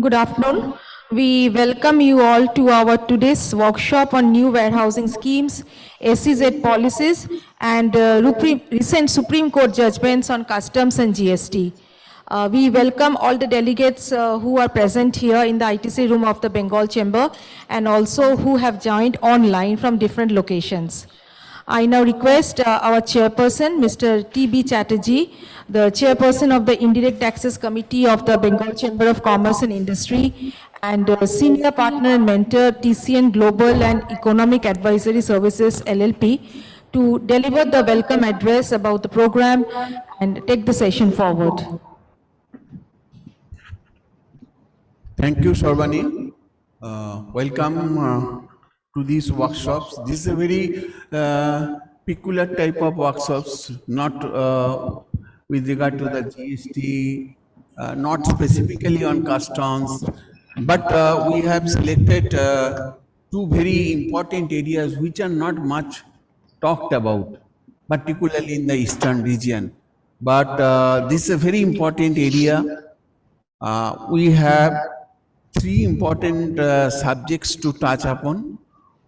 Good afternoon. We welcome you all to our today's workshop on new warehousing schemes, SEZ policies, and recent Supreme Court judgments on customs and GST. We welcome all the delegates who are present here in the ITC room of the Bengal Chamber and also who have joined online from different locations. I now request our chairperson, Mr. T.B. Chatterjee, the chairperson of the Indirect Taxes Committee of the Bengal Chamber of Commerce and Industry, and senior partner and mentor, TCN Global and Economic Advisory Services, LLP, to deliver the welcome address about the program and take the session forward. Thank you, Sarvani. Welcome to these workshops. This is a very peculiar type of workshops, not with regard to the GST, not specifically on customs, but we have selected two very important areas which are not much talked about, particularly in the eastern region. But this is a very important area. We have three important subjects to touch upon.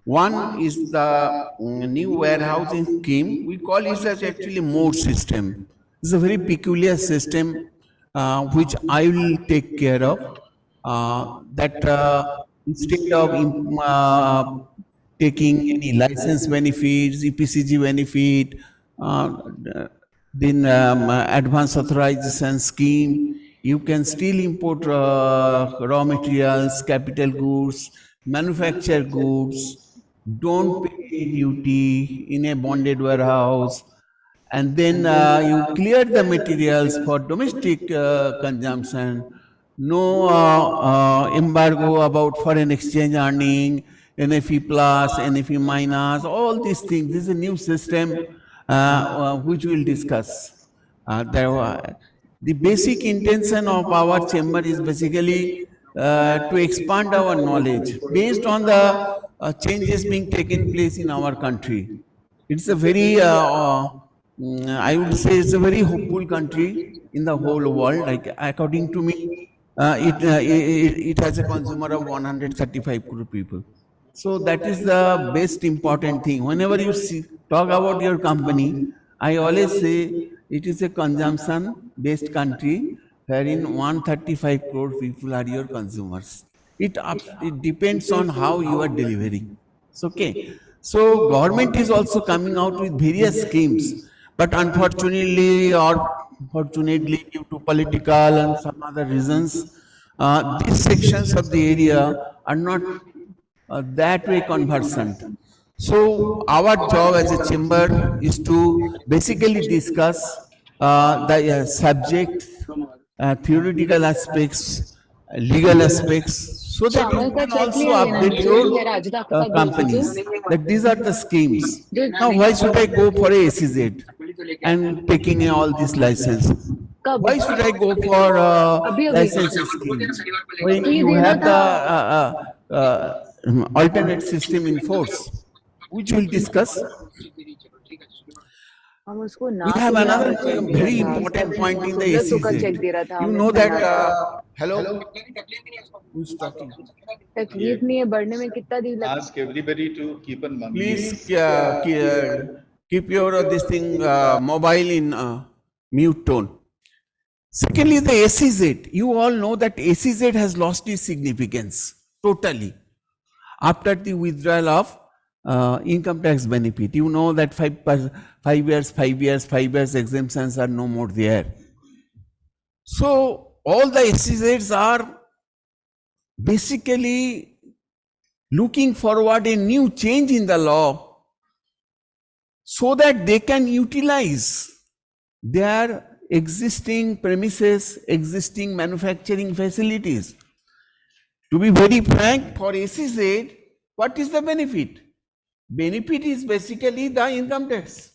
One is the new warehousing scheme. We call it as actually MOOWR system. It's a very peculiar system which I will take care of. Instead of taking any license benefits, EPCG benefit, then advance authorization scheme, you can still import raw materials, capital goods, manufacture goods, don't pay duty in a bonded warehouse, and then you clear the materials for domestic consumption. No embargo about foreign exchange earning, NFE plus, NFE minus, all these things. This is a new system which we'll discuss. The basic intention of our chamber is basically to expand our knowledge based on the changes being taken place in our country. It's a very, I would say, it's a very hopeful country in the whole world. Like according to me, it has a consumer of 135 crore people. So that is the best important thing. Whenever you talk about your company, I always say it is a consumption-based country wherein 135 crore people are your consumers. It depends on how you are delivering. So, okay. So government is also coming out with various schemes, but unfortunately or fortunately due to political and some other reasons, these sections of the area are not that way conversant. So our job as a chamber is to basically discuss the subject, theoretical aspects, legal aspects, so that you can also update your companies that these are the schemes. Now, why should I go for a SEZ and taking all this license? Why should I go for license scheme when you have the alternate system in force, which we'll discuss? We have another very important point in the SEZ. You know that, hello? Who's talking? Ask everybody to keep on money. Please keep your this thing mobile in mute tone. Secondly, the SEZ. You all know that SEZ has lost its significance totally after the withdrawal of income tax benefit. You know that 5 years exemptions are no more there. So all the SEZs are basically looking forward a new change in the law so that they can utilize their existing premises, existing manufacturing facilities. To be very frank, for SEZ, what is the benefit? Benefit is basically the income tax.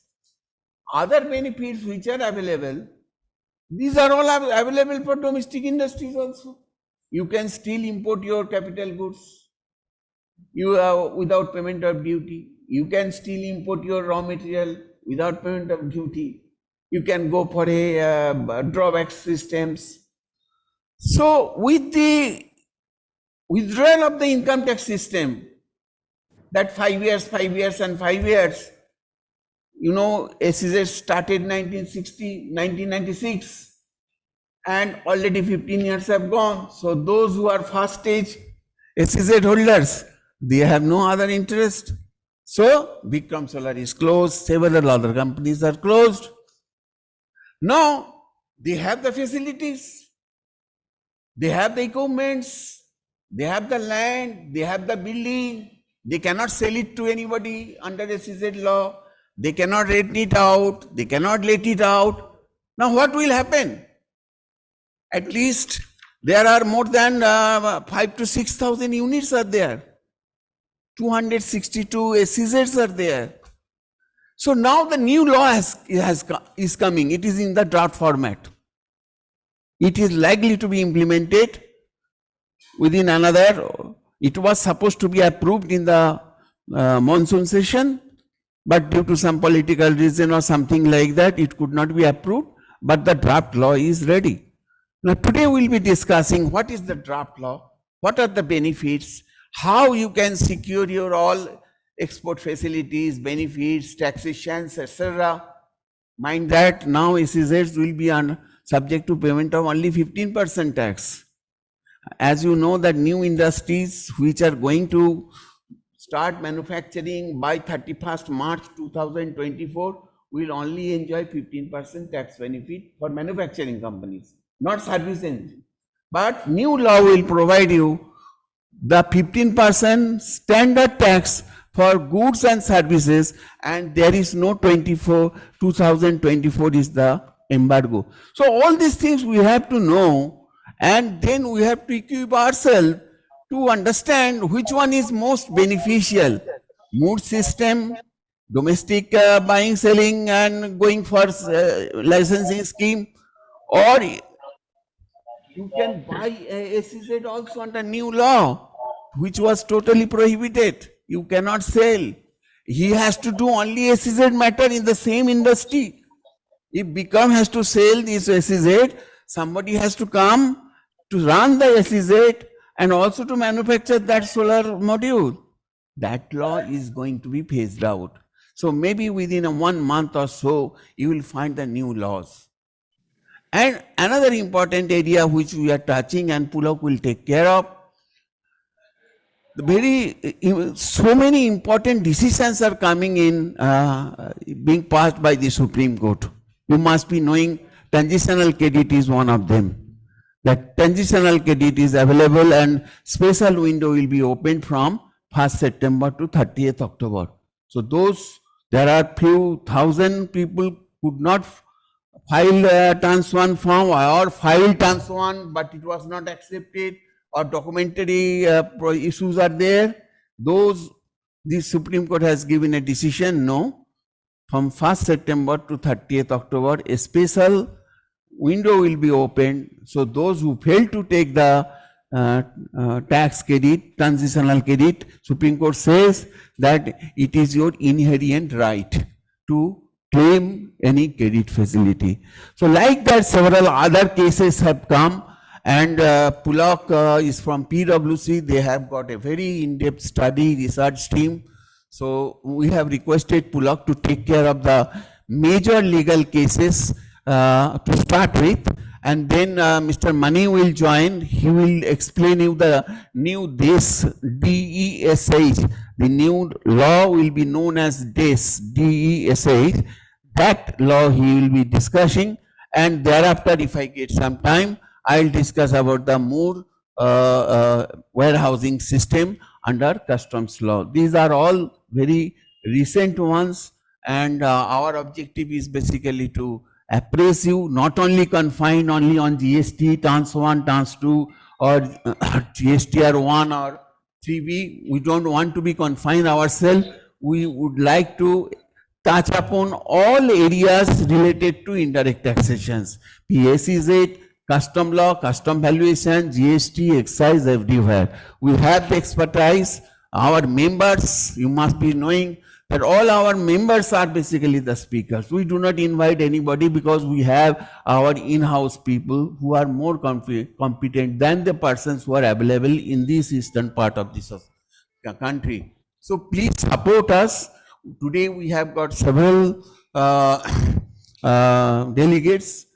Other benefits which are available, these are all available for domestic industries also. You can still import your capital goods without payment of duty. You can still import your raw material without payment of duty. You can go for a drawback systems. So with the withdrawal of the income tax system, that 5 years, 5 years and 5 years, you know, SEZ started 1996 and already 15 years have gone. So those who are first stage SEZ holders, they have no other interest. So Bikram Solar is closed, several other companies are closed. Now they have the facilities, they have the equipments, they have the land, they have the building. They cannot sell it to anybody under SEZ law. They cannot rent it out. They cannot let it out. Now what will happen? At least there are more than 5 to 6,000 units are there. 262 SEZs are there. So now the new law is coming. It is in the draft format. It is likely to be implemented within another. It was supposed to be approved in the monsoon session, but due to some political reason or something like that, it could not be approved, but the draft law is ready. Now today we will be discussing what is the draft law, what are the benefits, how you can secure your all export facilities, benefits, taxations, etc. Mind that now SEZs will be subject to payment of only 15% tax. As you know that new industries which are going to start manufacturing by 31st March 2024 will only enjoy 15% tax benefit for manufacturing companies, not service engine. But new law will provide you the 15% standard tax for goods and services, and there is no 2024 is the embargo. So all these things we have to know, and then we have to equip ourselves to understand which one is most beneficial. MOOWR system, domestic buying, selling and going for licensing scheme, or you can buy a SEZ also under new law, which was totally prohibited. You cannot sell. He has to do only SEZ matter in the same industry. If Bikram has to sell this SEZ, somebody has to come to run the SEZ and also to manufacture that solar module. That law is going to be phased out. So maybe within 1 month or so, you will find the new laws. And another important area which we are touching and Pulak will take care of, so many important decisions are coming in, being passed by the Supreme Court. You must be knowing transitional credit is one of them. That transitional credit is available and special window will be opened from 1st September to 30th October. So there are few thousand people could not file trans 1 form or file trans 1, but it was not accepted, or documentary issues are there. The Supreme Court has given a decision, no, from 1st September to 30th October, a special window will be opened. So those who fail to take the tax credit, transitional credit, Supreme Court says that it is your inherent right to claim any credit facility. So like that, several other cases have come, and Pulak is from PwC. They have got a very in-depth study research team. So we have requested Pulak to take care of the major legal cases to start with, and then Mr. Mani will join. He will explain you the new DESH, DESH. The new law will be known as DESH, DESH. That law he will be discussing, and thereafter, if I get some time, I will discuss about the MOOWR warehousing system under customs law. These are all very recent ones, and our objective is basically to appraise you, not only confined only on GST, trans 1, trans 2, or GSTR 1 or 3B. We don't want to be confined ourselves. We would like to touch upon all areas related to indirect taxations, PSEZ, custom law, custom valuation, GST, excise, everywhere. We have the expertise. Our members, you must be knowing that all our members are basically the speakers. We do not invite anybody because we have our in-house people who are more competent than the persons who are available in this eastern part of this country. So please support us. Today we have got several delegates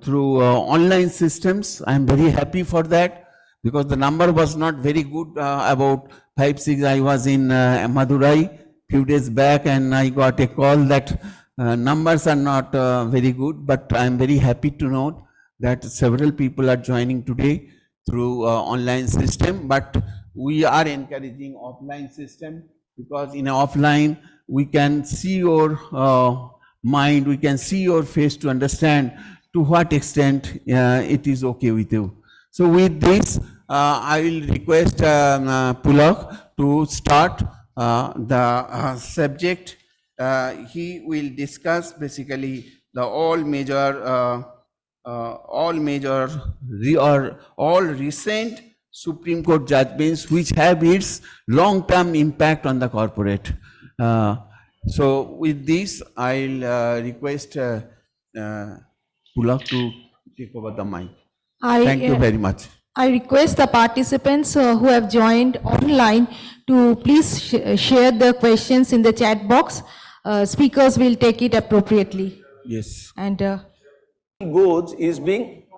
through online systems. I am very happy for that, because the number was not very good. About 5-6, I was in Madurai few days back, and I got a call that numbers are not very good, but I am very happy to note that several people are joining today through online system. But we are encouraging offline system, because in offline we can see your mind, we can see your face to understand to what extent it is okay with you. So with this, I will request Pulak to start the subject. He will discuss basically the all recent Supreme Court judgments which have its long-term impact on the corporate. So with this, I'll request Pulak to take over the mic. Thank you very much. I request the participants who have joined online to please share their questions in the chat box. Speakers will take it appropriately. Yes. And goods is being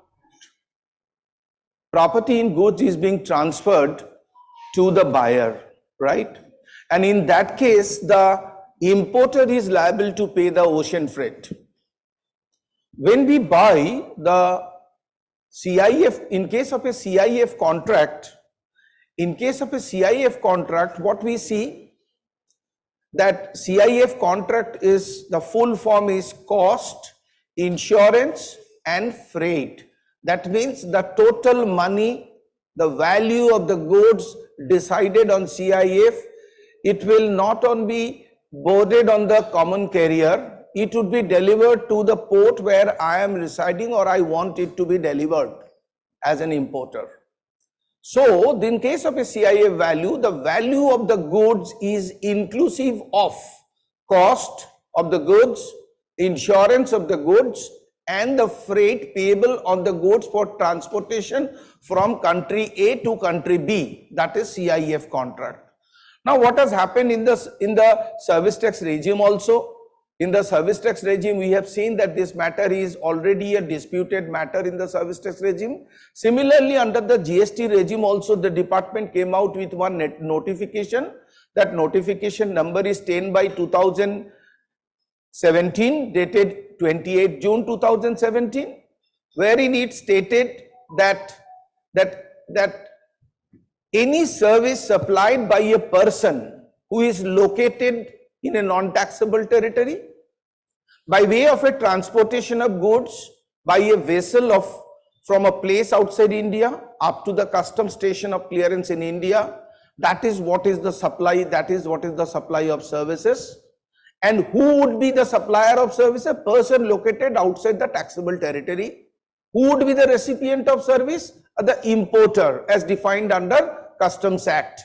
property in goods is being transferred to the buyer, right? And in that case, the importer is liable to pay the ocean freight. When we buy the CIF, in case of a CIF contract, what we see that CIF contract is, the full form is cost, insurance and freight. That means the total money, the value of the goods decided on CIF, it will not only be boarded on the common carrier, it would be delivered to the port where I am residing or I want it to be delivered as an importer. So in case of a CIF value, the value of the goods is inclusive of cost of the goods, insurance of the goods and the freight payable on the goods for transportation from country A to country B, that is CIF contract. Now what has happened in the service tax regime also? In the service tax regime, we have seen that this matter is already a disputed matter in the service tax regime. Similarly, under the GST regime also, the department came out with one notification. That notification number is 10/2017, dated 28 June 2017, wherein it stated that any service supplied by a person who is located in a non-taxable territory by way of a transportation of goods by a vessel from a place outside India up to the customs station of clearance in India, that is what is the supply, that is what is the supply of services. And who would be the supplier of service? A person located outside the taxable territory. Who would be the recipient of service? The importer, as defined under Customs Act.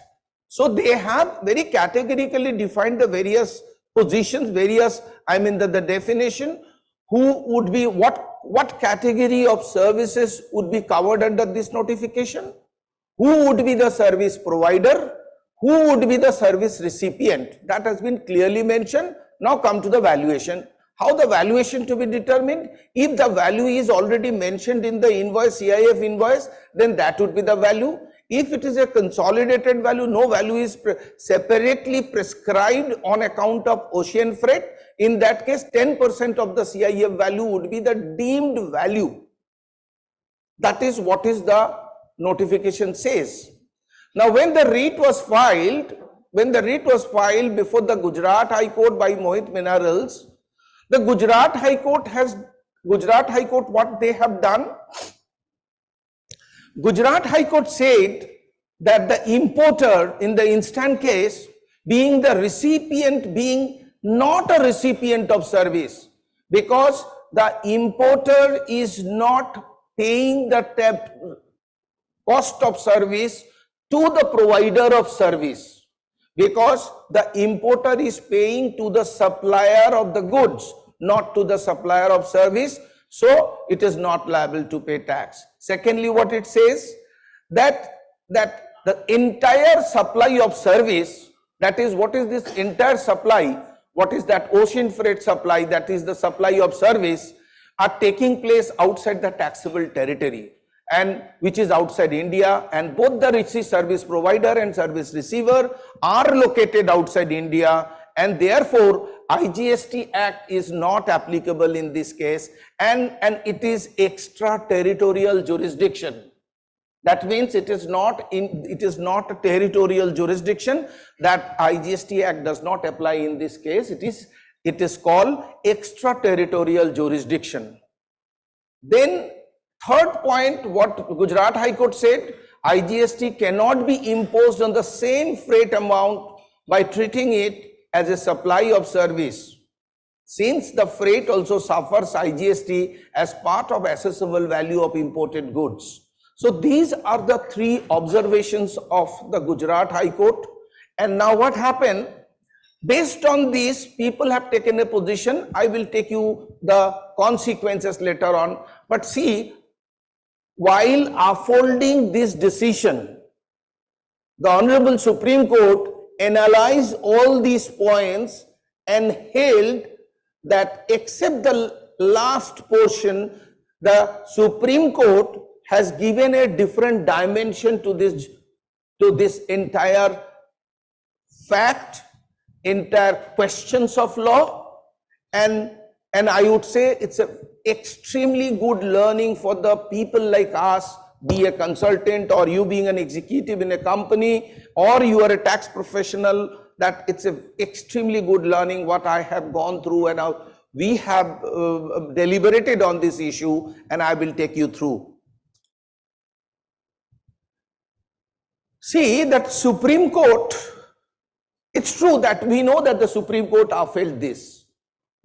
So they have very categorically defined the various positions, the definition, who would be, what category of services would be covered under this notification, who would be the service provider, who would be the service recipient. That has been clearly mentioned. Now come to the valuation. How the valuation to be determined? If the value is already mentioned in the invoice, CIF invoice, then that would be the value. If it is a consolidated value, no value is separately prescribed on account of ocean freight. In that case, 10% of the CIF value would be the deemed value. That is what is the notification says. Now, when the writ was filed before the Gujarat High Court by Mohit Minerals, the Gujarat High Court, what they have done? Gujarat High Court said that the importer in the instant case, being the recipient, being not a recipient of service, because the importer is not paying the cost of service to the provider of service, because the importer is paying to the supplier of the goods, not to the supplier of service. So it is not liable to pay tax. Secondly, what it says, that the entire supply of service, that is, what is this entire supply, what is that ocean freight supply, that is the supply of service, are taking place outside the taxable territory, and which is outside India, and both the service provider and service receiver are located outside India, and therefore IGST Act is not applicable in this case, and it is extraterritorial jurisdiction. That means it is not a territorial jurisdiction, that IGST Act does not apply in this case. It is called extraterritorial jurisdiction. Then third point, what Gujarat High Court said, IGST cannot be imposed on the same freight amount by treating it as a supply of service, since the freight also suffers IGST as part of assessable value of imported goods. So these are the three observations of the Gujarat High Court. And now what happened? Based on these, people have taken a position. I will take you the consequences later on. But see, while upholding this decision, the Honorable Supreme Court analyzed all these points and held that except the last portion, the Supreme Court has given a different dimension to this entire fact, entire questions of law, and I would say it's a extremely good learning for the people like us, be a consultant or you being an executive in a company or you are a tax professional, that it's a extremely good learning what I have gone through, and we have deliberated on this issue, and I will take you through. See, that Supreme Court, it's true that we know that the Supreme Court upheld this.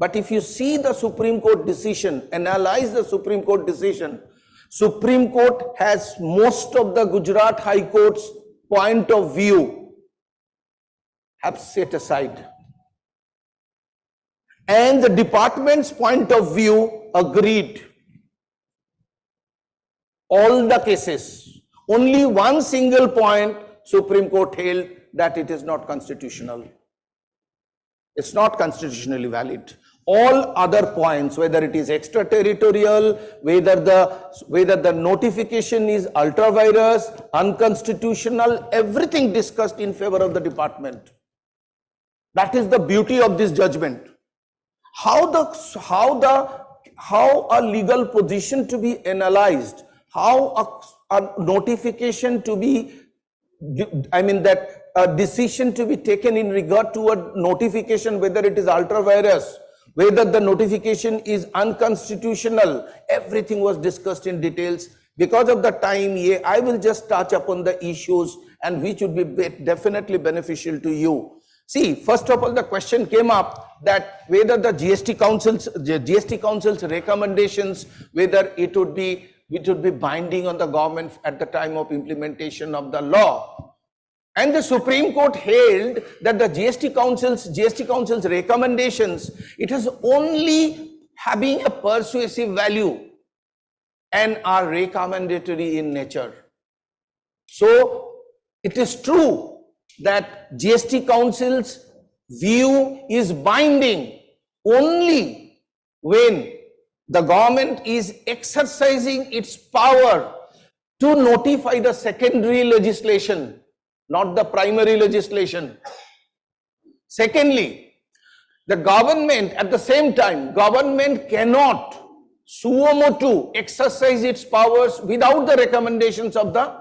But if you see the Supreme Court decision, analyze the Supreme Court decision, Supreme Court has most of the Gujarat High Court's point of view have set aside. And the department's point of view agreed. All the cases. Only one single point Supreme Court held, that it is not constitutional. It's not constitutionally valid. All other points, whether it is extraterritorial, whether the notification is ultra-virus, unconstitutional, everything discussed in favor of the department. That is the beauty of this judgment. How a legal position to be analyzed, how a notification to be, that a decision to be taken in regard to a notification, whether it is ultra-virus, whether the notification is unconstitutional, everything was discussed in details. Because of the time, I will just touch upon the issues and which would be definitely beneficial to you. See, first of all, the question came up that whether the GST Council's recommendations, whether it would be binding on the government at the time of implementation of the law. And the Supreme Court held that the GST Council's recommendations, it has only having a persuasive value and are recommendatory in nature. So it is true that GST Council's view is binding only when the government is exercising its power to notify the secondary legislation, not the primary legislation. Secondly, the government, at the same time, government cannot suo motu exercise its powers without the recommendations of the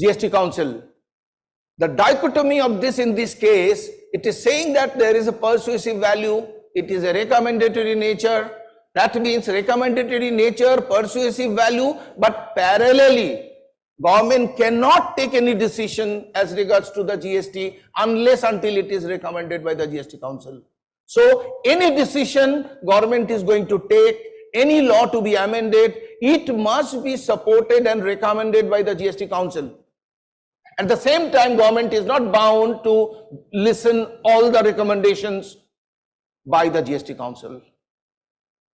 GST Council. The dichotomy of this in this case, it is saying that there is a persuasive value, it is a recommendatory nature. That means recommendatory nature, persuasive value, but parallelly, government cannot take any decision as regards to the GST until it is recommended by the GST Council. So any decision government is going to take, any law to be amended, it must be supported and recommended by the GST Council. At the same time, government is not bound to listen all the recommendations by the GST Council.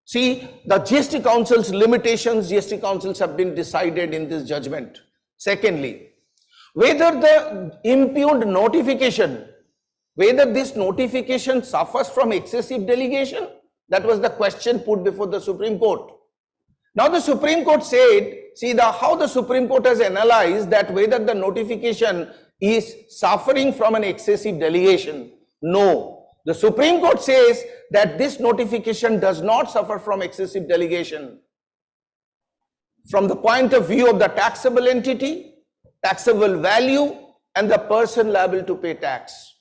See, the GST Council's limitations, GST Councils have been decided in this judgment. Secondly, whether the impugned notification, whether this notification suffers from excessive delegation, that was the question put before the Supreme Court. Now the Supreme Court said, see how the Supreme Court has analyzed that whether the notification is suffering from an excessive delegation. No, the Supreme Court says that this notification does not suffer from excessive delegation. From the point of view of the taxable entity, taxable value, and the person liable to pay tax.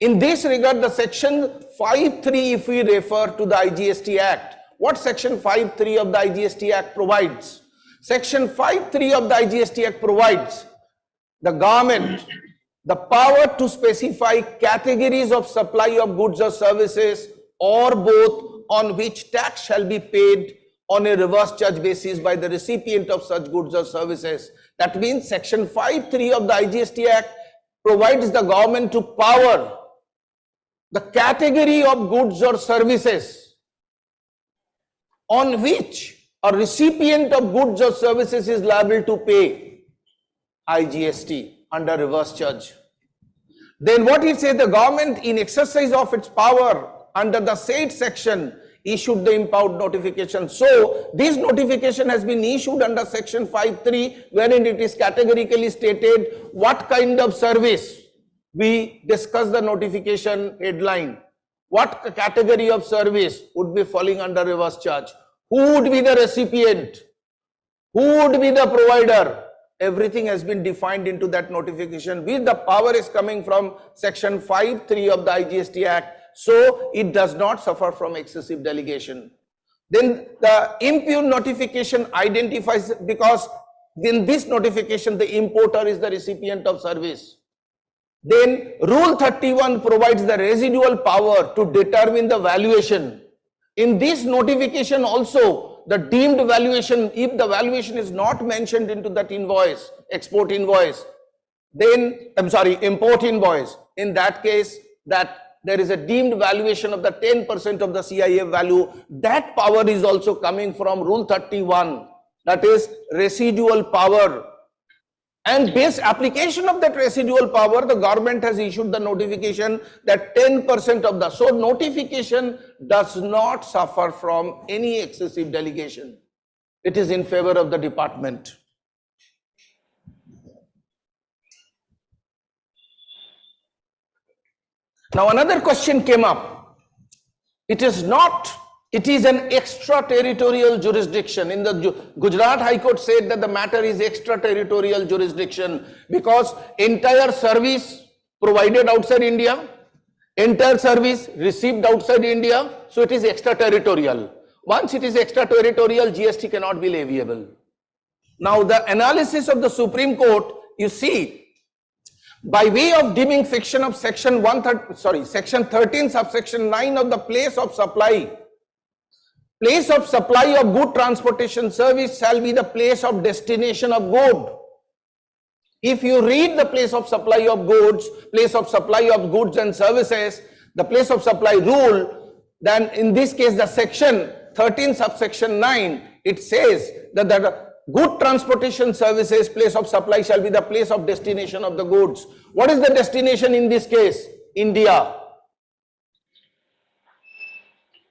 In this regard, the section 5(3), if we refer to the IGST Act, what section 5(3) of the IGST Act provides? Section 5(3) of the IGST Act provides the government the power to specify categories of supply of goods or services or both on which tax shall be paid on a reverse charge basis by the recipient of such goods or services. That means section 5(3) of the IGST Act provides the government to power the category of goods or services on which a recipient of goods or services is liable to pay IGST under reverse charge. Then what it says, the government in exercise of its power under the said section issued the impound notification. So this notification has been issued under section 5(3), wherein it is categorically stated what kind of service. We discuss the notification headline. What category of service would be falling under reverse charge? Who would be the recipient? Who would be the provider? Everything has been defined into that notification, with the power is coming from section 5(3) of the IGST Act. So it does not suffer from excessive delegation. Then the impugned notification identifies, because in this notification the importer is the recipient of service. Then Rule 31 provides the residual power to determine the valuation. In this notification also, the deemed valuation, if the valuation is not mentioned into that invoice, export invoice, then, import invoice, in that case, that there is a deemed valuation of the 10% of the CIF value, that power is also coming from Rule 31, that is residual power. And based application of that residual power, the government has issued the notification that 10% of the, so notification does not suffer from any excessive delegation. It is in favor of the department. Now another question came up. It is an extraterritorial jurisdiction. In the Gujarat High Court said that the matter is extraterritorial jurisdiction because entire service provided outside India, entire service received outside India, so it is extraterritorial. Once it is extraterritorial, GST cannot be leviable. Now the analysis of the Supreme Court, you see, by way of deeming fiction of section 13 subsection 9 of the place of supply of good transportation service shall be the place of destination of good. If you read the place of supply of goods, place of supply of goods and services, the place of supply rule, then in this case the section 13 subsection 9, it says that the good transportation services place of supply shall be the place of destination of the goods. What is the destination in this case? India.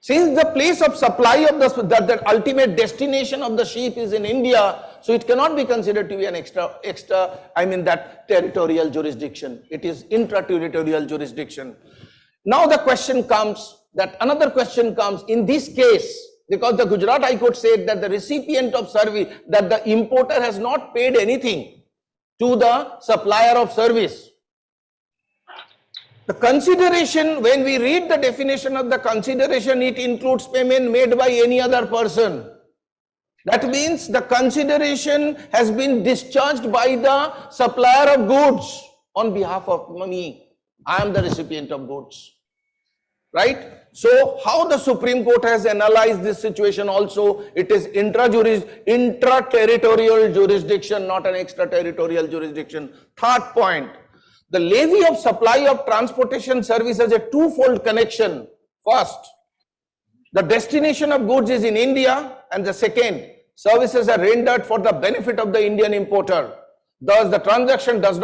Since the place of supply of the ultimate destination of the ship is in India, so it cannot be considered to be an that territorial jurisdiction. It is intra-territorial jurisdiction. Now the question comes, another question comes in this case, because the Gujarat High Court said that the recipient of service, that the importer has not paid anything to the supplier of service. The consideration, when we read the definition of the consideration, it includes payment made by any other person. That means the consideration has been discharged by the supplier of goods on behalf of me. I am the recipient of goods. right? So how the Supreme Court has analyzed this situation also, it is intra-territorial jurisdiction, not an extraterritorial jurisdiction. Third point, the levy of supply of transportation service has a twofold connection. First, the destination of goods is in India, and the second, services are rendered for the benefit of the Indian importer. Thus, the transaction does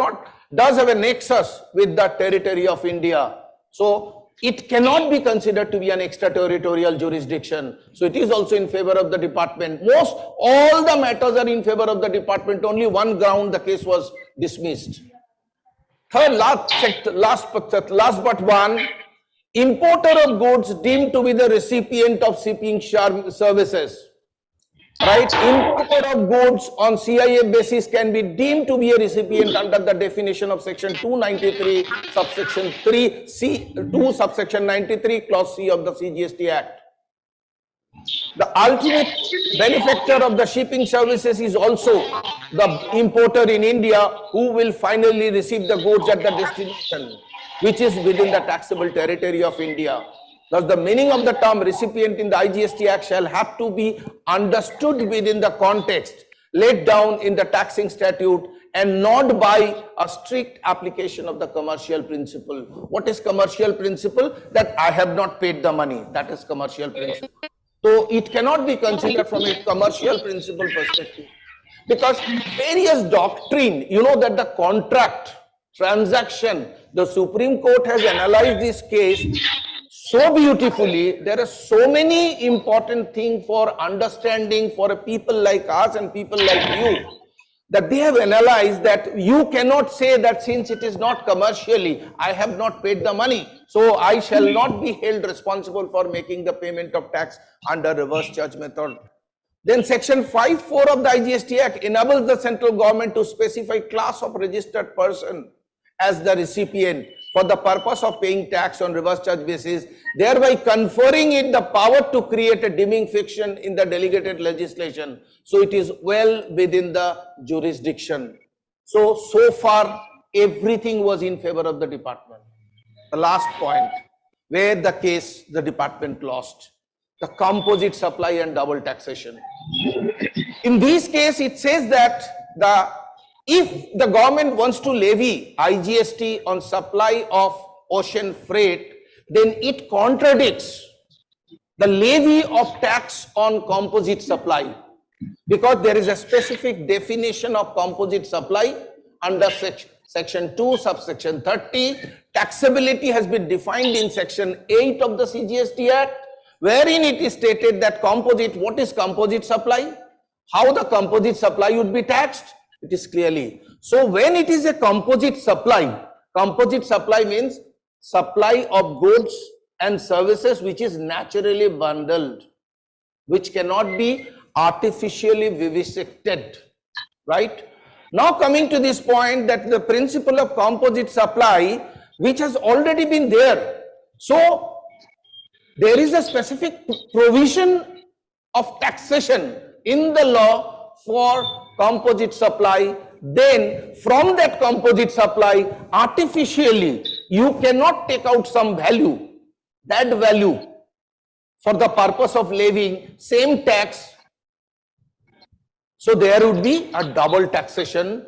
have a nexus with the territory of India. So, it cannot be considered to be an extraterritorial jurisdiction. So, it is also in favor of the department. All the matters are in favor of the department. Only one ground the case was dismissed. Third, last but one, importer of goods deemed to be the recipient of shipping services. Right, importer of goods on CIA basis can be deemed to be a recipient under the definition of section 293 subsection 3 C 2 subsection 93 clause C of the CGST Act. The ultimate benefactor of the shipping services is also the importer in India, who will finally receive the goods at the destination, which is within the taxable territory of India. Thus, the meaning of the term recipient in the IGST Act shall have to be understood within the context laid down in the taxing statute and not by a strict application of the commercial principle. What is commercial principle? That I have not paid the money. That is commercial principle. So, it cannot be considered from a commercial principle perspective, because various doctrine, you know that the contract, transaction, the Supreme Court has analyzed this case so beautifully. There are so many important things for understanding for people like us and people like you, that they have analyzed that you cannot say that since it is not commercially, I have not paid the money, so I shall not be held responsible for making the payment of tax under reverse charge method. Then section 5(4) of the IGST Act enables the central government to specify class of registered person as the recipient for the purpose of paying tax on reverse charge basis, thereby conferring it the power to create a deeming fiction in the delegated legislation. So it is well within the jurisdiction. So far everything was in favor of the department. The last point, where the case the department lost, the composite supply and double taxation. In this case, it says that if the government wants to levy IGST on supply of ocean freight, then it contradicts the levy of tax on composite supply, because there is a specific definition of composite supply under section 2 subsection 30. Taxability has been defined in section 8 of the CGST Act, wherein it is stated that what is composite supply, how the composite supply would be taxed. It is clearly. So when it is a composite supply means supply of goods and services which is naturally bundled, which cannot be artificially vivisected, right? Now coming to this point, that the principle of composite supply, which has already been there. So there is a specific provision of taxation in the law for composite supply. Then from that composite supply, artificially you cannot take out some value, that value, for the purpose of levying same tax. So there would be a double taxation,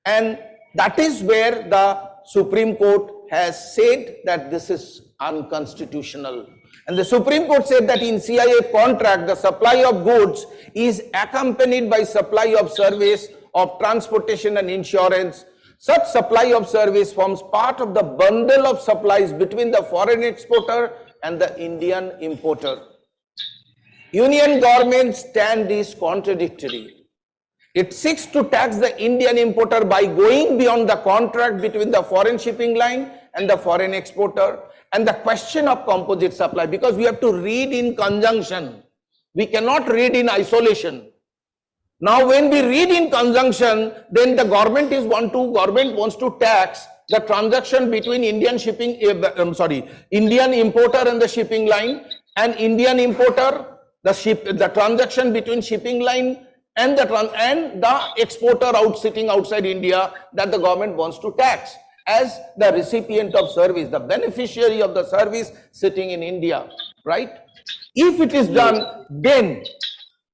and that is where the Supreme Court has said that this is unconstitutional. And the Supreme Court said that in CIA contract, the supply of goods is accompanied by supply of service of transportation and insurance. Such supply of service forms part of the bundle of supplies between the foreign exporter and the Indian importer. Union government's stand is contradictory. It seeks to tax the Indian importer by going beyond the contract between the foreign shipping line and the foreign exporter, and the question of composite supply, because we have to read in conjunction. We cannot read in isolation. Now when we read in conjunction, then the government wants to tax the transaction between Indian importer and the shipping line, and Indian importer, the transaction between shipping line and the exporter sitting outside India, that the government wants to tax. as the recipient of service, the beneficiary of the service sitting in India, right? If it is done, then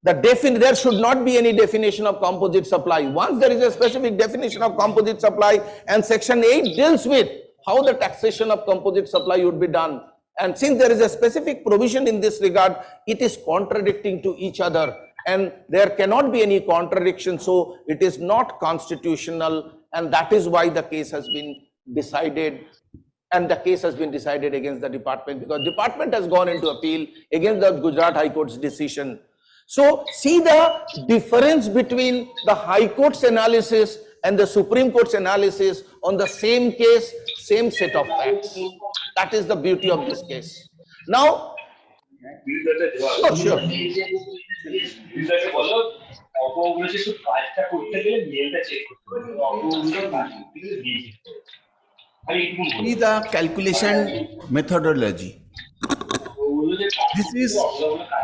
there should not be any definition of composite supply. Once there is a specific definition of composite supply, and section 8 deals with how the taxation of composite supply would be done, and since there is a specific provision in this regard, it is contradicting to each other, and there cannot be any contradiction, so it is not constitutional, and that is why the case has been decided. And the case has been decided against the department, because department has gone into appeal against the Gujarat High Court's decision. So see the difference between the High Court's analysis and the Supreme Court's analysis on the same case, same set of facts. That is the beauty of this case. Now, oh, sure. See the calculation methodology. This is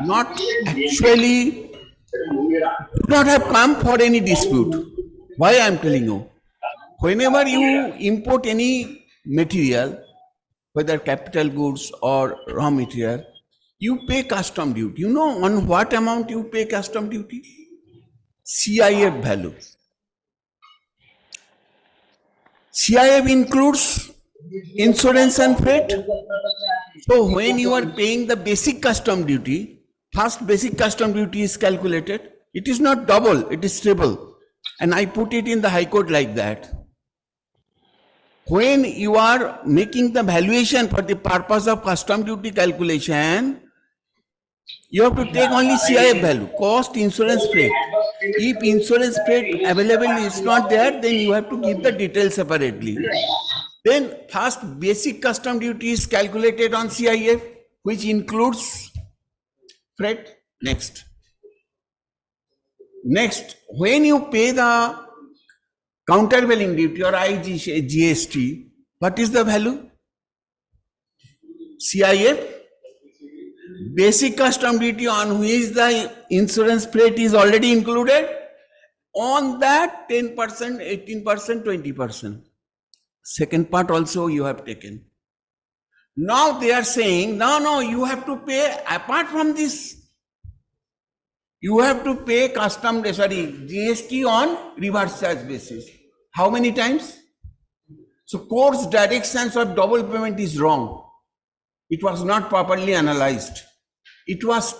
not actually not have come for any dispute. Why I am telling you? Whenever you import any material, whether capital goods or raw material, you pay custom duty. You know on what amount you pay custom duty? CIF value. CIF includes insurance and freight. So when you are paying the basic custom duty, first basic custom duty is calculated. It is not double, it is triple. And I put it in the High Court like that. When you are making the valuation for the purpose of custom duty calculation, you have to take only CIF value, cost, insurance, freight. If insurance freight available is not there, then you have to give the details separately. Then first basic custom duty is calculated on CIF, which includes freight. Next, when you pay the countervailing duty or GST, what is the value? CIF, basic custom duty on which the insurance freight is already included. On that 10%, 18%, 20%. Second part also you have taken. Now they are saying, no, you have to pay apart from this. You have to pay GST on reverse charge basis. How many times? So court's directions of double payment is wrong. It was not properly analyzed. It was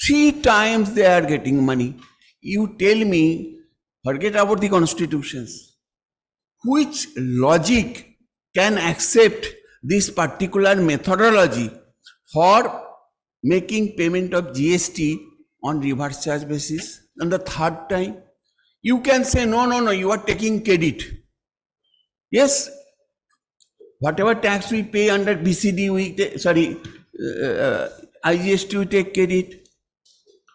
3 times they are getting money. You tell me, forget about the constitutions. Which logic can accept this particular methodology for making payment of GST on reverse charge basis? And the third time, you can say, no, you are taking credit. Yes, whatever tax we pay under BCD, IGST, we take credit.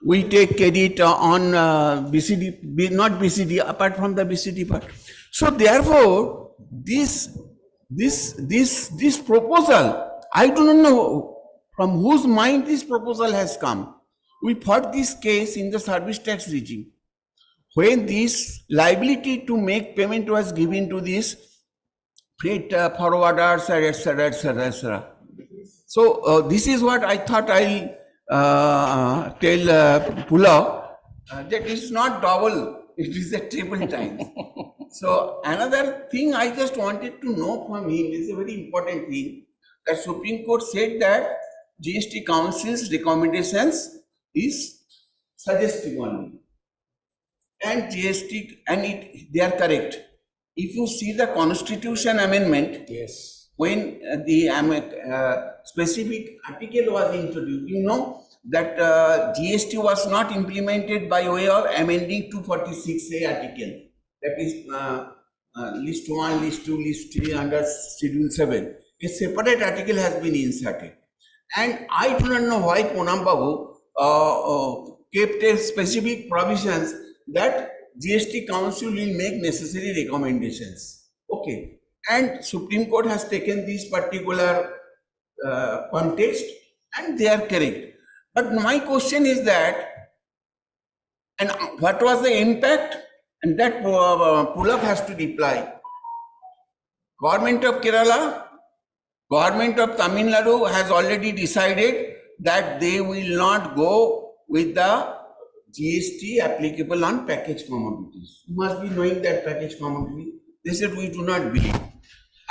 We take credit on BCD, not BCD, apart from the BCD part. So therefore, this proposal, I do not know from whose mind this proposal has come. We fought this case in the service tax regime, when this liability to make payment was given to this freight forwarders, etc., etc., etc. So this is what I thought I'll tell Pula, that it's not double, it is a triple times. So another thing I just wanted to know from him is a very important thing, that Supreme Court said that GST Council's recommendations is suggestive only, and they are correct. If you see the Constitution amendment, Yes. when the specific article was introduced, you know that GST was not implemented by way of amending 246A article. That is list 1, list 2, list 3 under schedule 7. A separate article has been inserted. And I do not know why Ponam Babu kept a specific provisions that GST Council will make necessary recommendations. Okay. And Supreme Court has taken this particular context, and they are correct. But my question is that, and what was the impact? And that Pulak has to reply. Government of Kerala, Government of Tamil Nadu has already decided that they will not go with the GST applicable on packaged commodities. You must be knowing that packaged commodity. They said we do not believe.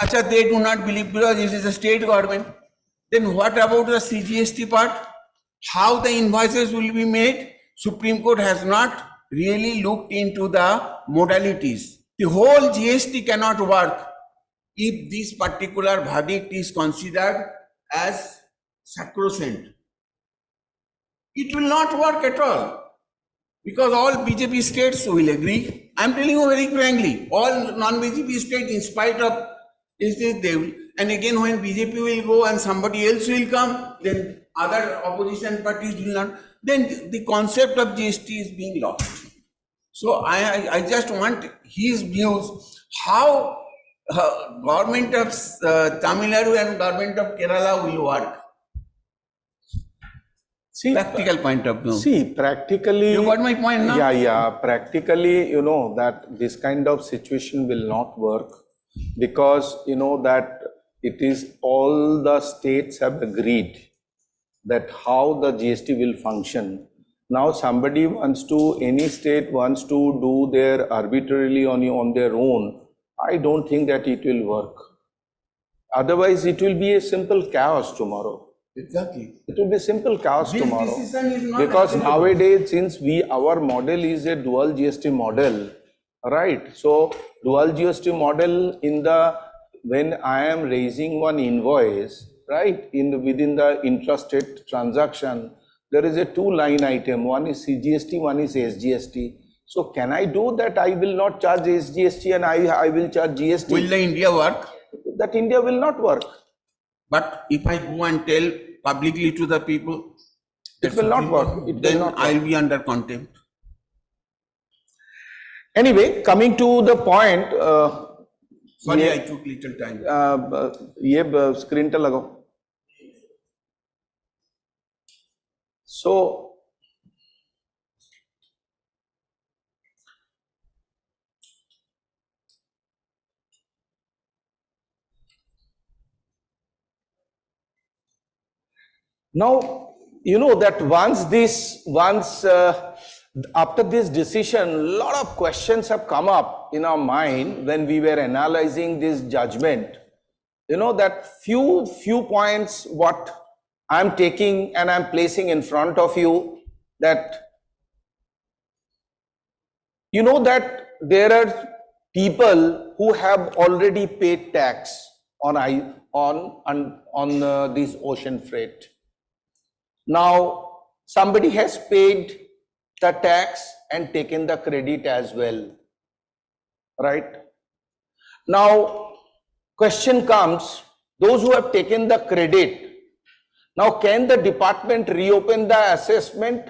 Acha, they do not believe because it is a state government. Then what about the CGST part? How the invoices will be made? Supreme Court has not really looked into the modalities. The whole GST cannot work if this particular verdict is considered as sacrosanct. It will not work at all because all BJP states will agree. I am telling you very frankly, all non-BJP states, in spite of this, they will. And again, when BJP will go and somebody else will come, then other opposition parties will not. Then the concept of GST is being lost. So I just want his views how government of Tamil Nadu and government of Kerala will work. See, Practical point of view. see, practically. You got my point now? Yeah. Practically, you know that this kind of situation will not work because you know that it is all the states have agreed that how the GST will function. Now somebody wants to, any state wants to do their arbitrarily on their own. I don't think that it will work. Otherwise, it will be a simple chaos tomorrow. Exactly. It will be simple chaos This tomorrow. decision is not Because acceptable. nowadays, since our model is a dual GST model, right? So dual GST model when I am raising one invoice, right? Within the intrastate transaction, there is a 2-line item. One is CGST, one is SGST. So can I do that? I will not charge SGST and I will charge GST. Will the India work? That India will not work. But if I go and tell publicly to the people, It will not work. It will then not work. I'll be under contempt. Anyway, coming to the point, Sorry, I took little time. ये screen पे लगाओ. So now you know that after this decision, a lot of questions have come up in our mind when we were analyzing this judgment. You know that few points what I'm taking and I'm placing in front of you, that you know that there are people who have already paid tax on this ocean freight. Now somebody has paid the tax and taken the credit as well, right? Now question comes, those who have taken the credit, now can the department reopen the assessment?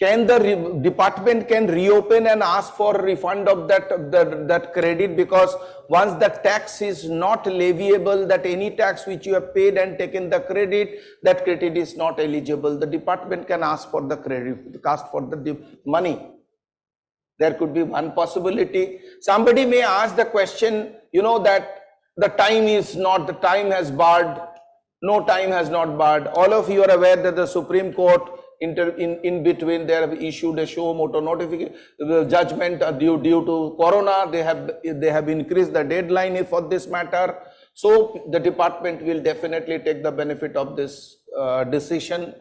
Can the department reopen and ask for refund of that credit? Because once the tax is not leviable, that any tax which you have paid and taken the credit, that credit is not eligible. The department can ask for the credit, ask for the money. There could be one possibility. Somebody may ask the question, you know, that the time has barred. No, time has not barred. All of you are aware that the Supreme Court in between they have issued a show motor notification, the judgment due to corona. They have increased the deadline for this matter. So the department will definitely take the benefit of this decision.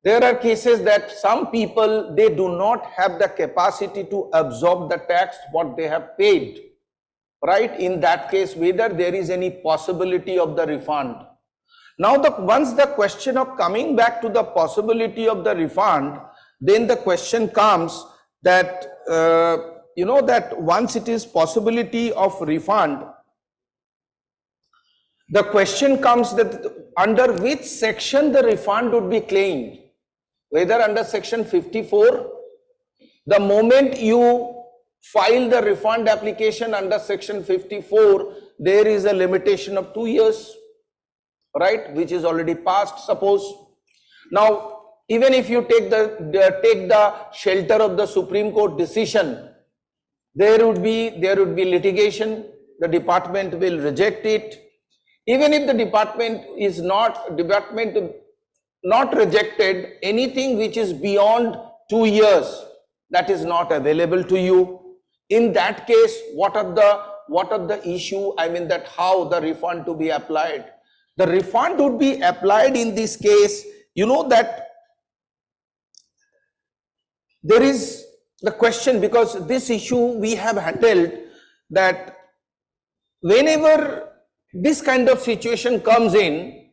There are cases that some people, they do not have the capacity to absorb the tax what they have paid, right? In that case, whether there is any possibility of the refund. Now, once the question of coming back to the possibility of the refund, then the question comes that, you know, that once it is possibility of refund, the question comes that under which section the refund would be claimed, whether under section 54, the moment you file the refund application under section 54, there is a limitation of 2 years. Right, which is already passed, suppose. Now, even if you take the shelter of the Supreme Court decision, there would be litigation, the department will reject it. Even if the department is not rejected, anything which is beyond 2 years, that is not available to you. In that case, what are the issue? I mean that how the refund to be applied. The refund would be applied in this case, you know that there is the question, because this issue we have handled, that whenever this kind of situation comes in,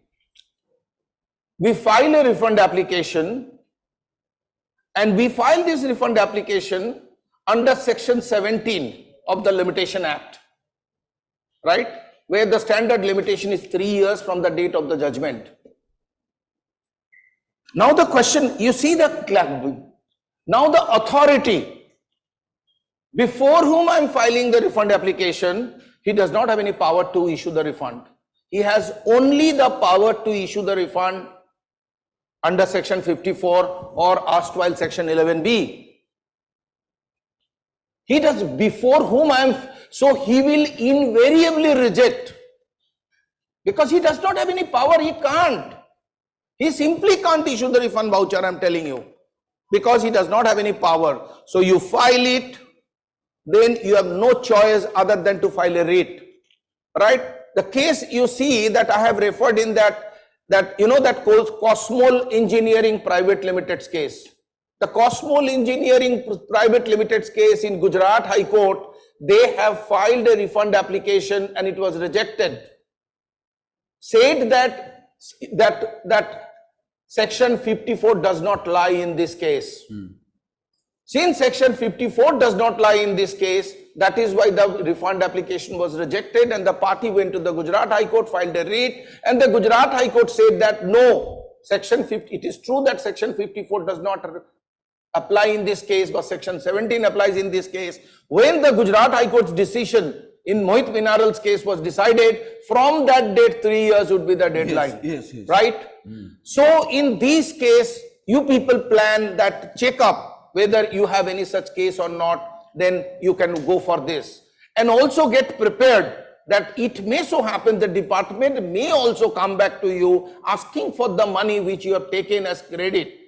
we file a refund application, and we file this refund application under section 17 of the Limitation Act, right, where the standard limitation is 3 years from the date of the judgment. Now the question, you see now the authority before whom I am filing the refund application, he does not have any power to issue the refund. He has only the power to issue the refund under section 54 or erstwhile section 11B. He does before whom I am, so he will invariably reject, because he does not have any power. He can't. He simply can't issue the refund voucher, I am telling you, because he does not have any power. So you file it, then you have no choice other than to file a writ, right? The case you see that I have referred in that you know that Cosmol Engineering Private Limited's case. The Cosmol Engineering Private Limited's case in Gujarat High Court, they have filed a refund application and it was rejected. Said that section 54 does not lie in this case. Since section 54 does not lie in this case, that is why the refund application was rejected, and the party went to the Gujarat High Court, filed a writ, and the Gujarat High Court said that no, section 50, it is true that section 54 does not apply in this case, but section 17 applies in this case. When the Gujarat High Court's decision in Mohit Minerals case was decided, from that date 3 years would be the deadline. Yes. Right? So in this case, you people plan that, check up whether you have any such case or not, then you can go for this. And also get prepared that it may so happen the department may also come back to you asking for the money which you have taken as credit.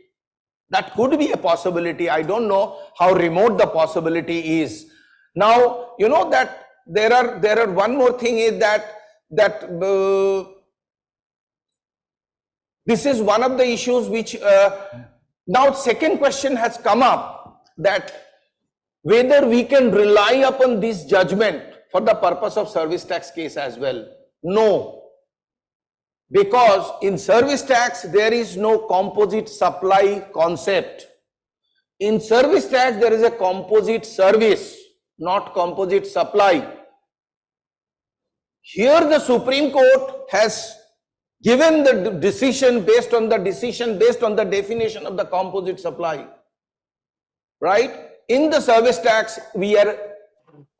That could be a possibility. I don't know how remote the possibility is. Now, you know that there are one more thing is that this is one of the issues which now second question has come up, that whether we can rely upon this judgment for the purpose of service tax case as well. No, because in service tax there is no composite supply concept. In service tax there is a composite service, not composite supply. Here the Supreme Court has given the decision based on the definition of the composite supply, right? In the service tax, we are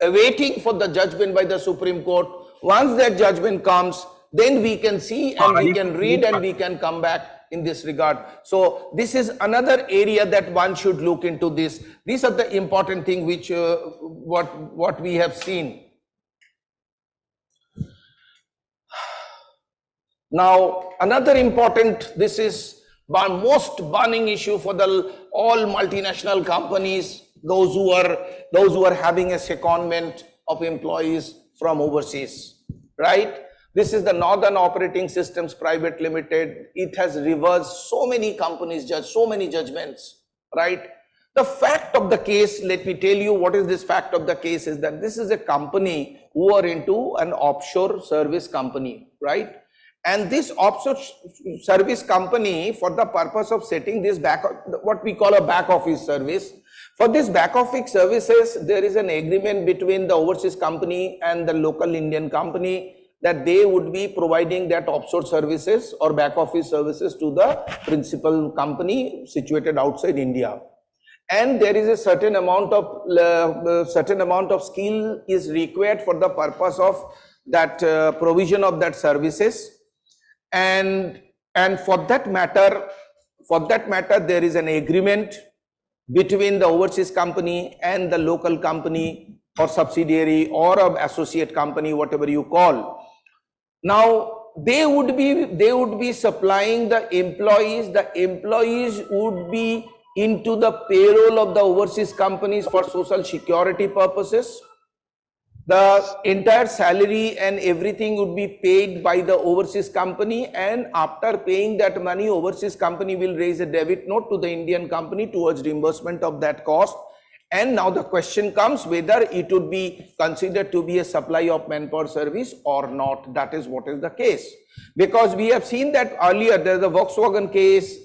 awaiting for the judgment by the Supreme Court. Once that judgment comes, then we can see and we can read and we can come back in this regard. So this is another area that one should look into this. These are the important things which what we have seen. Now, another important, this is most burning issue for all multinational companies, those who are having a secondment of employees from overseas, right? This is the Northern Operating Systems Private Limited. It has reversed so many companies, so many judgments, right? The fact of the case, let me tell you what is this fact of the case, is that this is a company who are into an offshore service company, right? And this offshore service company, for the purpose of setting this what we call a back office service, for this back office services, there is an agreement between the overseas company and the local Indian company that they would be providing that offshore services or back office services to the principal company situated outside India. And there is a certain amount of skill is required for the purpose of that provision of that services. And for that matter there is an agreement between the overseas company and the local company, or subsidiary or an associate company, whatever you call. Now, they would be supplying the employees. The employees would be into the payroll of the overseas companies for social security purposes. The entire salary and everything would be paid by the overseas company, and after paying that money, overseas company will raise a debit note to the Indian company towards reimbursement of that cost. And now the question comes whether it would be considered to be a supply of manpower service or not. That is what is the case. Because we have seen that earlier there is the Volkswagen case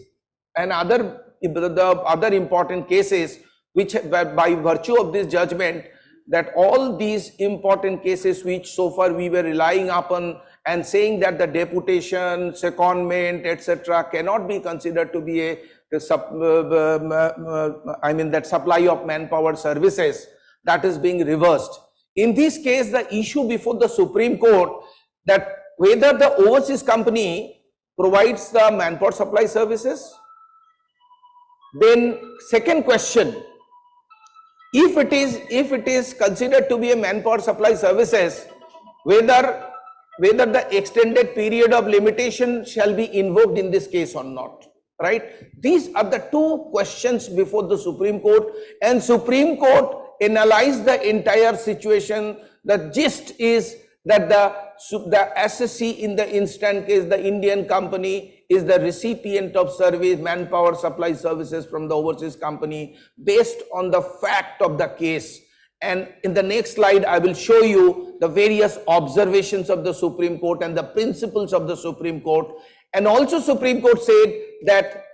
and the other important cases which by virtue of this judgment, that all these important cases which so far we were relying upon and saying that the deputation, secondment, etc. cannot be considered to be that supply of manpower services, that is being reversed. In this case, the issue before the Supreme Court that whether the overseas company provides the manpower supply services. Then second question, if it is considered to be a manpower supply services, whether the extended period of limitation shall be invoked in this case or not, right? These are the two questions before the Supreme Court, and Supreme Court analyzed the entire situation. The gist is that the SSC in the instant case, the Indian company is the recipient of service, manpower supply services from the overseas company based on the fact of the case. And in the next slide, I will show you the various observations of the Supreme Court and the principles of the Supreme Court. And also Supreme Court said that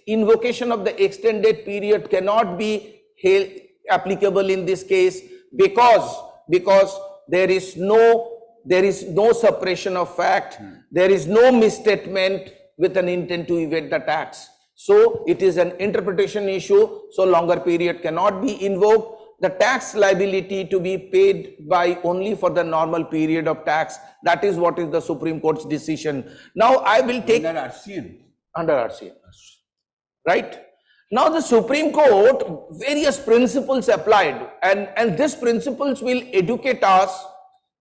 invocation of the extended period cannot be applicable in this case because there is no suppression of fact, there is no misstatement with an intent to evade the tax. So it is an interpretation issue, so longer period cannot be invoked. The tax liability to be paid by only for the normal period of tax. That is what is the Supreme Court's decision. Now I will take under RCM. Under RCM, right? Now the Supreme Court, various principles applied, and these principles will educate us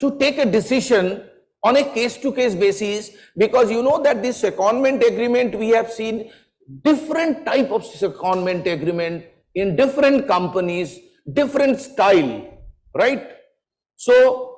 to take a decision on a case-to-case basis, because you know that this secondment agreement, we have seen different type of secondment agreement in different companies, different style, right? So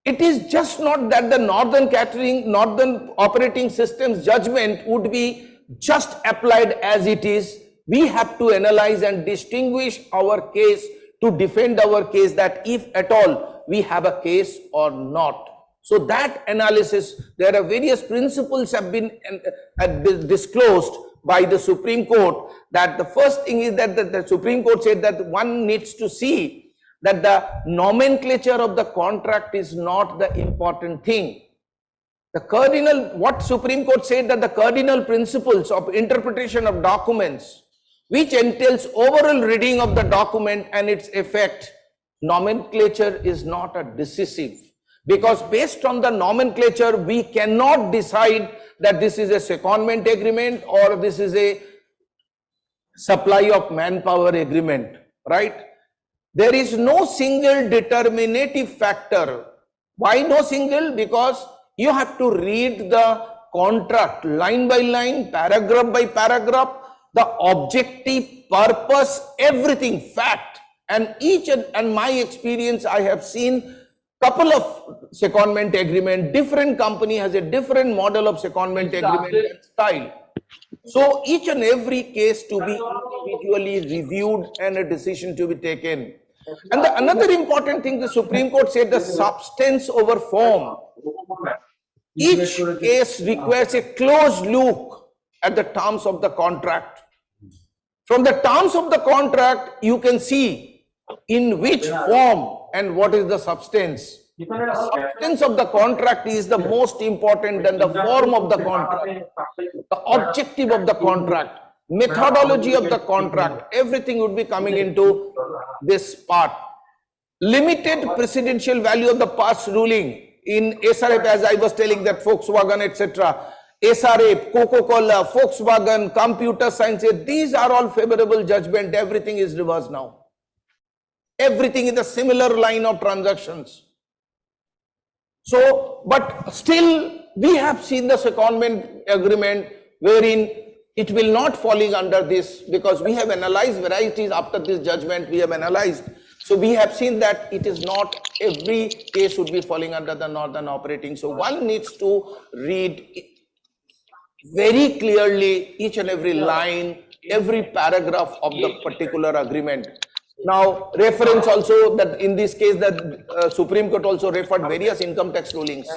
it is just not that the Northern Operating Systems judgment would be just applied as it is. We have to analyze and distinguish our case to defend our case, that if at all we have a case or not. So that analysis, there are various principles have been disclosed by the Supreme Court. That the first thing is that the Supreme Court said that one needs to see that the nomenclature of the contract is not the important thing. What Supreme Court said, that the cardinal principles of interpretation of documents, which entails overall reading of the document and its effect, nomenclature is not a decisive, because based on the nomenclature we cannot decide that this is a secondment agreement or this is a supply of manpower agreement, right? There is no single determinative factor. Why no single? Because you have to read the contract line by line, paragraph by paragraph, the objective, purpose, everything, fact. And my experience, I have seen couple of secondment agreement, different company has a different model of secondment agreement and style. So each and every case to be individually reviewed and a decision to be taken. And another important thing, the Supreme Court said the substance over form. Each case requires a close look at the terms of the contract. From the terms of the contract, you can see in which form and what is the substance. The substance of the contract is the most important than the form of the contract, the objective of the contract, methodology of the contract, everything would be coming into this part. Limited precedential value of the past ruling in SRF, as I was telling, that Volkswagen, etc. SRF, Coca-Cola, Volkswagen, computer science, these are all favorable judgment, everything is reversed now. Everything is a similar line of transactions. So, but still we have seen the secondment agreement wherein it will not falling under this, because we have analyzed varieties after this judgment, we have analyzed. So we have seen that it is not every case would be falling under the northern operating. So one needs to read very clearly each and every line, every paragraph of the particular agreement. Now, reference also that in this case that Supreme Court also referred various income tax rulings.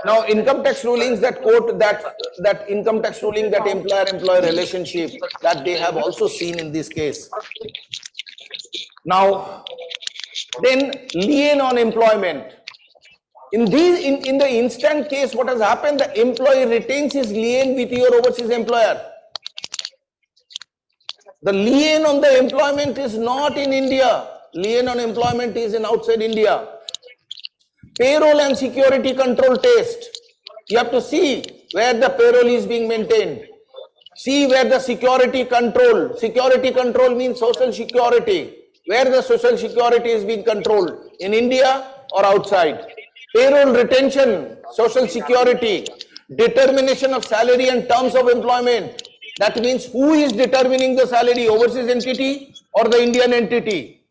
Now, income tax rulings that quote that income tax ruling, that employer-employee relationship, that they have also seen in this case. Now, then lien on employment. In the instant case, what has happened? The employee retains his lien with your overseas employer. The lien on the employment is not in India. Lien on employment is in outside India. Payroll and security control test. You have to see where the payroll is being maintained. See where the security control means social security. Where the social security is being controlled, in India or outside. Payroll retention, social security, determination of salary and terms of employment. That means who is determining the salary, overseas entity or the Indian entity?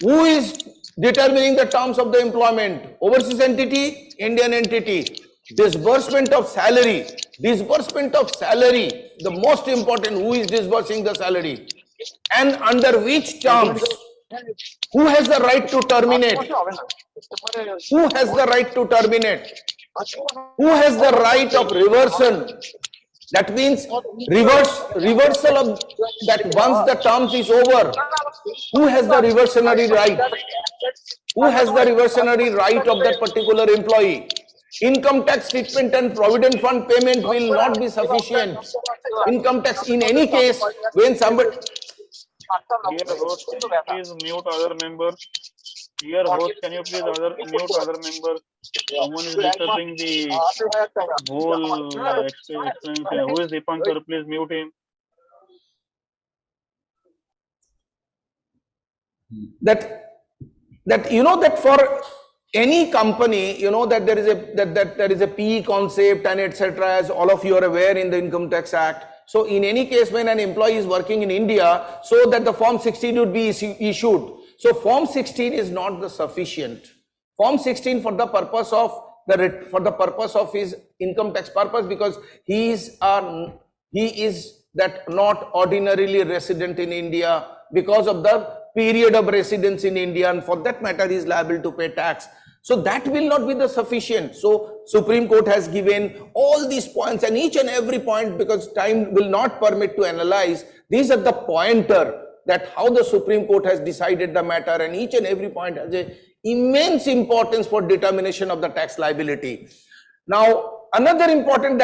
Who is determining the terms of the employment, overseas entity, Indian entity? Disbursement of salary, the most important, who is disbursing the salary and under which terms? Who has the right to terminate? Who has the right to terminate? Who has the right of reversion? That means reversal of that once the terms is over. Who has the reversionary right? Who has the reversionary right of that particular employee? Income tax treatment and provident fund payment will not be sufficient. Income tax in any case, when somebody... Dear host, can you please mute other members? Dear host, can you please mute other members? Someone is disturbing the whole explanation. Who is Dipankar? Please mute him. That you know that for any company, you know that there is a PE concept and etc. As all of you are aware in the Income Tax Act. So in any case, when an employee is working in India, so that the Form 16 would be issued. So Form 16 is not the sufficient. Form 16 for the purpose of his income tax purpose, because he is that not ordinarily resident in India because of the period of residence in India, and for that matter he is liable to pay tax. So that will not be the sufficient. So Supreme Court has given all these points, and each and every point, because time will not permit to analyze, these are the pointer that how the Supreme Court has decided the matter, and each and every point has a immense importance for determination of the tax liability. Now, another important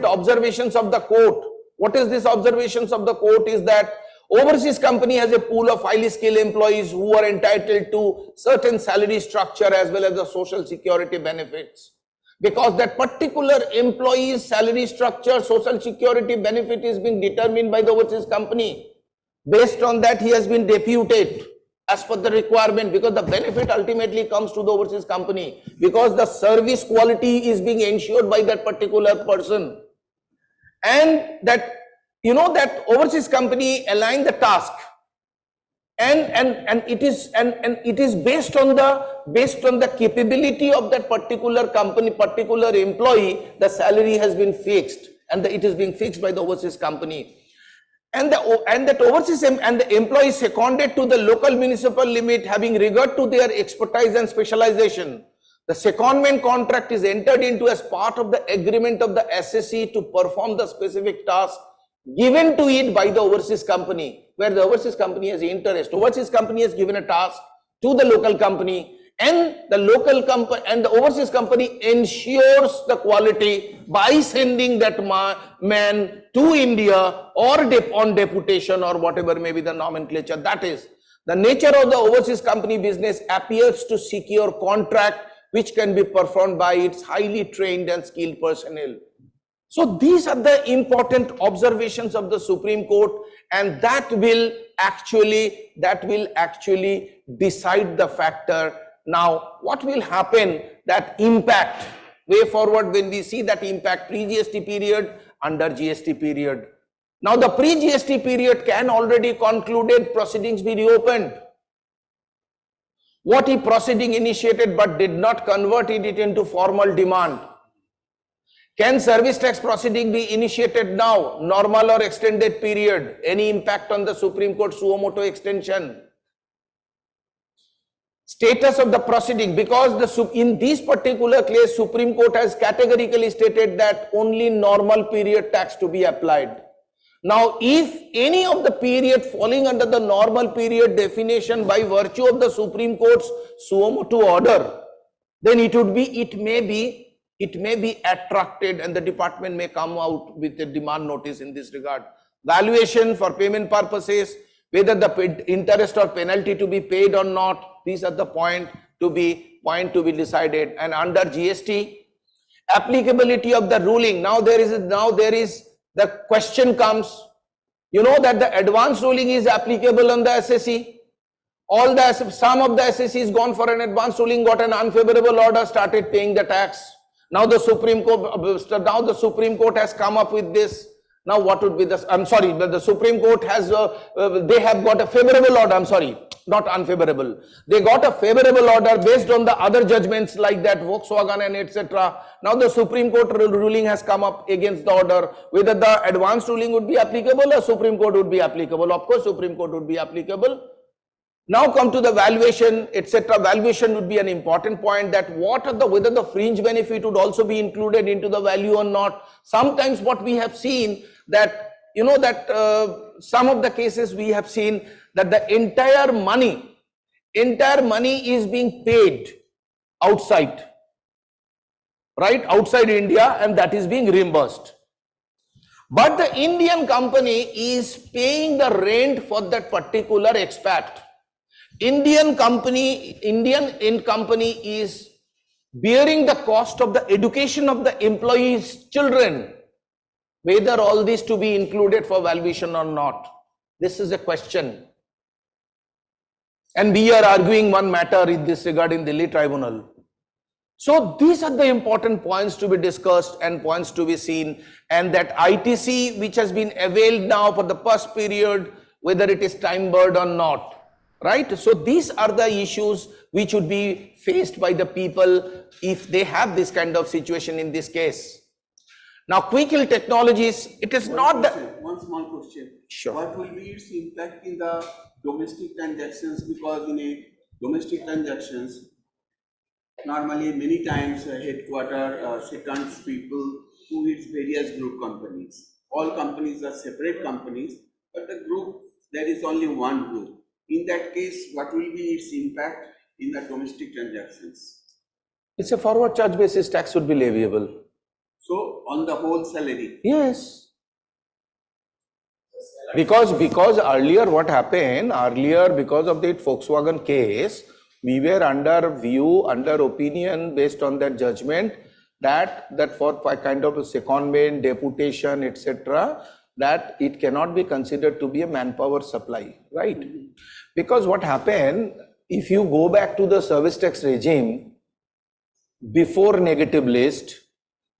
observations of the court. What is this observations of the court is that overseas company has a pool of highly skilled employees who are entitled to certain salary structure as well as the social security benefits. Because that particular employee's salary structure, social security benefit is being determined by the overseas company. Based on that, he has been deputed as per the requirement, because the benefit ultimately comes to the overseas company, because the service quality is being ensured by that particular person. And that, you know, that overseas company align the task, and it is based on the capability of that particular company, particular employee. The salary has been fixed, and it is being fixed by the overseas company, and that overseas and the employee seconded to the local municipal limit, having regard to their expertise and specialization. The secondment contract is entered into as part of the agreement of the SSC to perform the specific task given to it by the overseas company, where the overseas company has interest. Overseas company has given a task to the local company, and the overseas company ensures the quality by sending that man to India or on deputation or whatever may be the nomenclature. That is, the nature of the overseas company business appears to secure contract which can be performed by its highly trained and skilled personnel. So these are the important observations of the Supreme Court, and that will actually decide the factor. Now, what will happen, that impact way forward when we see that impact pre-GST period, under GST period. Now the pre-GST period can already concluded, proceedings be reopened. What if proceeding initiated but did not convert it into formal demand? Can service tax proceeding be initiated now, normal or extended period? Any impact on the Supreme Court suo motu extension? Status of the proceeding, because in this particular case, Supreme Court has categorically stated that only normal period tax to be applied. Now, if any of the period falling under the normal period definition by virtue of the Supreme Court's suo motu order, then it may be attracted, and the department may come out with a demand notice in this regard. Valuation for payment purposes, whether the interest or penalty to be paid or not, these are the point to be decided. And under GST, applicability of the ruling. Now there is the question comes, you know that the advance ruling is applicable on the assessee. Some of the assessees gone for an advance ruling, got an unfavorable order, started paying the tax. Now the Supreme Court has come up with this. Now what would be the, I'm sorry, but the Supreme Court has, they have got a favorable order, I'm sorry, not unfavorable. They got a favorable order based on the other judgments like that, Volkswagen and etc. Now the Supreme Court ruling has come up against the order. Whether the advance ruling would be applicable or Supreme Court would be applicable. Of course, Supreme Court would be applicable. Now come to the valuation, etc. Valuation would be an important point, that whether the fringe benefit would also be included into the value or not. Sometimes what we have seen that, you know, that some of the cases we have seen that the entire money is being paid outside, right, outside India, and that is being reimbursed. But the Indian company is paying the rent for that particular expat. Indian company is bearing the cost of the education of the employees' children. Whether all this to be included for valuation or not, this is a question. And we are arguing one matter in this regard in Delhi Tribunal. So these are the important points to be discussed and points to be seen, and that ITC which has been availed now for the first period, whether it is time barred or not. Right? So these are the issues which would be faced by the people if they have this kind of situation in this case. Now, quick hill technologies, it is not the... One small question. Sure. What will be its impact in the domestic transactions? Because in a domestic transactions, normally many times headquarter seconds people to its various group companies. All companies are separate companies, but the group, there is only one group. In that case, what will be its impact in the domestic transactions? It's a forward charge basis tax would be leviable. So, on the whole salary? Yes. Because earlier what happened, because of the Volkswagen case, we were under opinion based on that judgment that for kind of a secondment, deputation, etc., that it cannot be considered to be a manpower supply, right? Because what happened, if you go back to the service tax regime, before negative list,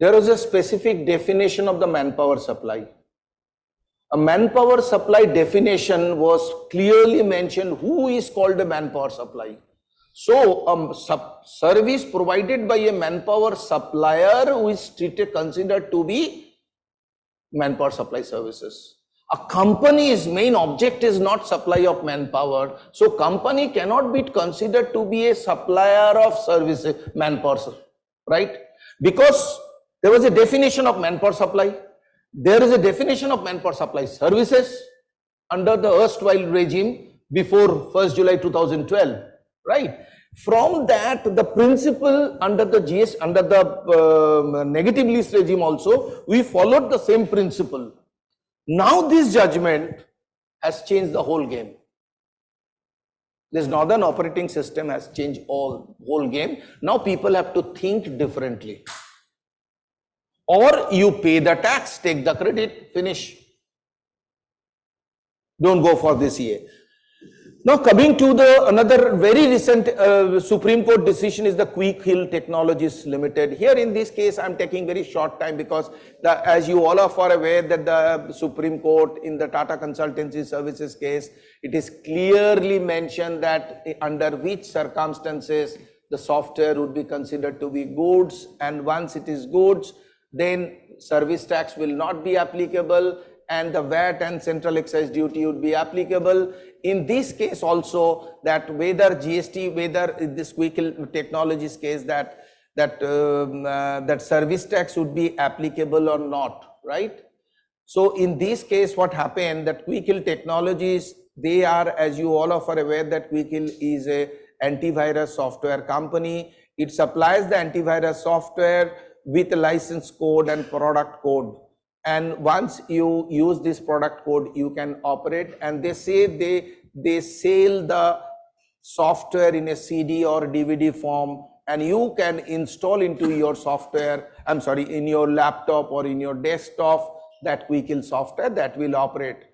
there was a specific definition of the manpower supply. A manpower supply definition was clearly mentioned who is called a manpower supply. So, service provided by a manpower supplier who is considered to be manpower supply services. A company's main object is not supply of manpower. So, company cannot be considered to be a supplier of services, manpower, right? Because there was a definition of manpower supply. There is a definition of manpower supply services under the erstwhile regime before 1st July 2012, right? From that, the principle under the negative list regime also, we followed the same principle. Now this judgment has changed the whole game. This northern operating system has changed whole game. Now people have to think differently. or you pay the tax, take the credit, finish. Don't go for this EA. Now coming to the another very recent Supreme Court decision is the Quick Hill Technologies Limited. Here in this case, I'm taking very short time because as you all are aware that the Supreme Court in the Tata Consultancy Services case, it is clearly mentioned that under which circumstances the software would be considered to be goods, and once it is goods, then service tax will not be applicable and the VAT and central excise duty would be applicable. In this case also, that whether GST, whether in this Quick Hill Technologies case that service tax would be applicable or not, right? So in this case, what happened that Quick Hill Technologies, they are, as you all are aware, that Quick Hill is a antivirus software company. It supplies the antivirus software with a license code and product code. And once you use this product code, you can operate, and they say they sell the software in a CD or DVD form, and you can install into your software, in your laptop or in your desktop, that Quick Hill software that will operate.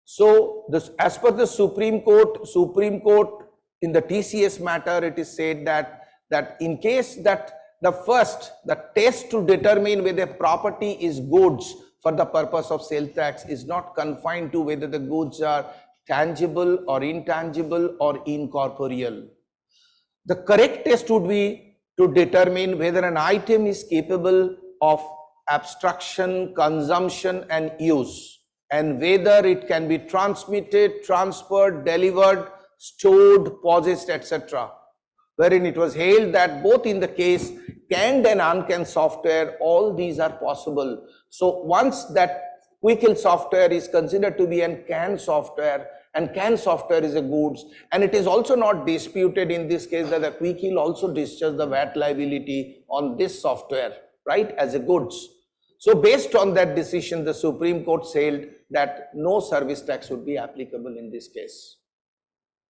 So this, as per the Supreme Court in the TCS matter, it is said that in case that the test to determine whether property is goods for the purpose of sales tax is not confined to whether the goods are tangible or intangible or incorporeal. The correct test would be to determine whether an item is capable of abstraction, consumption and use, and whether it can be transmitted, transferred, delivered, stored, possessed, etc. Wherein it was held that both in the case canned and uncanned software, all these are possible. So once that Quick Hill software is considered to be a canned software, and canned software is a goods, and it is also not disputed in this case that the Quick Hill also discharges the VAT liability on this software, right, as a goods. So based on that decision, the Supreme Court said that no service tax would be applicable in this case.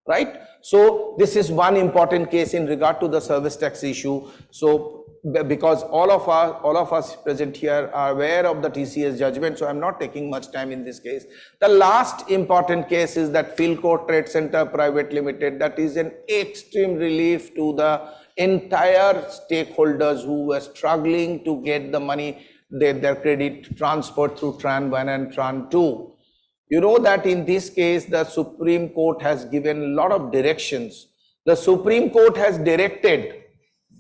Right? So this is one important case in regard to the service tax issue. So because all of us present here are aware of the TCS judgment, so I'm not taking much time in this case. The last important case is that Philco Trade Center Private Limited. That is an extreme relief to the entire stakeholders who were struggling to get the money, their credit transferred through Tran 1 and Tran 2. You know that in this case, the Supreme Court has given a lot of directions. The Supreme Court has directed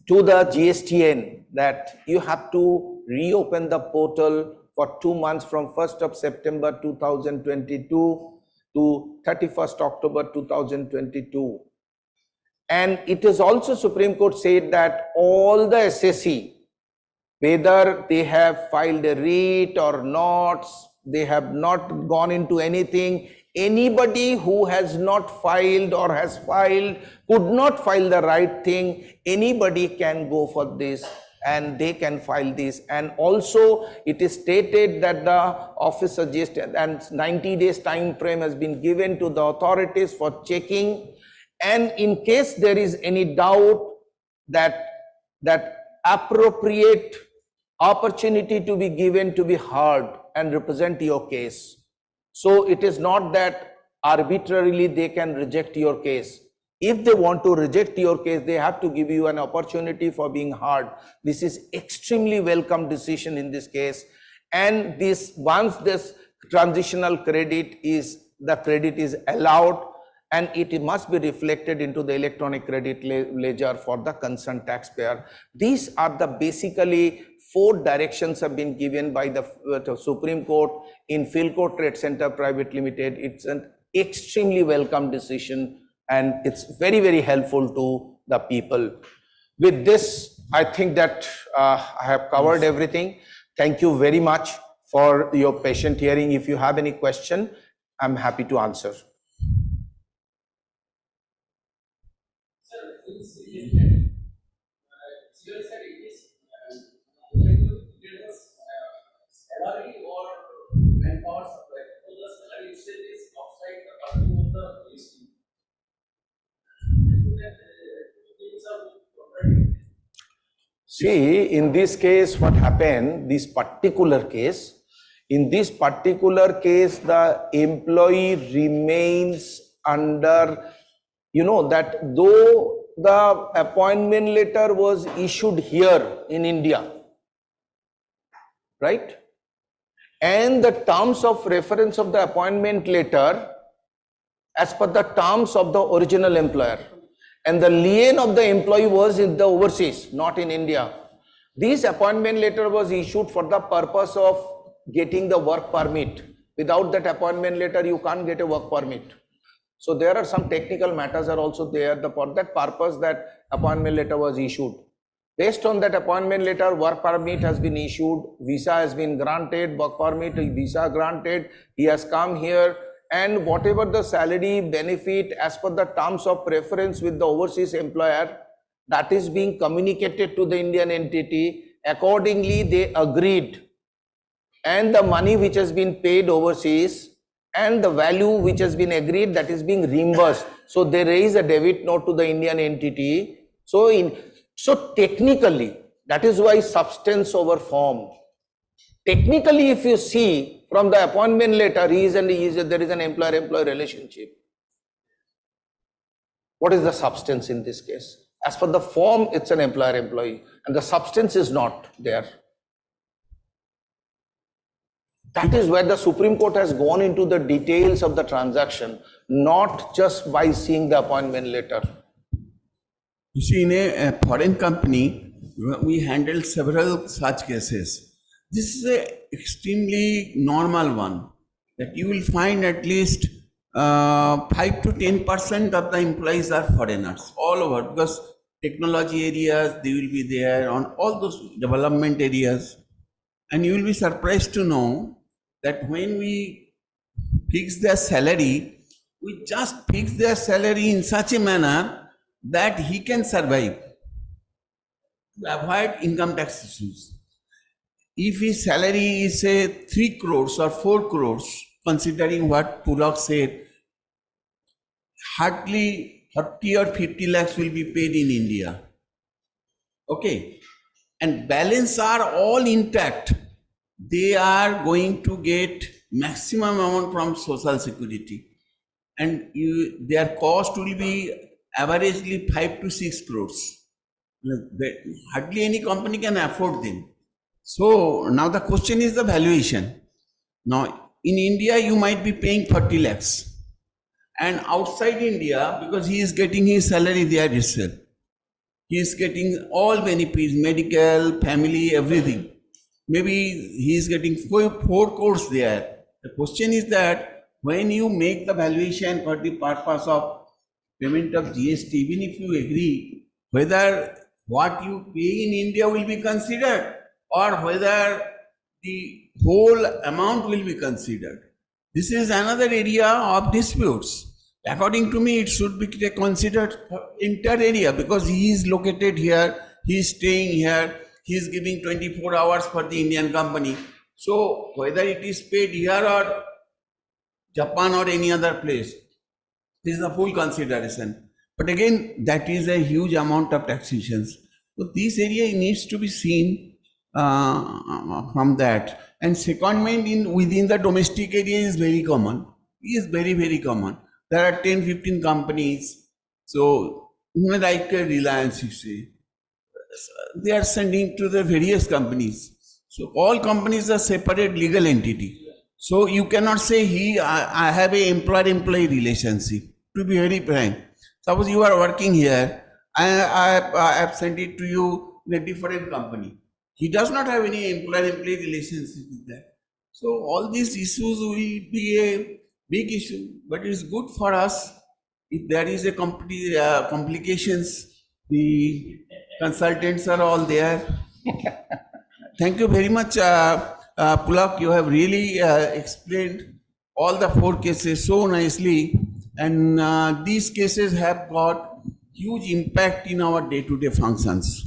to the GSTN that you have to reopen the portal for 2 months from 1st of September 2022 to 31st October 2022. And it is also Supreme Court said that all the SSE, whether they have filed a writ or not, they have not gone into anything. Anybody who has not filed or has filed, could not file the right thing, anybody can go for this and they can file this. And also it is stated that the office suggested and 90 days time frame has been given to the authorities for checking. And in case there is any doubt, that appropriate opportunity to be given to be heard and represent your case. So it is not that arbitrarily they can reject your case. If they want to reject your case, they have to give you an opportunity for being heard. This is extremely welcome decision in this case. And this, once this transitional credit is, the credit is allowed, and it must be reflected into the electronic credit ledger for the concerned taxpayer. These are the basically 4 directions have been given by the Supreme Court in Philco Trade Center Private Limited. It's an extremely welcome decision and it's very, very helpful to the people. With this, I think that I have covered everything. Thank you very much for your patient hearing. If you have any question, I'm happy to answer. Salary or manpower supply. So the salary itself is outside the purview of the GST. See, in this case, what happened, in this particular case, the employee remains under, that though the appointment letter was issued here in India, right? And the terms of reference of the appointment letter as per the terms of the original employer. And the lien of the employee was in the overseas, not in India. This appointment letter was issued for the purpose of getting the work permit. Without that appointment letter, you can't get a work permit. So there are some technical matters are also there. For that purpose, that appointment letter was issued. Based on that appointment letter, work permit has been issued, visa has been granted, work permit, visa granted. He has come here, and whatever the salary benefit as per the terms of preference with the overseas employer, that is being communicated to the Indian entity. Accordingly, they agreed, and the money which has been paid overseas and the value which has been agreed, that is being reimbursed. So they raise a debit note to the Indian entity. So technically, that is why substance over form. Technically, if you see from the appointment letter, there is an employer-employee relationship. What is the substance in this case? As per the form, it's an employer-employee, and the substance is not there. That is where the Supreme Court has gone into the details of the transaction, not just by seeing the appointment letter. You see, in a foreign company, we handled several such cases. This is an extremely normal one, that you will find at least 5 to 10% of the employees are foreigners all over, because technology areas, they will be there on all those development areas. And you will be surprised to know that when we fix their salary, we just fix their salary in such a manner that he can survive, to avoid income tax issues. If his salary is say 3 crores or 4 crores, considering what Pulak said, hardly 30 or 50 lakhs will be paid in India. Okay, and balance are all intact. They are going to get maximum amount from Social Security, and their cost will be averagely 5 to 6 crores. Hardly any company can afford them. So now the question is the valuation. Now in India, you might be paying 40 lakhs, and outside India, because he is getting his salary there itself, he is getting all benefits, medical, family, everything. Maybe he is getting 4 crores there. The question is that when you make the valuation for the purpose of payment of GST, even if you agree, whether what you pay in India will be considered or whether the whole amount will be considered. This is another area of disputes. According to me, it should be considered entire area, because he is located here, he is staying here, he is giving 24 hours for the Indian company. So whether it is paid here or Japan or any other place, this is a full consideration. But again, that is a huge amount of taxations. So this area needs to be seen from that. And secondment within the domestic area is very common. It is very, very common. There are 10, 15 companies. So like Reliance, you see, they are sending to the various companies. So all companies are separate legal entity. So you cannot say I have a employer-employee relationship. To be very frank, suppose you are working here, I have sent it to you in a different company. He does not have any employer-employee relationship with that. So all these issues will be a big issue, but it's good for us. If there is a complications, the consultants are all there. Thank you very much, Pulak. You have really explained all the 4 cases so nicely, and these cases have got huge impact in our day-to-day functions.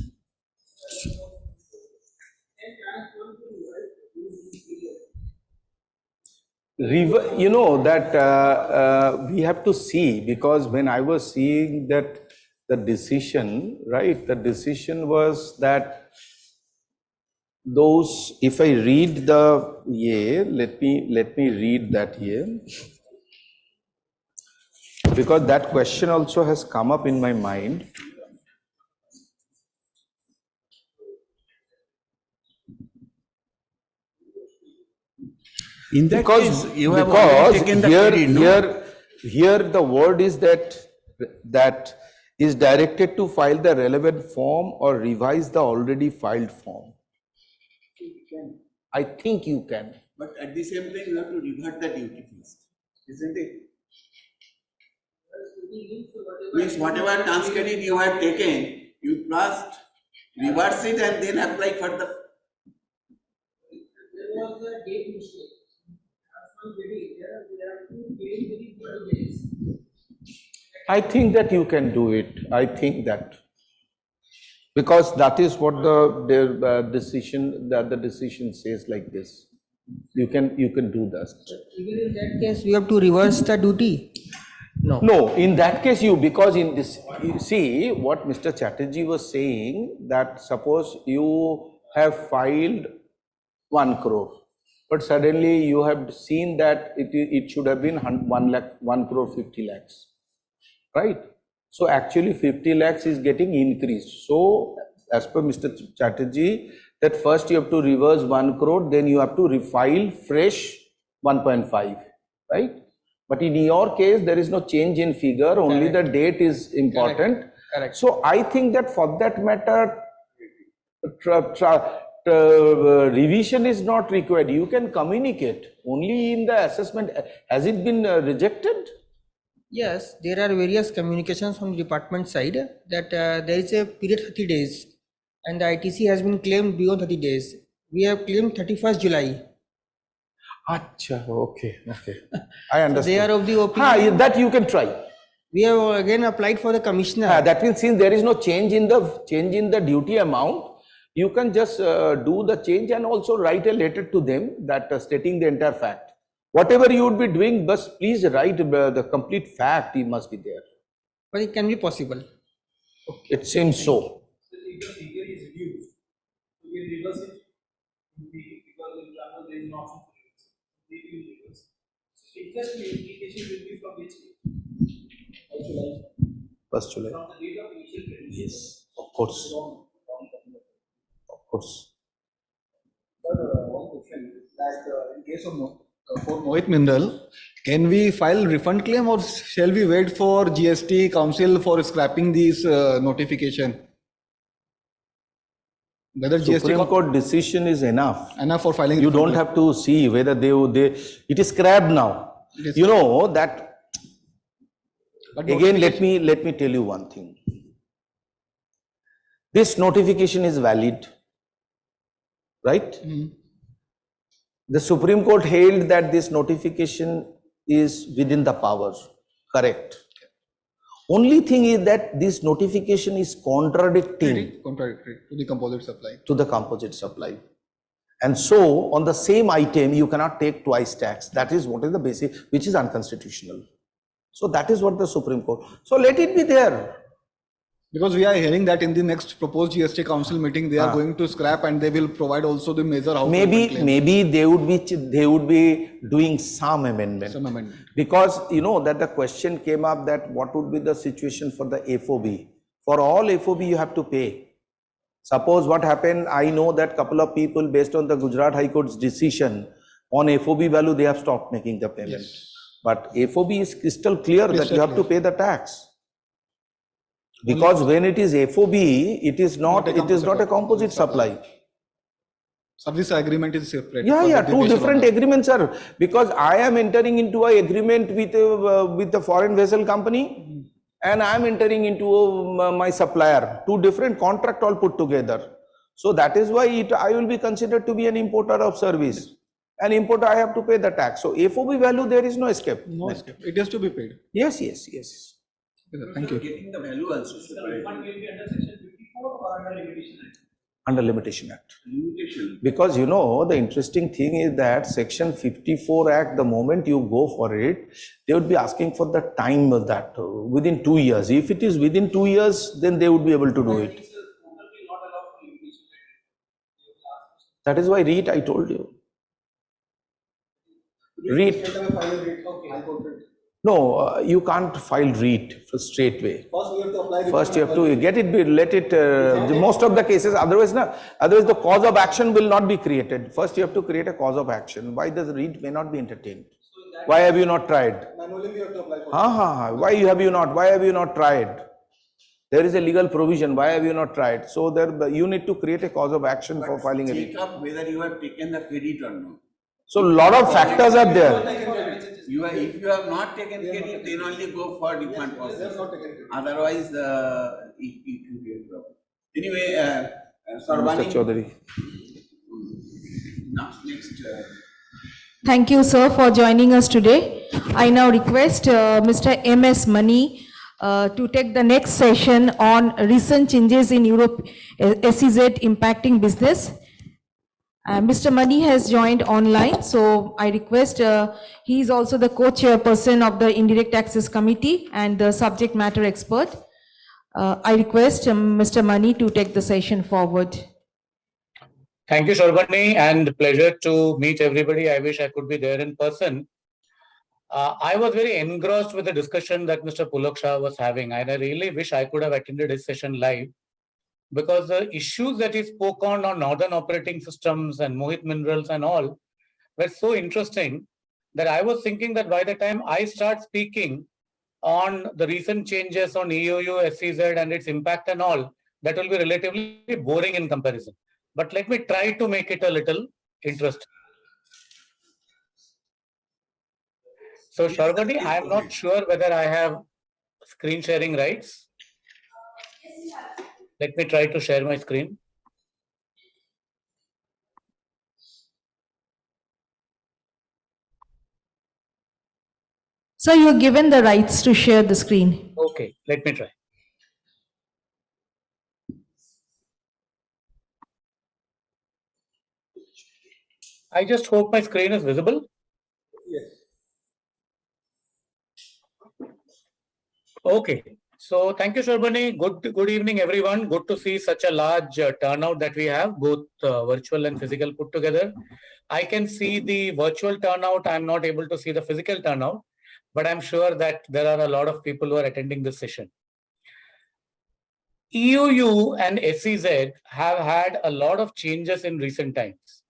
You know that we have to see, because when I was seeing that the decision, right? The decision was that those, if I read the, yeah, let me read that here, because that question also has come up in my mind. In that Because case, you have already taken the credit, no? here the word is that is directed to file the relevant form or revise the already filed form. I think you can. But at the same time, you have to revert the duty first, isn't it? Means whatever tax credit you have taken, you first reverse it and then apply for the. There was a date mistake. As one getting there are two getting within 30 days. I think that you can do it. I think that, because that is what the decision, that the decision says like this. You can do that. Even in that case, we have to reverse the duty. No, in that case because in this, you see what Mr. Chatterjee was saying, that suppose you have filed 1 crore, but suddenly you have seen that it should have been 1 crore 50 lakhs, right? So actually 50 lakhs is getting increased. So as per Mr. Chatterjee, that first you have to reverse 1 crore, then you have to refile fresh 1.5, right? But in your case, there is no change in figure, only the date is important. Correct. So I think that for that matter, revision is not required. You can communicate only in the assessment. Has it been rejected? Yes, there are various communications from the department side that there is a period 30 days and the ITC has been claimed beyond 30 days. We have claimed 31st July. Acha, okay. I understand. They are of the opinion. That you can try. We have again applied for the commissioner. That means since there is no change in the duty amount, you can just do the change and also write a letter to them that stating the entire fact. Whatever you would be doing, but please write the complete fact. It must be there. But it can be possible. It seems so. So if the figure is reduced, we will reverse it. Because in example there is an option for reverse. We will reverse. So interest implication will be from which date? First July. From the date of initial credit. Yes, of course. Of course. One question that in case of for Mohit Mineral, can we file refund claim or shall we wait for GST Council for scrapping this notification? Whether Supreme Court decision is enough. for filing. You refund don't claim. have to see whether it is scrapped now. You know that. But Again, let me tell you one thing. This notification is valid, right? The Supreme Court held that this notification is within the powers, correct? Only thing is that this notification is contradicting contradictory to the composite supply. to the composite supply. And so, on the same item, you cannot take twice tax. That is what is the basic, which is unconstitutional. So, that is what the Supreme Court. So, let it be there. Because we are hearing that in the next proposed GST Council meeting, they are going to scrap and they will provide also the measure how to refund claim. Maybe they would be doing some amendment. Some amendment. Because you know that the question came up that what would be the situation for the FOB. For all FOB you have to pay. Suppose what happened, I know that couple of people based on the Gujarat High Court's decision on FOB value, they have stopped making the payment. Yes. But FOB is crystal clear that you have to pay the tax. Because when it is FOB, it is not a composite supply. Service agreement is separate. Yeah, two different agreements are, because I am entering into an agreement with the foreign vessel company and I am entering into my supplier, two different contract all put together. So that is why I will be considered to be an importer of service. An importer, I have to pay the tax. So FOB value, there is no escape. No escape. It has to be paid. Yes. Thank you. Getting the value also. The refund will be under section 54 or under limitation act? under Limitation Act. Because you know, the interesting thing is that Section 54 Act, the moment you go for it, they would be asking for the time of that within 2 years. If it is within 2 years, then they would be able to do it. That is why REIT, I told you. REIT. No, you can't file REIT straight away. First, we have to apply. First, you have to get it, let it, most of the cases, otherwise the cause of action will not be created. First, you have to create a cause of action. Why the REIT may not be entertained? Why have you not tried? Manually, we have to apply for. Why have you not tried? There is a legal provision. Why have you not tried? So there, you need to create a cause of action for filing a REIT. Check up whether you have taken the credit or not. So a lot of factors are there. If you have not taken credit, then only go for refund process. Otherwise, it will be a problem. Anyway, Mr. Sarvani, Chaudhary. next. Thank you, sir, for joining us today. I now request Mr. M.S. Mani to take the next session on recent changes in Europe SEZ impacting business. Mr. Mani has joined online, so I request, he is also the co-chairperson of the Indirect Taxes Committee and the subject matter expert. I request Mr. Mani to take the session forward. Thank you, Sharbani, and pleasure to meet everybody. I wish I could be there in person. I was very engrossed with the discussion that Mr. Pulak Shah was having, and I really wish I could have attended his session live, because the issues that he spoke on northern operating systems and Mohit Minerals and all were so interesting that I was thinking that by the time I start speaking on the recent changes on EOU, SEZ and its impact and all, that will be relatively boring in comparison. But let me try to make it a little interesting. So Sharbani, I am not sure whether I have screen sharing rights. Let me try to share my screen. So you are given the rights to share the screen. Okay, let me try. I just hope my screen is visible. Yes. Okay. So thank you, Sharbani. Good evening, everyone. Good to see such a large turnout that we have, both virtual and physical put together. I can see the virtual turnout. I'm not able to see the physical turnout, but I'm sure that there are a lot of people who are attending this session. EOU and SEZ have had a lot of changes in recent times.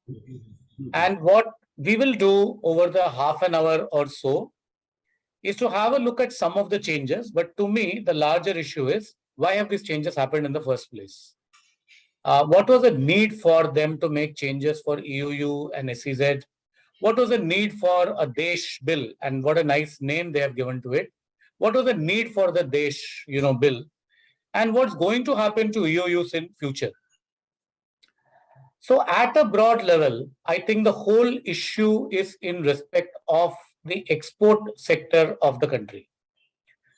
And what we will do over the half an hour or so is to have a look at some of the changes. But to me, the larger issue is, why have these changes happened in the first place? What was the need for them to make changes for EOU and SEZ? What was the need for a Desh bill? And what a nice name they have given to it. What was the need for the Desh, bill? And what's going to happen to EOUs in future? So at a broad level, I think the whole issue is in respect of the export sector of the country.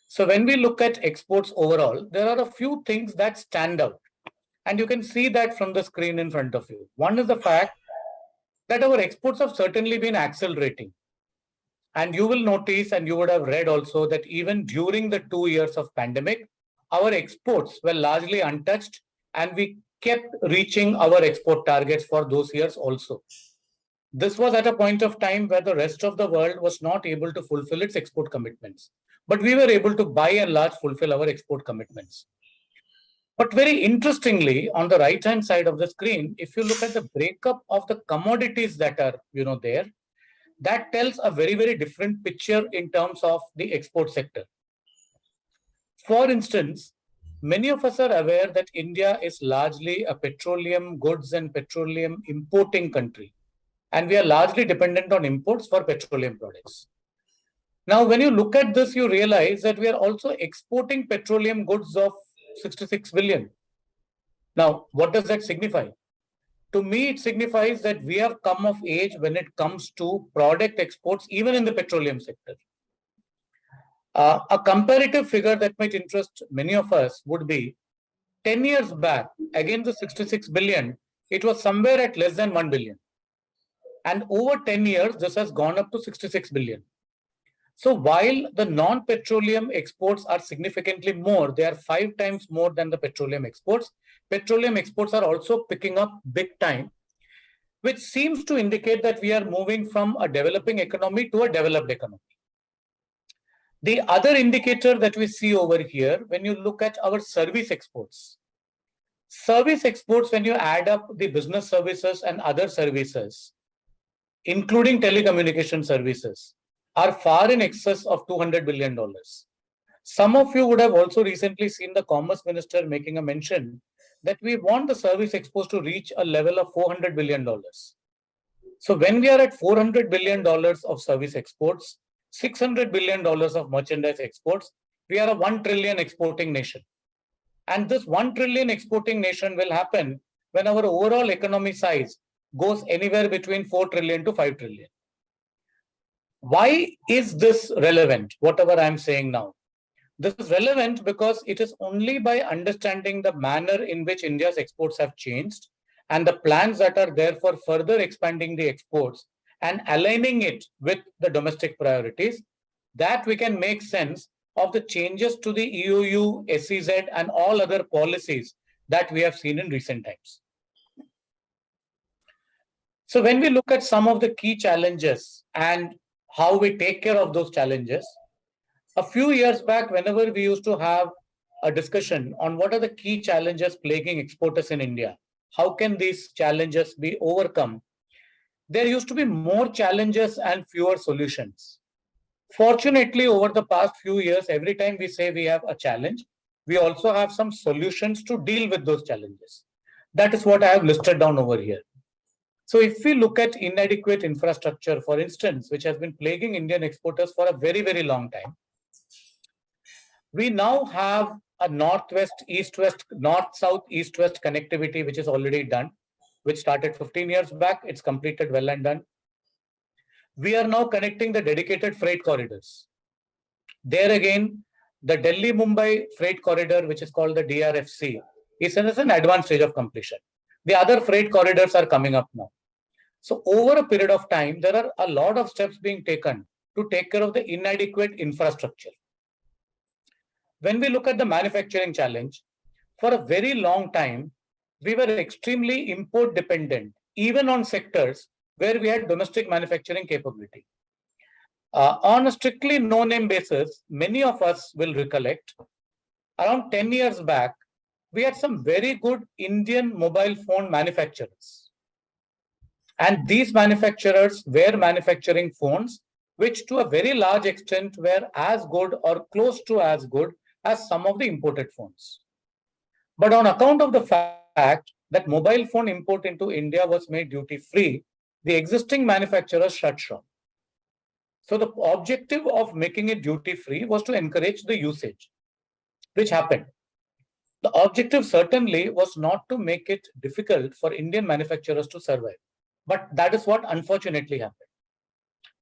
So when we look at exports overall, there are a few things that stand out. And you can see that from the screen in front of you. One is the fact that our exports have certainly been accelerating. And you will notice, and you would have read also, that even during the 2 years of pandemic, our exports were largely untouched, and we kept reaching our export targets for those years also. This was at a point of time where the rest of the world was not able to fulfill its export commitments. But we were able to, by and large, fulfill our export commitments. But very interestingly, on the right-hand side of the screen, if you look at the breakup of the commodities that are, there, that tells a very, very different picture in terms of the export sector. For instance, many of us are aware that India is largely a petroleum goods and petroleum importing country. And we are largely dependent on imports for petroleum products. Now, when you look at this, you realize that we are also exporting petroleum goods of 66 billion. Now, what does that signify? To me, it signifies that we have come of age when it comes to product exports, even in the petroleum sector. A comparative figure that might interest many of us would be 10 years back, against the 66 billion, it was somewhere at less than 1 billion. And over 10 years, this has gone up to 66 billion. So while the non-petroleum exports are significantly more, they are 5 times more than the petroleum exports. Petroleum exports are also picking up big time, which seems to indicate that we are moving from a developing economy to a developed economy. The other indicator that we see over here, when you look at our service exports, when you add up the business services and other services, including telecommunication services, are far in excess of $200 billion. Some of you would have also recently seen the Commerce Minister making a mention that we want the service exports to reach a level of $400 billion. So when we are at $400 billion of service exports, $600 billion of merchandise exports, we are a 1 trillion exporting nation. And this 1 trillion exporting nation will happen when our overall economy size goes anywhere between 4 trillion to 5 trillion. Why is this relevant, whatever I'm saying now? This is relevant because it is only by understanding the manner in which India's exports have changed and the plans that are there for further expanding the exports and aligning it with the domestic priorities, that we can make sense of the changes to the EOU, SEZ, and all other policies that we have seen in recent times. So when we look at some of the key challenges and how we take care of those challenges, a few years back, whenever we used to have a discussion on what are the key challenges plaguing exporters in India, how can these challenges be overcome, there used to be more challenges and fewer solutions. Fortunately, over the past few years, every time we say we have a challenge, we also have some solutions to deal with those challenges. That is what I have listed down over here. So if we look at inadequate infrastructure, for instance, which has been plaguing Indian exporters for a very, very long time, we now have a north-south, east-west connectivity, which is already done, which started 15 years back. It's completed well and done. We are now connecting the dedicated freight corridors. There again, the Delhi-Mumbai freight corridor, which is called the DRFC, is in an advanced stage of completion. The other freight corridors are coming up now. So over a period of time, there are a lot of steps being taken to take care of the inadequate infrastructure. When we look at the manufacturing challenge, for a very long time, we were extremely import dependent, even on sectors where we had domestic manufacturing capability. On a strictly no-name basis, many of us will recollect, around 10 years back, we had some very good Indian mobile phone manufacturers. And these manufacturers were manufacturing phones, which to a very large extent were as good or close to as good as some of the imported phones. But on account of the fact that mobile phone import into India was made duty-free, the existing manufacturers shut shop. So the objective of making it duty-free was to encourage the usage, which happened. The objective certainly was not to make it difficult for Indian manufacturers to survive, but that is what unfortunately happened.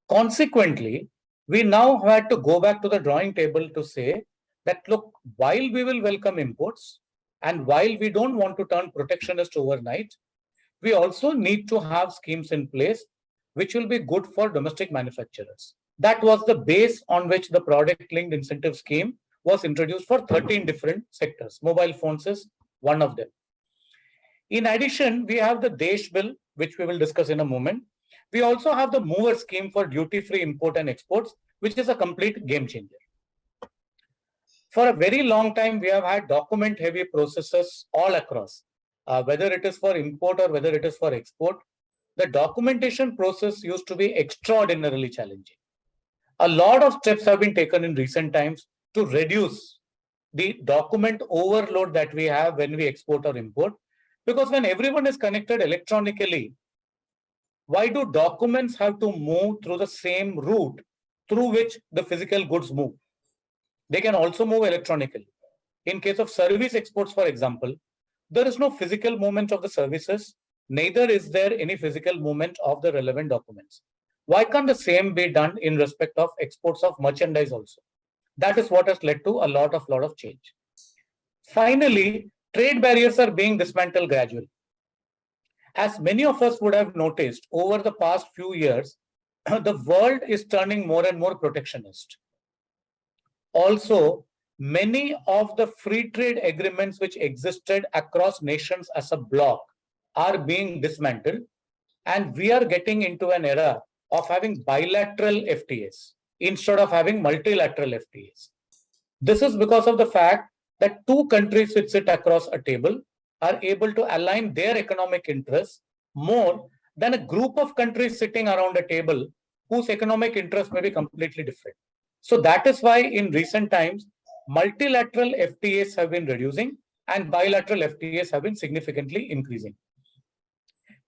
Consequently, we now had to go back to the drawing table to say that, look, while we will welcome imports and while we don't want to turn protectionist overnight, we also need to have schemes in place which will be good for domestic manufacturers. That was the base on which the product-linked incentive scheme was introduced for 13 different sectors. Mobile phones is one of them. In addition, we have the Desh Bill, which we will discuss in a moment. We also have the MOOWR scheme for duty-free import and exports, which is a complete game changer. For a very long time, we have had document-heavy processes all across, whether it is for import or whether it is for export. The documentation process used to be extraordinarily challenging. A lot of steps have been taken in recent times to reduce the document overload that we have when we export or import. Because when everyone is connected electronically, why do documents have to move through the same route through which the physical goods move? They can also move electronically. In case of service exports, for example, there is no physical movement of the services, neither is there any physical movement of the relevant documents. Why can't the same be done in respect of exports of merchandise also? That is what has led to a lot of change. Finally, Trade barriers are being dismantled gradually. As many of us would have noticed over the past few years, the world is turning more and more protectionist. Also, many of the free trade agreements which existed across nations as a bloc are being dismantled, and we are getting into an era of having bilateral FTAs instead of having multilateral FTAs. This is because of the fact that two countries which sit across a table are able to align their economic interests more than a group of countries sitting around a table whose economic interests may be completely different. So that is why in recent times, multilateral FTAs have been reducing and bilateral FTAs have been significantly increasing.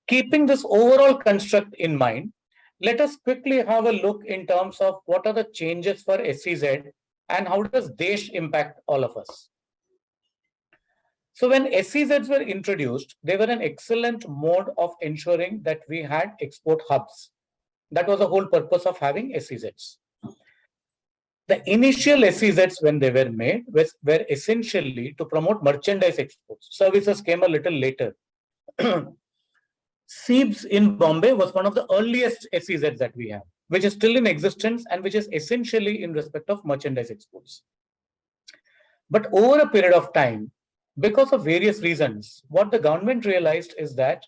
Keeping this overall construct in mind, let us quickly have a look in terms of what are the changes for SEZ and how does DESH impact all of us. So when SEZs were introduced, they were an excellent mode of ensuring that we had export hubs. That was the whole purpose of having SEZs. The initial SEZs, when they were made, were essentially to promote merchandise exports. Services came a little later. SEEBS in Bombay was one of the earliest SEZs that we have, which is still in existence and which is essentially in respect of merchandise exports. But over a period of time, because of various reasons, what the government realized is that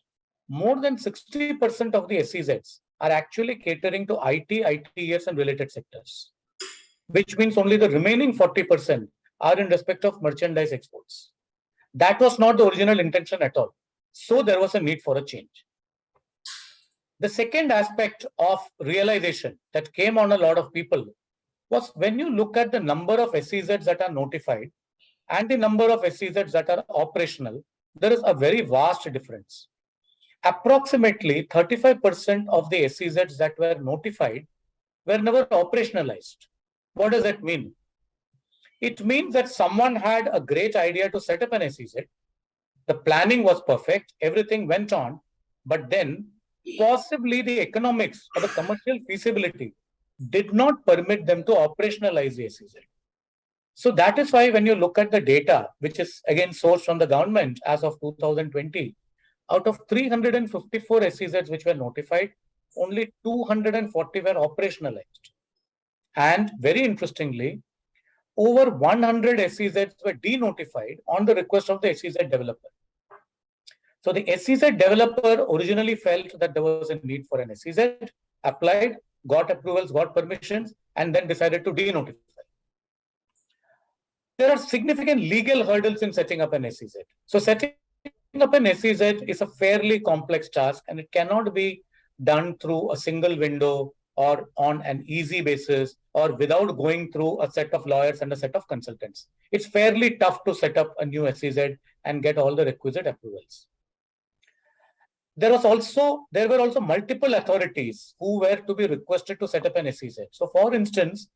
more than 60% of the SEZs are actually catering to IT, ITES and related sectors, which means only the remaining 40% are in respect of merchandise exports. That was not the original intention at all. So there was a need for a change. The second aspect of realization that came on a lot of people was when you look at the number of SEZs that are notified and the number of SEZs that are operational, there is a very vast difference. Approximately 35% of the SEZs that were notified were never operationalized. What does that mean? It means that someone had a great idea to set up an SEZ. The planning was perfect, everything went on, but then possibly the economics or the commercial feasibility did not permit them to operationalize the SEZ. So that is why when you look at the data, which is again sourced from the government as of 2020, out of 354 SEZs which were notified, only 240 were operationalized. And very interestingly, over 100 SEZs were denotified on the request of the SEZ developer. So the SEZ developer originally felt that there was a need for an SEZ, applied, got approvals, got permissions, and then decided to denotify. There are significant legal hurdles in setting up an SEZ. So setting up an SEZ is a fairly complex task, and it cannot be done through a single window or on an easy basis or without going through a set of lawyers and a set of consultants. It's fairly tough to set up a new SEZ and get all the requisite approvals. There were also multiple authorities who were to be requested to set up an SEZ. So for instance,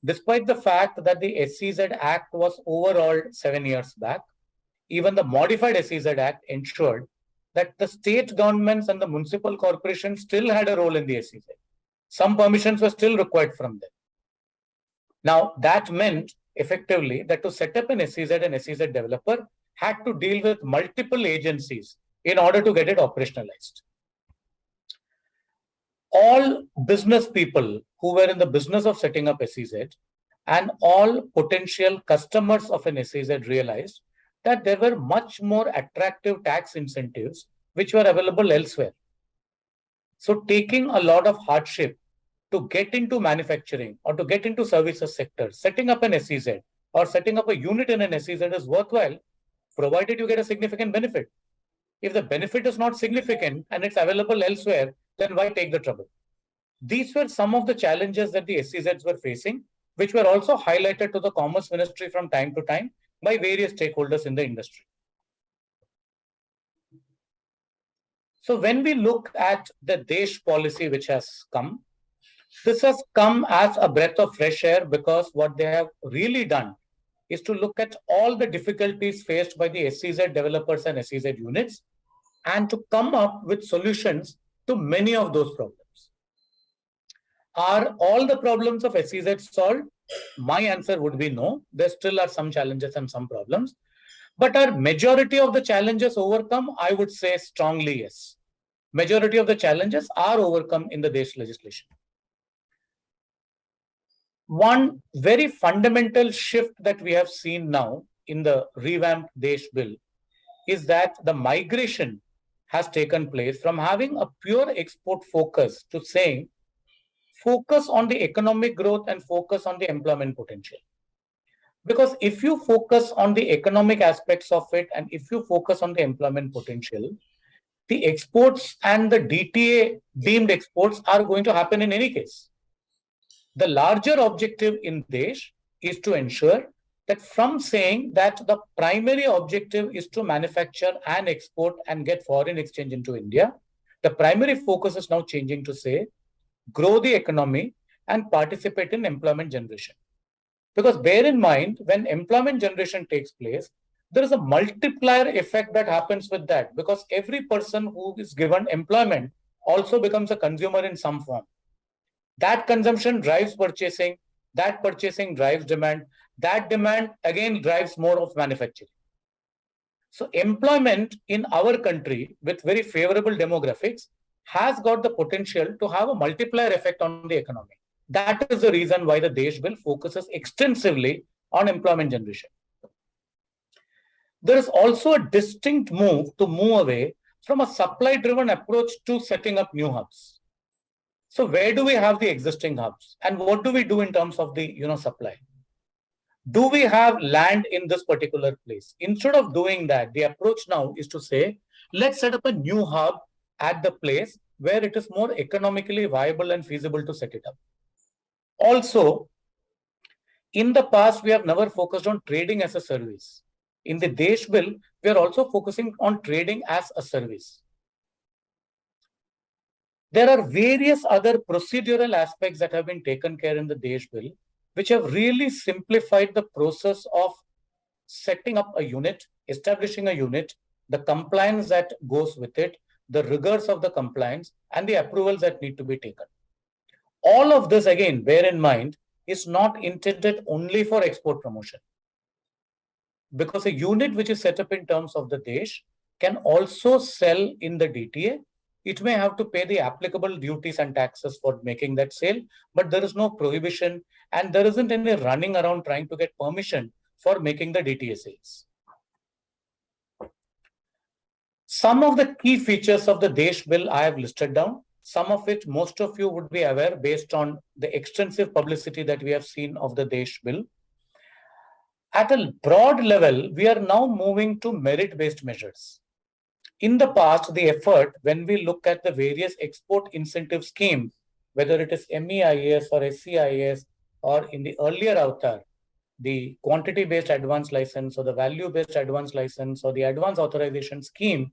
despite the fact that the SEZ Act was overhauled 7 years back, even the modified SEZ Act ensured that the state governments and the municipal corporations still had a role in the SEZ. Some permissions were still required from them. Now, that meant effectively that to set up an SEZ, an SEZ developer had to deal with multiple agencies in order to get it operationalized. All business people who were in the business of setting up SEZ and all potential customers of an SEZ realized that there were much more attractive tax incentives which were available elsewhere. So taking a lot of hardship to get into manufacturing or to get into services sector, setting up an SEZ or setting up a unit in an SEZ is worthwhile, provided you get a significant benefit. If the benefit is not significant and it's available elsewhere, then why take the trouble? These were some of the challenges that the SEZs were facing, which were also highlighted to the Commerce Ministry from time to time by various stakeholders in the industry. So when we look at the DESH policy which has come, this has come as a breath of fresh air because what they have really done is to look at all the difficulties faced by the SEZ developers and SEZ units and to come up with solutions to many of those problems. Are all the problems of SEZ solved? My answer would be no. There still are some challenges and some problems. But are majority of the challenges overcome? I would say strongly yes. Majority of the challenges are overcome in the Desh legislation. One very fundamental shift that we have seen now in the revamped Desh bill is that the migration has taken place from having a pure export focus to saying focus on the economic growth and focus on the employment potential. Because if you focus on the economic aspects of it and if you focus on the employment potential, the exports and the DTA deemed exports are going to happen in any case. The larger objective in Desh is to ensure that from saying that the primary objective is to manufacture and export and get foreign exchange into India, the primary focus is now changing to say, grow the economy and participate in employment generation. Because bear in mind, when employment generation takes place, there is a multiplier effect that happens with that, because every person who is given employment also becomes a consumer in some form. That consumption drives purchasing, that purchasing drives demand, that demand again drives more of manufacturing. So employment in our country with very favorable demographics has got the potential to have a multiplier effect on the economy. That is the reason why the Desh bill focuses extensively on employment generation. There is also a distinct move to move away from a supply-driven approach to setting up new hubs. So where do we have the existing hubs and what do we do in terms of the supply? Do we have land in this particular place? Instead of doing that, the approach now is to say, let's set up a new hub at the place where it is more economically viable and feasible to set it up. Also, in the past, we have never focused on trading as a service. In the Desh bill, we are also focusing on trading as a service. There are various other procedural aspects that have been taken care in the Desh bill, which have really simplified the process of setting up a unit, establishing a unit, the compliance that goes with it, the rigors of the compliance, and the approvals that need to be taken. All of this, again, bear in mind, is not intended only for export promotion. Because a unit which is set up in terms of the Desh can also sell in the DTA. It may have to pay the applicable duties and taxes for making that sale, but there is no prohibition and there isn't any running around trying to get permission for making the DTA sales. Some of the key features of the Desh bill I have listed down. Some of it, most of you would be aware based on the extensive publicity that we have seen of the Desh bill. At a broad level, we are now moving to merit-based measures. In the past, the effort, when we look at the various export incentive schemes, whether it is MEIS or SCIS, or in the earlier avatar, the quantity-based advance license or the value-based advance license or the advance authorization scheme,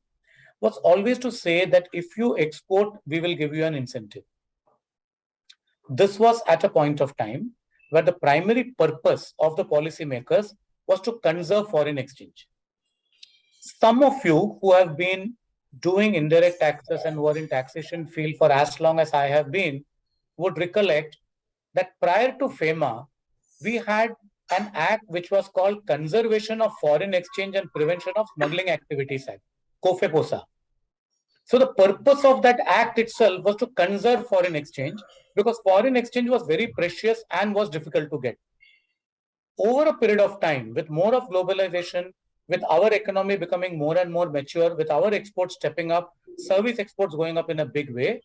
was always to say that if you export, we will give you an incentive. This was at a point of time where the primary purpose of the policymakers was to conserve foreign exchange. Some of you who have been doing indirect taxes and were in taxation field for as long as I have been would recollect that prior to FEMA, we had an act which was called Conservation of Foreign Exchange and Prevention of Smuggling Activities Act, COFEPOSA. So the purpose of that act itself was to conserve foreign exchange because foreign exchange was very precious and was difficult to get. Over a period of time, with more of globalization, with our economy becoming more and more mature, with our exports stepping up, service exports going up in a big way,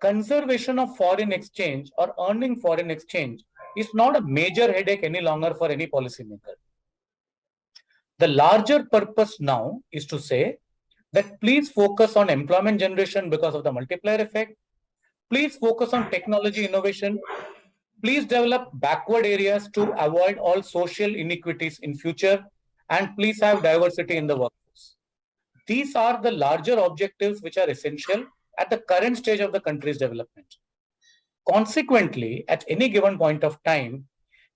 conservation of foreign exchange or earning foreign exchange is not a major headache any longer for any policymaker. The larger purpose now is to say that please focus on employment generation because of the multiplier effect. Please focus on technology innovation. Please develop backward areas to avoid all social inequities in future. And please have diversity in the workforce. These are the larger objectives which are essential at the current stage of the country's development. Consequently, at any given point of time,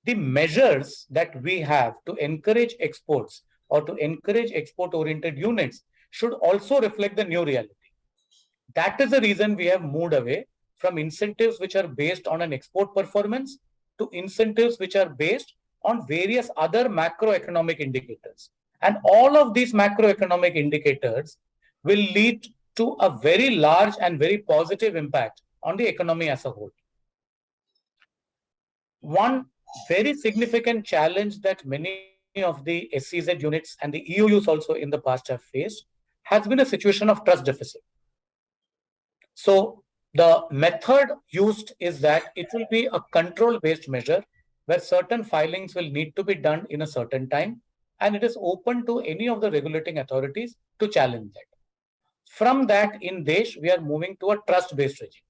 the measures that we have to encourage exports or to encourage export-oriented units should also reflect the new reality. That is the reason we have moved away from incentives which are based on an export performance to incentives which are based on various other macroeconomic indicators. And all of these macroeconomic indicators will lead to a very large and very positive impact on the economy as a whole. One very significant challenge that many of the SEZ units and the EOUs also in the past have faced has been a situation of trust deficit. So the method used is that it will be a control-based measure where certain filings will need to be done in a certain time, and it is open to any of the regulating authorities to challenge that. From that, in Desh, we are moving to a trust-based regime.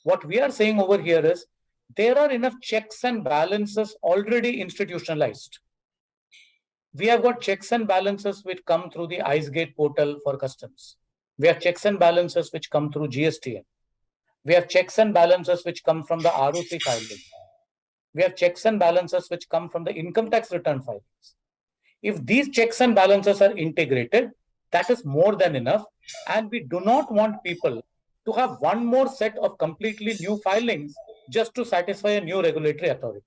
What we are saying over here is there are enough checks and balances already institutionalized. We have got checks and balances which come through the IceGate portal for customs. We have checks and balances which come through GSTN. We have checks and balances which come from the ROC filing. We have checks and balances which come from the income tax return filings. If these checks and balances are integrated, that is more than enough. And we do not want people to have one more set of completely new filings just to satisfy a new regulatory authority.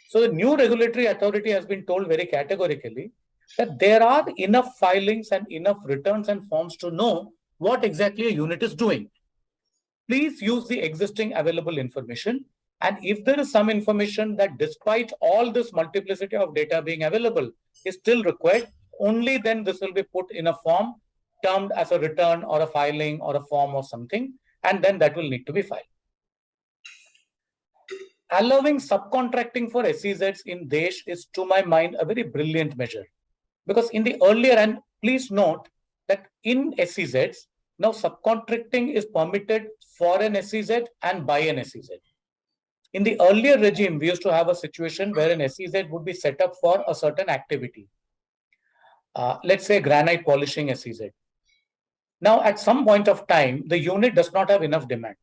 So the new regulatory authority has been told very categorically that there are enough filings and enough returns and forms to know what exactly a unit is doing. Please use the existing available information. And if there is some information that despite all this multiplicity of data being available is still required, only then this will be put in a form termed as a return or a filing or a form or something, and then that will need to be filed. Allowing subcontracting for SEZs in Desh is, to my mind, a very brilliant measure. Because in the earlier, and please note that in SEZs, now subcontracting is permitted for an SEZ and by an SEZ. In the earlier regime, we used to have a situation where an SEZ would be set up for a certain activity. Let's say granite polishing SEZ. Now, at some point of time, the unit does not have enough demand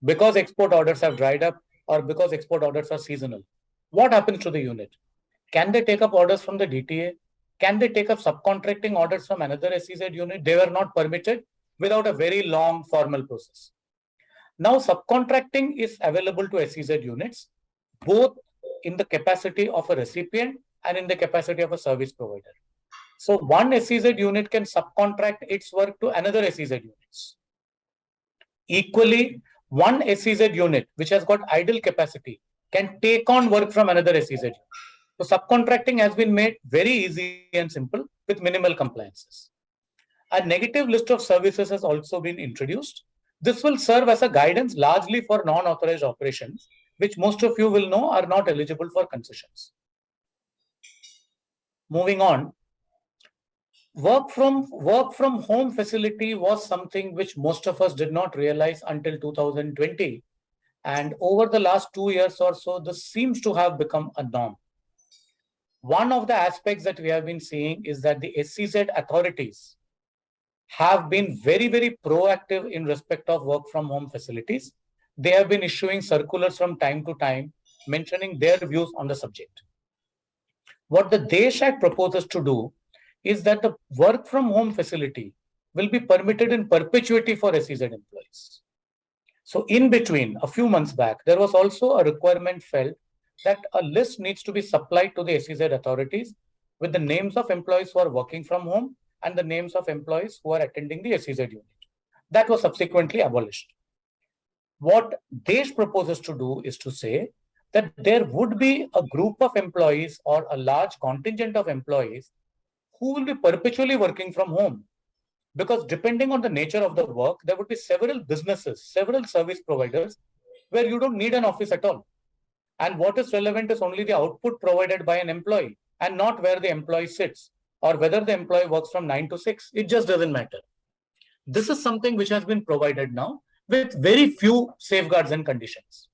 because export orders have dried up or because export orders are seasonal. What happens to the unit? Can they take up orders from the DTA? Can they take up subcontracting orders from another SEZ unit? They were not permitted without a very long formal process. Now, subcontracting is available to SEZ units, both in the capacity of a recipient and in the capacity of a service provider. So one SEZ unit can subcontract its work to another SEZ units. Equally, one SEZ unit which has got idle capacity can take on work from another SEZ unit. So subcontracting has been made very easy and simple with minimal compliances. A negative list of services has also been introduced. This will serve as a guidance largely for non-authorized operations, which most of you will know are not eligible for concessions. Moving on, work from home facility was something which most of us did not realize until 2020. And over the last 2 years or so, this seems to have become a norm. One of the aspects that we have been seeing is that the SEZ authorities have been very, very proactive in respect of work from home facilities. They have been issuing circulars from time to time, mentioning their views on the subject. What the Desh Act proposes to do is that the work from home facility will be permitted in perpetuity for SEZ employees. So in between, a few months back, there was also a requirement felt that a list needs to be supplied to the SEZ authorities with the names of employees who are working from home and the names of employees who are attending the SEZ unit. That was subsequently abolished. What Desh proposes to do is to say that there would be a group of employees or a large contingent of employees who will be perpetually working from home. Because depending on the nature of the work, there would be several businesses, several service providers where you don't need an office at all. And what is relevant is only the output provided by an employee and not where the employee sits or whether the employee works from 9 to 6. It just doesn't matter. This is something which has been provided now with very few safeguards and conditions.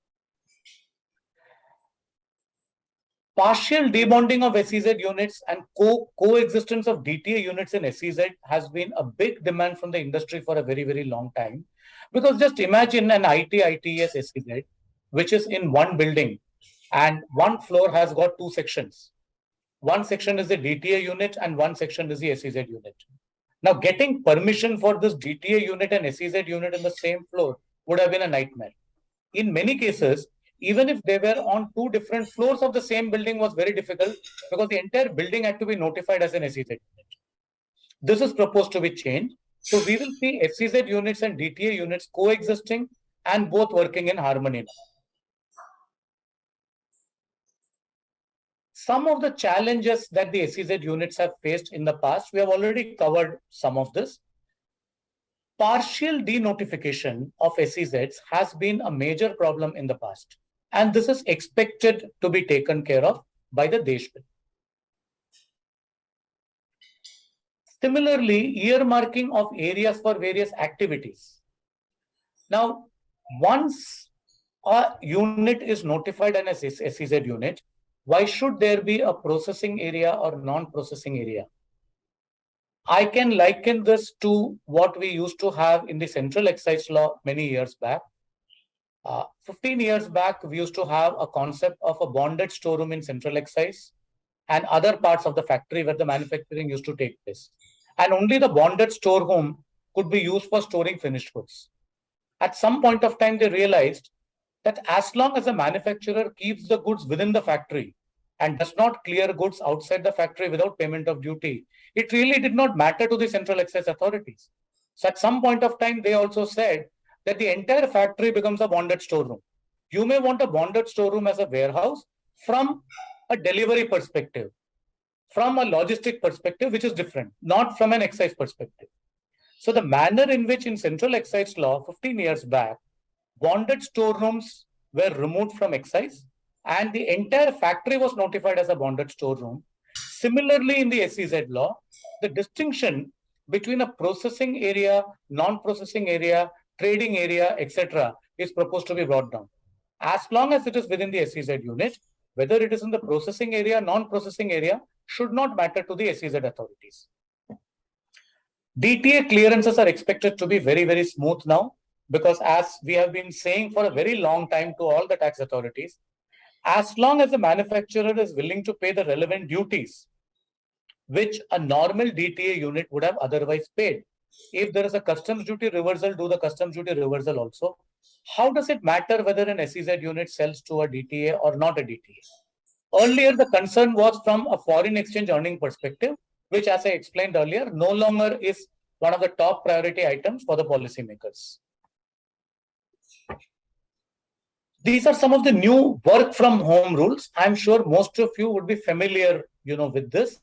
Partial debonding of SEZ units and coexistence of DTA units in SEZ has been a big demand from the industry for a very, very long time. Because just imagine an ITES SEZ, which is in one building and one floor has got two sections. One section is the DTA unit and one section is the SEZ unit. Now, getting permission for this DTA unit and SEZ unit in the same floor would have been a nightmare. In many cases, even if they were on 2 different floors of the same building, was very difficult because the entire building had to be notified as an SEZ unit. This is proposed to be changed. So we will see SEZ units and DTA units coexisting and both working in harmony. Some of the challenges that the SEZ units have faced in the past, we have already covered some of this. Partial denotification of SEZs has been a major problem in the past, and this is expected to be taken care of by the Desh Bill. Similarly, earmarking of areas for various activities. Now, once a unit is notified as a SEZ unit, why should there be a processing area or non-processing area? I can liken this to what we used to have in the Central Excise Law many years back. 15 years back, we used to have a concept of a bonded storeroom in Central Excise and other parts of the factory where the manufacturing used to take place. And only the bonded storeroom could be used for storing finished goods. At some point of time, they realized that as long as the manufacturer keeps the goods within the factory and does not clear goods outside the factory without payment of duty, it really did not matter to the Central Excise authorities. So at some point of time, they also said that the entire factory becomes a bonded storeroom. You may want a bonded storeroom as a warehouse from a delivery perspective, from a logistic perspective, which is different, not from an excise perspective. So the manner in which in Central Excise Law 15 years back, bonded storerooms were removed from excise and the entire factory was notified as a bonded storeroom. Similarly, in the SEZ law, the distinction between a processing area, non-processing area, trading area, etc. is proposed to be brought down. As long as it is within the SEZ unit, whether it is in the processing area, non-processing area, should not matter to the SEZ authorities. DTA clearances are expected to be very, very smooth now, because as we have been saying for a very long time to all the tax authorities, as long as the manufacturer is willing to pay the relevant duties, which a normal DTA unit would have otherwise paid. If there is a customs duty reversal, do the customs duty reversal also. How does it matter whether an SEZ unit sells to a DTA or not a DTA? Earlier, the concern was from a foreign exchange earning perspective, which, as I explained earlier, no longer is one of the top priority items for the policymakers. These are some of the new work from home rules. I'm sure most of you would be familiar, with this.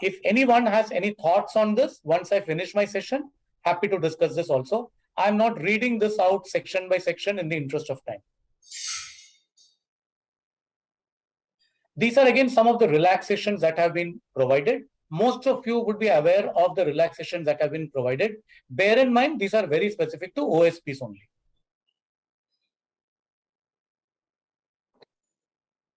If anyone has any thoughts on this, once I finish my session, happy to discuss this also. I'm not reading this out section by section in the interest of time. These are again some of the relaxations that have been provided. Most of you would be aware of the relaxations that have been provided. Bear in mind, these are very specific to OSPs only.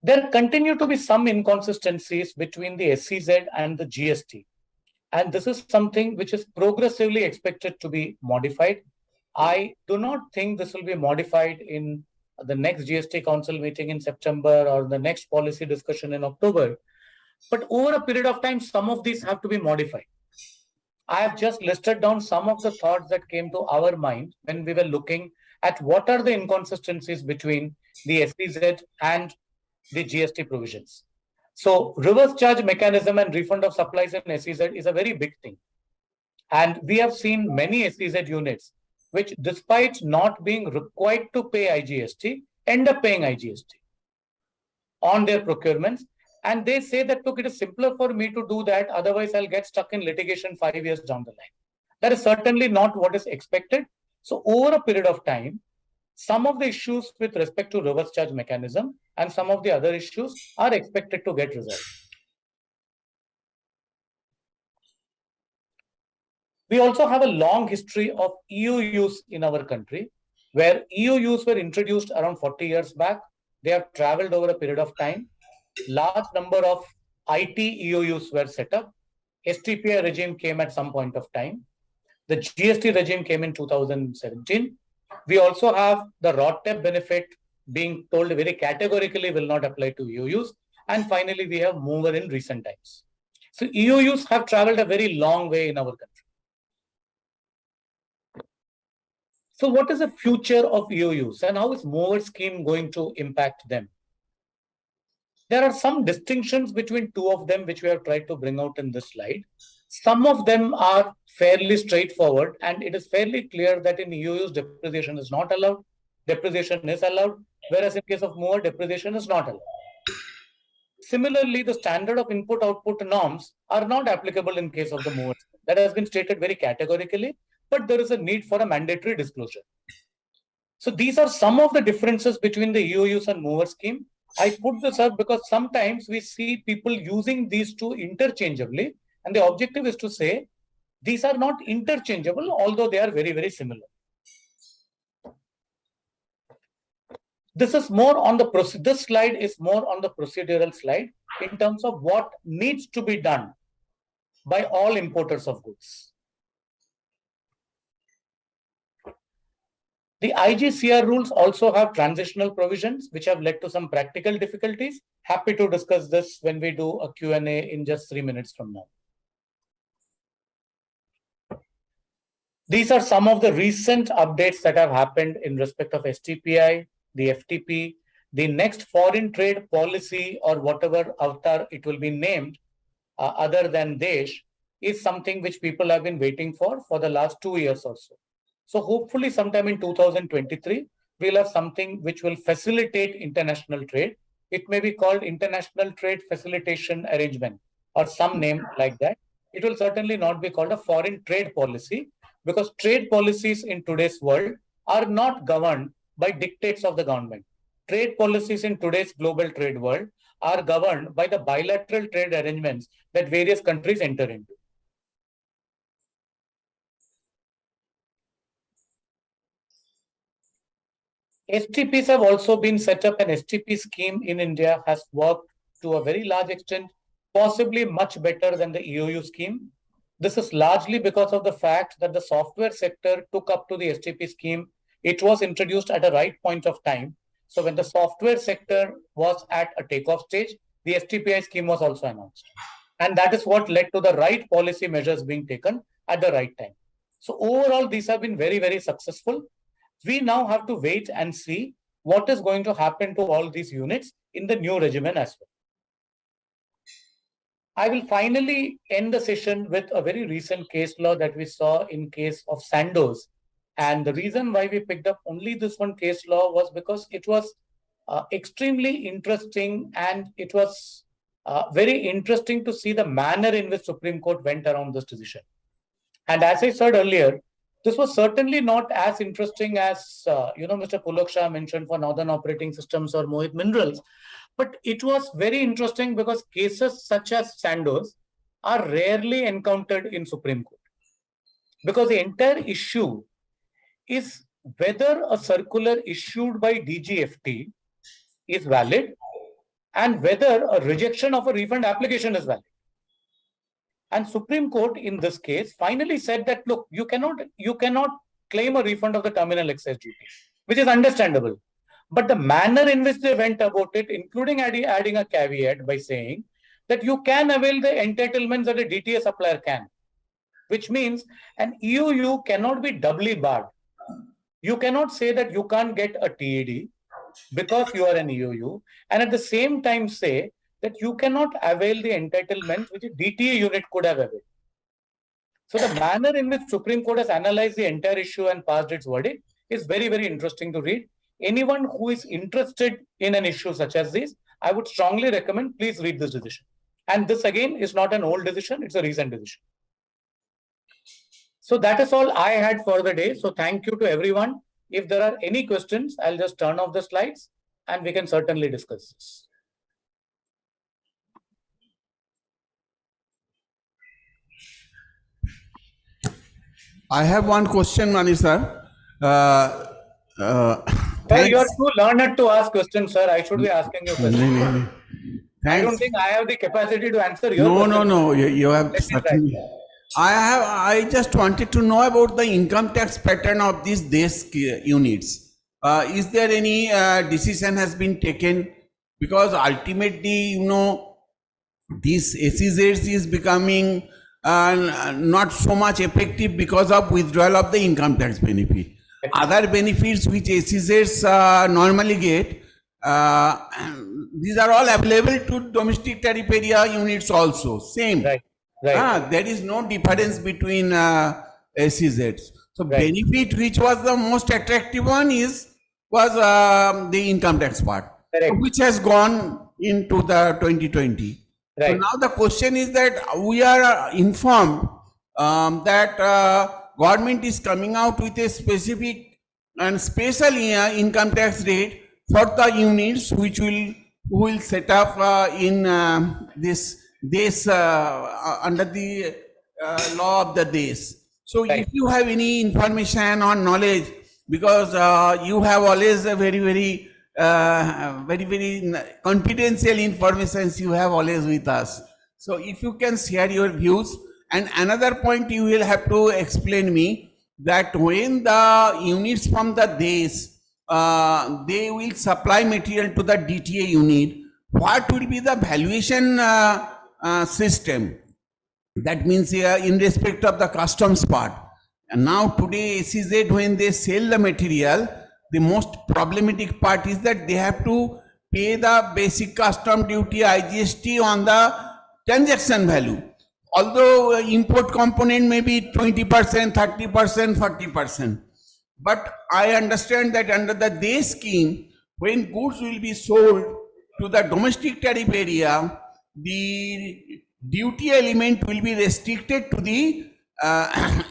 There continue to be some inconsistencies between the SEZ and the GST. And this is something which is progressively expected to be modified. I do not think this will be modified in the next GST Council meeting in September or the next policy discussion in October. But over a period of time, some of these have to be modified. I have just listed down some of the thoughts that came to our mind when we were looking at what are the inconsistencies between the SEZ and the GST provisions. So reverse charge mechanism and refund of supplies in SEZ is a very big thing. And we have seen many SEZ units which, despite not being required to pay IGST, end up paying IGST on their procurements. And they say that, look, it is simpler for me to do that. Otherwise, I'll get stuck in litigation 5 years down the line. That is certainly not what is expected. So over a period of time, some of the issues with respect to reverse charge mechanism and some of the other issues are expected to get resolved. We also have a long history of EOUs in our country, where EOUs were introduced around 40 years back. They have traveled over a period of time. Large number of IT EOUs were set up. STPI regime came at some point of time. The GST regime came in 2017. We also have the RODTEP benefit being told very categorically will not apply to EOUs. And finally, we have MOOWR in recent times. So EOUs have traveled a very long way in our country. So what is the future of EOUs and how is MOOWR scheme going to impact them? There are some distinctions between two of them which we have tried to bring out in this slide. Some of them are fairly straightforward, and it is fairly clear that in EOUs depreciation is not allowed, depreciation is allowed, whereas in case of MOOWR depreciation is not allowed. Similarly, the standard of input-output norms are not applicable in case of the MOOWR. That has been stated very categorically, but there is a need for a mandatory disclosure. So these are some of the differences between the EOUs and MOOWR scheme. I put this up because sometimes we see people using these two interchangeably, and the objective is to say these are not interchangeable, although they are very, very similar. This is more on the this slide is more on the procedural slide in terms of what needs to be done by all importers of goods. The IGCR rules also have transitional provisions which have led to some practical difficulties. Happy to discuss this when we do a Q&A in just 3 minutes from now. These are some of the recent updates that have happened in respect of STPI, the FTP, the next foreign trade policy or whatever avatar it will be named other than Desh is something which people have been waiting for the last 2 years or so. So hopefully sometime in 2023, we'll have something which will facilitate international trade. It may be called International Trade Facilitation Arrangement or some name like that. It will certainly not be called a foreign trade policy because trade policies in today's world are not governed by dictates of the government. Trade policies in today's global trade world are governed by the bilateral trade arrangements that various countries enter into. STPs have also been set up. An STP scheme in India has worked to a very large extent, possibly much better than the EOU scheme. This is largely because of the fact that the software sector took up to the STP scheme. It was introduced at a right point of time. So when the software sector was at a takeoff stage, the STPI scheme was also announced. And that is what led to the right policy measures being taken at the right time. So overall, these have been very, very successful. We now have to wait and see what is going to happen to all these units in the new regimen as well. I will finally end the session with a very recent case law that we saw in case of Sandoz. And the reason why we picked up only this one case law was because it was extremely interesting, and it was very interesting to see the manner in which Supreme Court went around this decision. And as I said earlier, this was certainly not as interesting as Mr. Pulak Shah mentioned for Northern Operating Systems or Mohit Minerals, but it was very interesting because cases such as Sandoz are rarely encountered in Supreme Court, because the entire issue is whether a circular issued by DGFT is valid and whether a rejection of a refund application is valid. And Supreme Court in this case finally said that, look, you cannot claim a refund of the terminal excise duty, which is understandable. But the manner in which they went about it, including adding a caveat by saying that you can avail the entitlements that a DTA supplier can, which means an EOU cannot be doubly barred. You cannot say that you can't get a TAD because you are an EOU, and at the same time say that you cannot avail the entitlements which a DTA unit could have availed. So the manner in which Supreme Court has analyzed the entire issue and passed its verdict is very, very interesting to read. Anyone who is interested in an issue such as this, I would strongly recommend, please read this decision. And this again is not an old decision, it's a recent decision. So that is all I had for the day. So thank you to everyone. If there are any questions, I'll just turn off the slides and we can certainly discuss this. I have one question, Mani sir. Well, you are too learned to ask questions, sir. I should be asking you questions. I don't think I have the capacity to answer your questions. No. You have certainly. I just wanted to know about the income tax pattern of these desk units. Is there any decision has been taken? Because ultimately, this SEZs is becoming not so much effective because of withdrawal of the income tax benefit. other benefits which SEZs normally get, these are all available to domestic tariff area units also, same. Right. Right. There is no difference between SEZs. So Right. benefit which was the most attractive one was the income tax part, Correct. which has gone into the 2020. So Right. now the question is that we are informed that government is coming out with a specific and special income tax rate for the units which will set up in this under the law of the days. So Right. if you have any information or knowledge, because you have always a very confidential information you have always with us. So if you can share your views. And another point you will have to explain me that when the units from the days, they will supply material to the DTA unit, what will be the valuation system? That means in respect of the customs part. And now today SEZ, when they sell the material, the most problematic part is that they have to pay the basic custom duty IGST on the transaction value. Although import component may be 20%, 30%, 40%. But I understand that under the day scheme, when goods will be sold to the domestic tariff area, the duty element will be restricted to the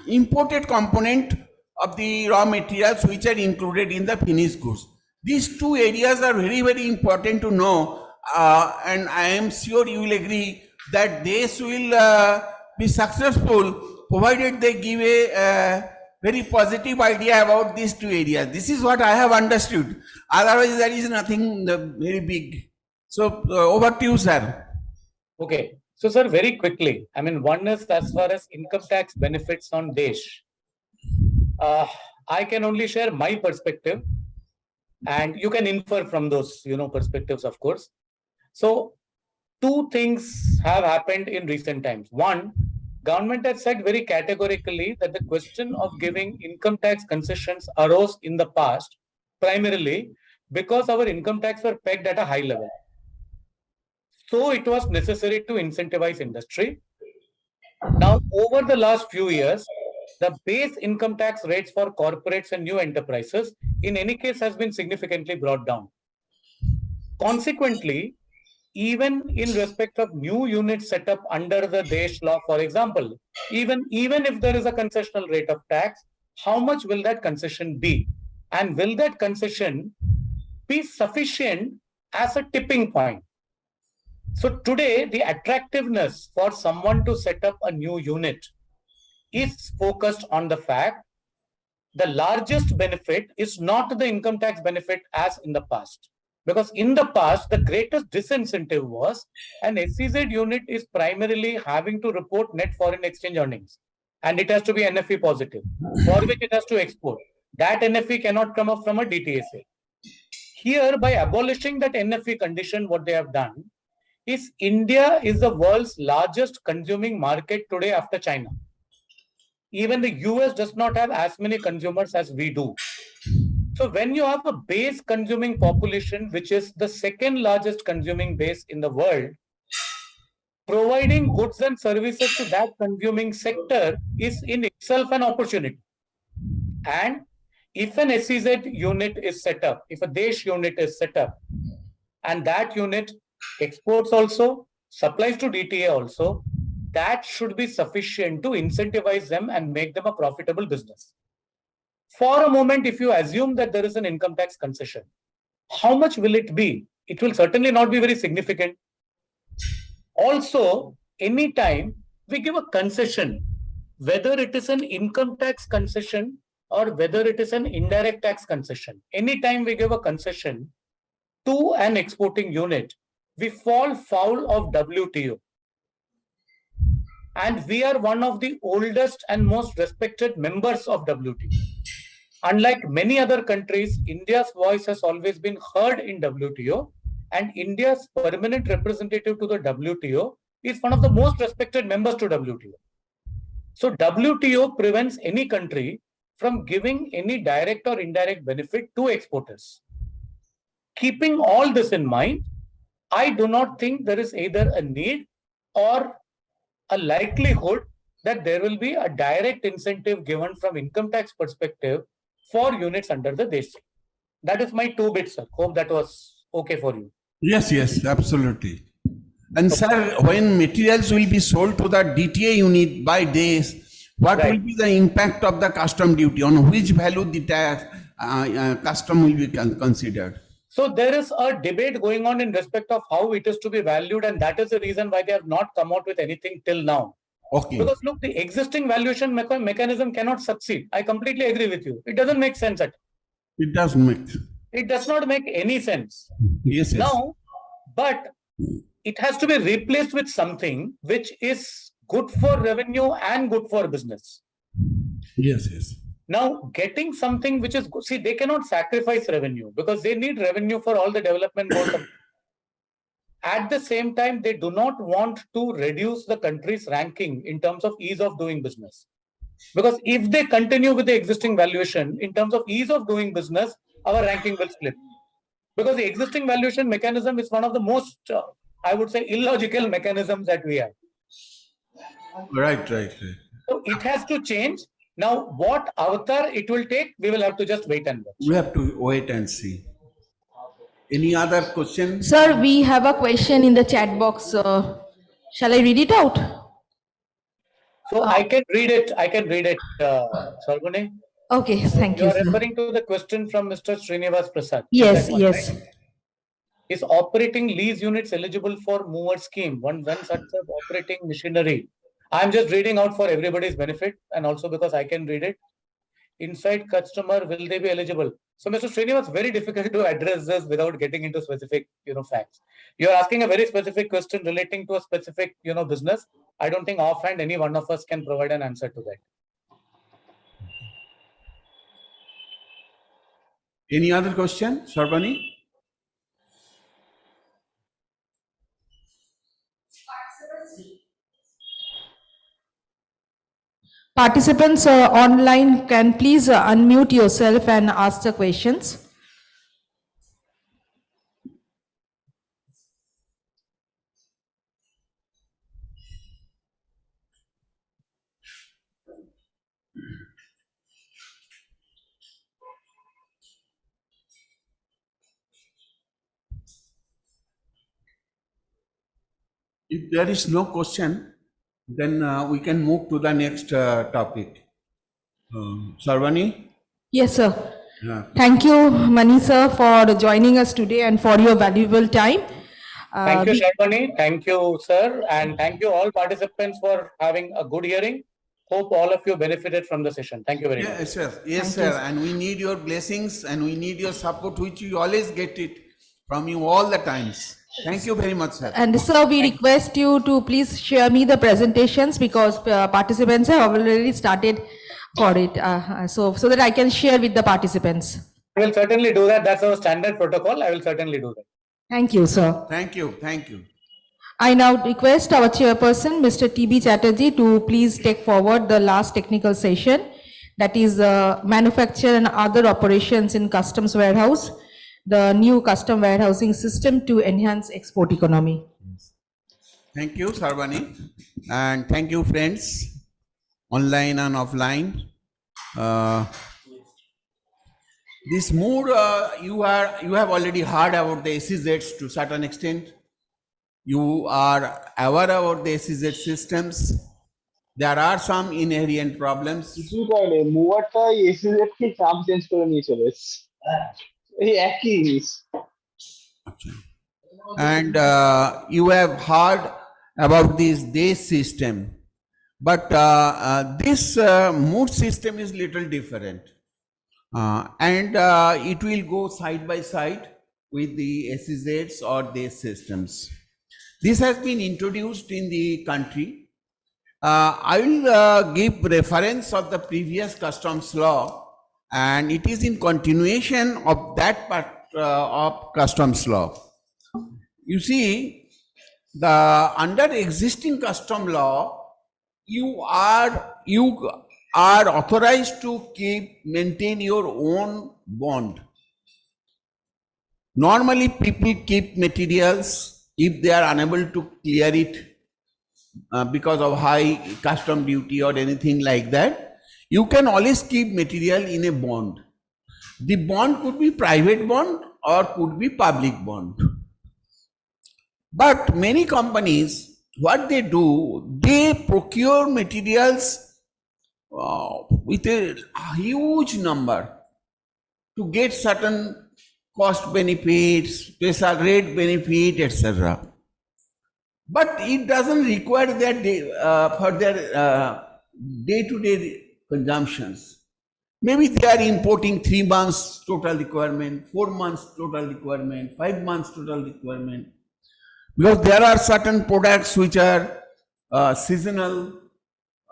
imported component of the raw materials which are included in the finished goods. These two areas are very important to know, and I am sure you will agree that this will be successful provided they give a very positive idea about these two areas. This is what I have understood. Otherwise, there is nothing very big. So over to you, sir. Okay. So, sir, very quickly, I mean, one is as far as income tax benefits on Desh. I can only share my perspective, and you can infer from those, perspectives, of course. So, two things have happened in recent times. One, government has said very categorically that the question of giving income tax concessions arose in the past, primarily because our income tax were pegged at a high level. So it was necessary to incentivize industry. Now, over the last few years, the base income tax rates for corporates and new enterprises, in any case, has been significantly brought down. Consequently, even in respect of new units set up under the Desh law, for example, even if there is a concessional rate of tax, how much will that concession be? And will that concession be sufficient as a tipping point? So today, the attractiveness for someone to set up a new unit is focused on the fact the largest benefit is not the income tax benefit as in the past. Because in the past, the greatest disincentive was an SEZ unit is primarily having to report net foreign exchange earnings. And it has to be NFE positive, for which it has to export. That NFE cannot come up from a DTA sale. Here, by abolishing that NFE condition, what they have done is India is the world's largest consuming market today after China. Even the US does not have as many consumers as we do. So when you have a base consuming population, which is the second largest consuming base in the world, providing goods and services to that consuming sector is in itself an opportunity. And if an SEZ unit is set up, if a Desh unit is set up, and that unit exports also, supplies to DTA also, that should be sufficient to incentivize them and make them a profitable business. For a moment, if you assume that there is an income tax concession, how much will it be? It will certainly not be very significant. Also, anytime we give a concession, whether it is an income tax concession or whether it is an indirect tax concession, anytime we give a concession to an exporting unit, we fall foul of WTO. And we are one of the oldest and most respected members of WTO. Unlike many other countries, India's voice has always been heard in WTO, and India's permanent representative to the WTO is one of the most respected members to WTO. So WTO prevents any country from giving any direct or indirect benefit to exporters. Keeping all this in mind, I do not think there is either a need or a likelihood that there will be a direct incentive given from income tax perspective for units under the DESI. That is my 2 bits, sir. Hope that was okay for you. Yes, yes, absolutely. And sir, when materials will be sold to the DTA unit by days, what Right. will be the impact of the custom duty? On which value the tax, custom will be considered? So there is a debate going on in respect of how it is to be valued, and that is the reason why they have not come out with anything till now. Okay. Because look, the existing valuation mechanism cannot succeed. I completely agree with you. It doesn't make sense. It does make. It does not make any sense. Yes, yes. Now, but it has to be replaced with something which is good for revenue and good for business. Yes, yes. Now, getting something which is good, see, they cannot sacrifice revenue because they need revenue for all the development goals. At the same time, they do not want to reduce the country's ranking in terms of ease of doing business. Because if they continue with the existing valuation, in terms of ease of doing business, our ranking will slip. Because the existing valuation mechanism is one of the most, I would say, illogical mechanisms that we have. Right. So it has to change. Now, what avatar it will take, we will have to just wait and watch. We have to wait and see. Any other question? Sir, we have a question in the chat box. Shall I read it out? So I can read it. Sarvane. Okay, thank You you, are sir. referring to the question from Mr. Srinivas Prasad. Yes, Is that one, yes. right? Is operating lease units eligible for MOOWR scheme? When such of operating machinery. I'm just reading out for everybody's benefit and also because I can read it. Inside customer, will they be eligible? So, Mr. Srinivas, very difficult to address this without getting into specific, facts. You're asking a very specific question relating to a specific, business. I don't think offhand any one of us can provide an answer to that. Any other question, Sarvani? Participants online can please unmute yourself and ask the questions. If there is no question, then we can move to the next topic. Sarvani? Yes, sir. Yeah. Thank you, Mani sir, for joining us today and for your valuable time. Thank you, Sharpani. Thank you, sir. And thank you all participants for having a good hearing. Hope all of you benefited from the session. Thank you very much. Yes, sir. Yes, sir. And we need your blessings and we need your support, which you always get it from you all the times. Thank you very much, sir. And sir, we request you to please share me the presentations because participants have already started for it. So that I can share with the participants. I will certainly do that. That's our standard protocol. I will certainly do that. Thank you, sir. Thank you. Thank you. I now request our chairperson, Mr. T.B. Chatterjee, to please take forward the last technical session, that is manufacture and other operations in customs warehouse, the new custom warehousing system to enhance export economy. Thank you, Sarvani. And thank you, friends, online and offline. This MOOWR, you have already heard about the SEZs to certain extent. You are aware about the SEZ systems. There are some inherent problems. কিছু করে মুভারটা এসএজেড কে নাম change করে নিয়ে চলে এসেছে এই একই জিনিস And you have heard about this DES system, but this MOOWR system is little different, and it will go side by side with the SEZs or DES systems. This has been introduced in the country. I will give reference of the previous customs law, and it is in continuation of that part of customs law. You see, under existing custom law, you are authorized to maintain your own bond. Normally, people keep materials if they are unable to clear it because of high custom duty or anything like that. You can always keep material in a bond. The bond could be private bond or could be public bond. But many companies, what they do, they procure materials with a huge number to get certain cost benefits, special rate benefit, etc. But it doesn't require their for their day-to-day consumptions. Maybe they are importing 3 months total requirement, 4 months total requirement, 5 months total requirement. Because there are certain products which are seasonal,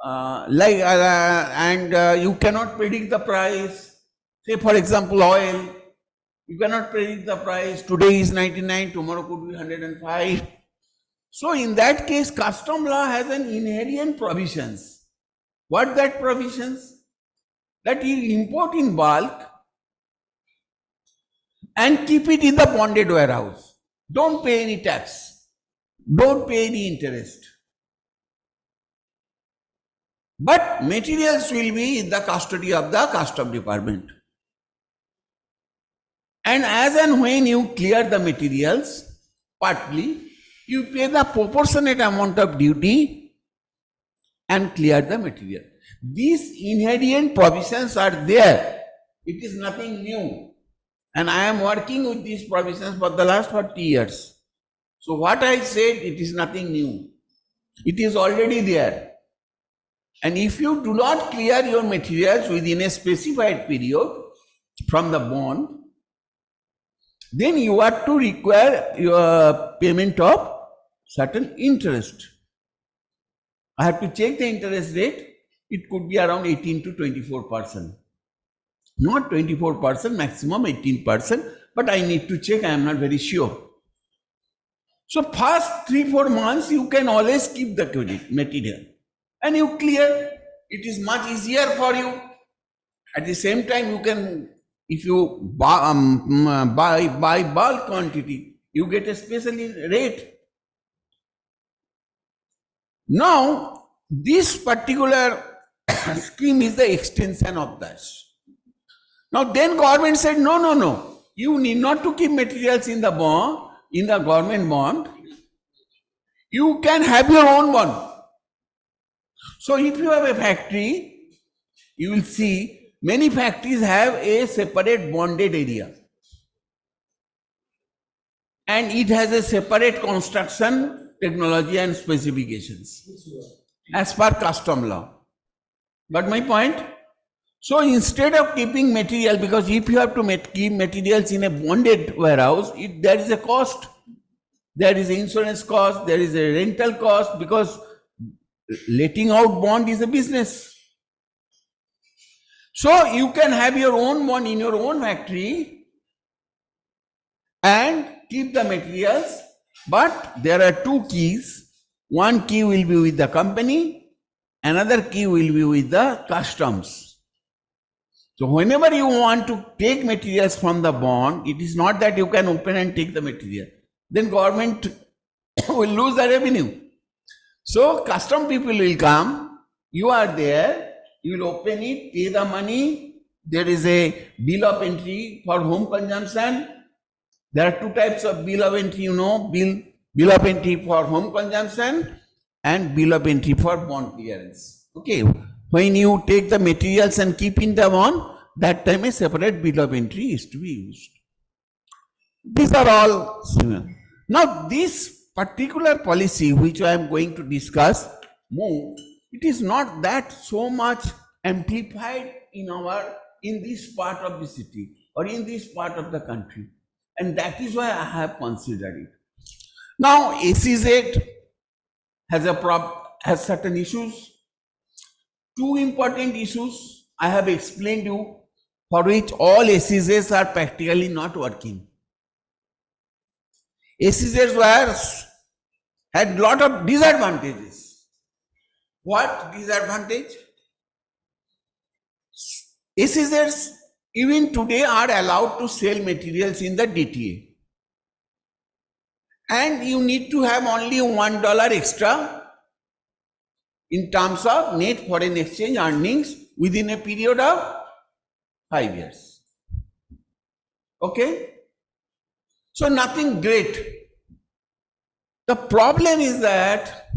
and you cannot predict the price. Say for example, oil, you cannot predict the price. Today is 99, tomorrow could be 105. So in that case, custom law has an inherent provisions. What that provisions? That you import in bulk and keep it in the bonded warehouse. Don't pay any tax. Don't pay any interest. But materials will be in the custody of the custom department. And as and when you clear the materials, partly, you pay the proportionate amount of duty and clear the material. These inherent provisions are there. It is nothing new. And I am working with these provisions for the last 40 years. So what I said, it is nothing new. It is already there. And if you do not clear your materials within a specified period from the bond, then you are to require your payment of certain interest. I have to check the interest rate. It could be around 18 to 24%. Not 24%, maximum 18%, but I need to check, I am not very sure. So first 3-4 months, you can always keep the credit material and you clear. It is much easier for you. At the same time, you can, if you buy bulk quantity, you get a special rate. Now, this particular scheme is the extension of that. Now, then government said, no, you need not to keep materials in the bond, in the government bond. You can have your own bond. So, if you have a factory, you will see many factories have a separate bonded area. And it has a separate construction, technology and specifications as per custom law. Got my point? So instead of keeping material, because if you have to keep materials in a bonded warehouse, there is a cost. There is insurance cost, there is a rental cost, because letting out bond is a business. So you can have your own bond in your own factory and keep the materials, but there are 2 keys. One key will be with the company, another key will be with the customs. So whenever you want to take materials from the bond, it is not that you can open and take the material. Then government will lose the revenue. So custom people will come, you are there, you will open it, pay the money. There is a bill of entry for home consumption. There are 2 types of bill of entry, bill of entry for home consumption and bill of entry for bond clearance. Okay. When you take the materials and keep in the bond, that time a separate bill of entry is to be used. These are all similar. Now, this particular policy which I am going to discuss, it is not that so much amplified in this part of the city or in this part of the country, and that is why I have considered it. Now, SEZ has certain issues. 2 important issues I have explained you, for which all SEZs are practically not working. SEZs had lot of disadvantages. What disadvantage? SEZs even today are allowed to sell materials in the DTA. And you need to have only $1 extra in terms of net foreign exchange earnings within a period of 5 years. Okay? So nothing great. The problem is that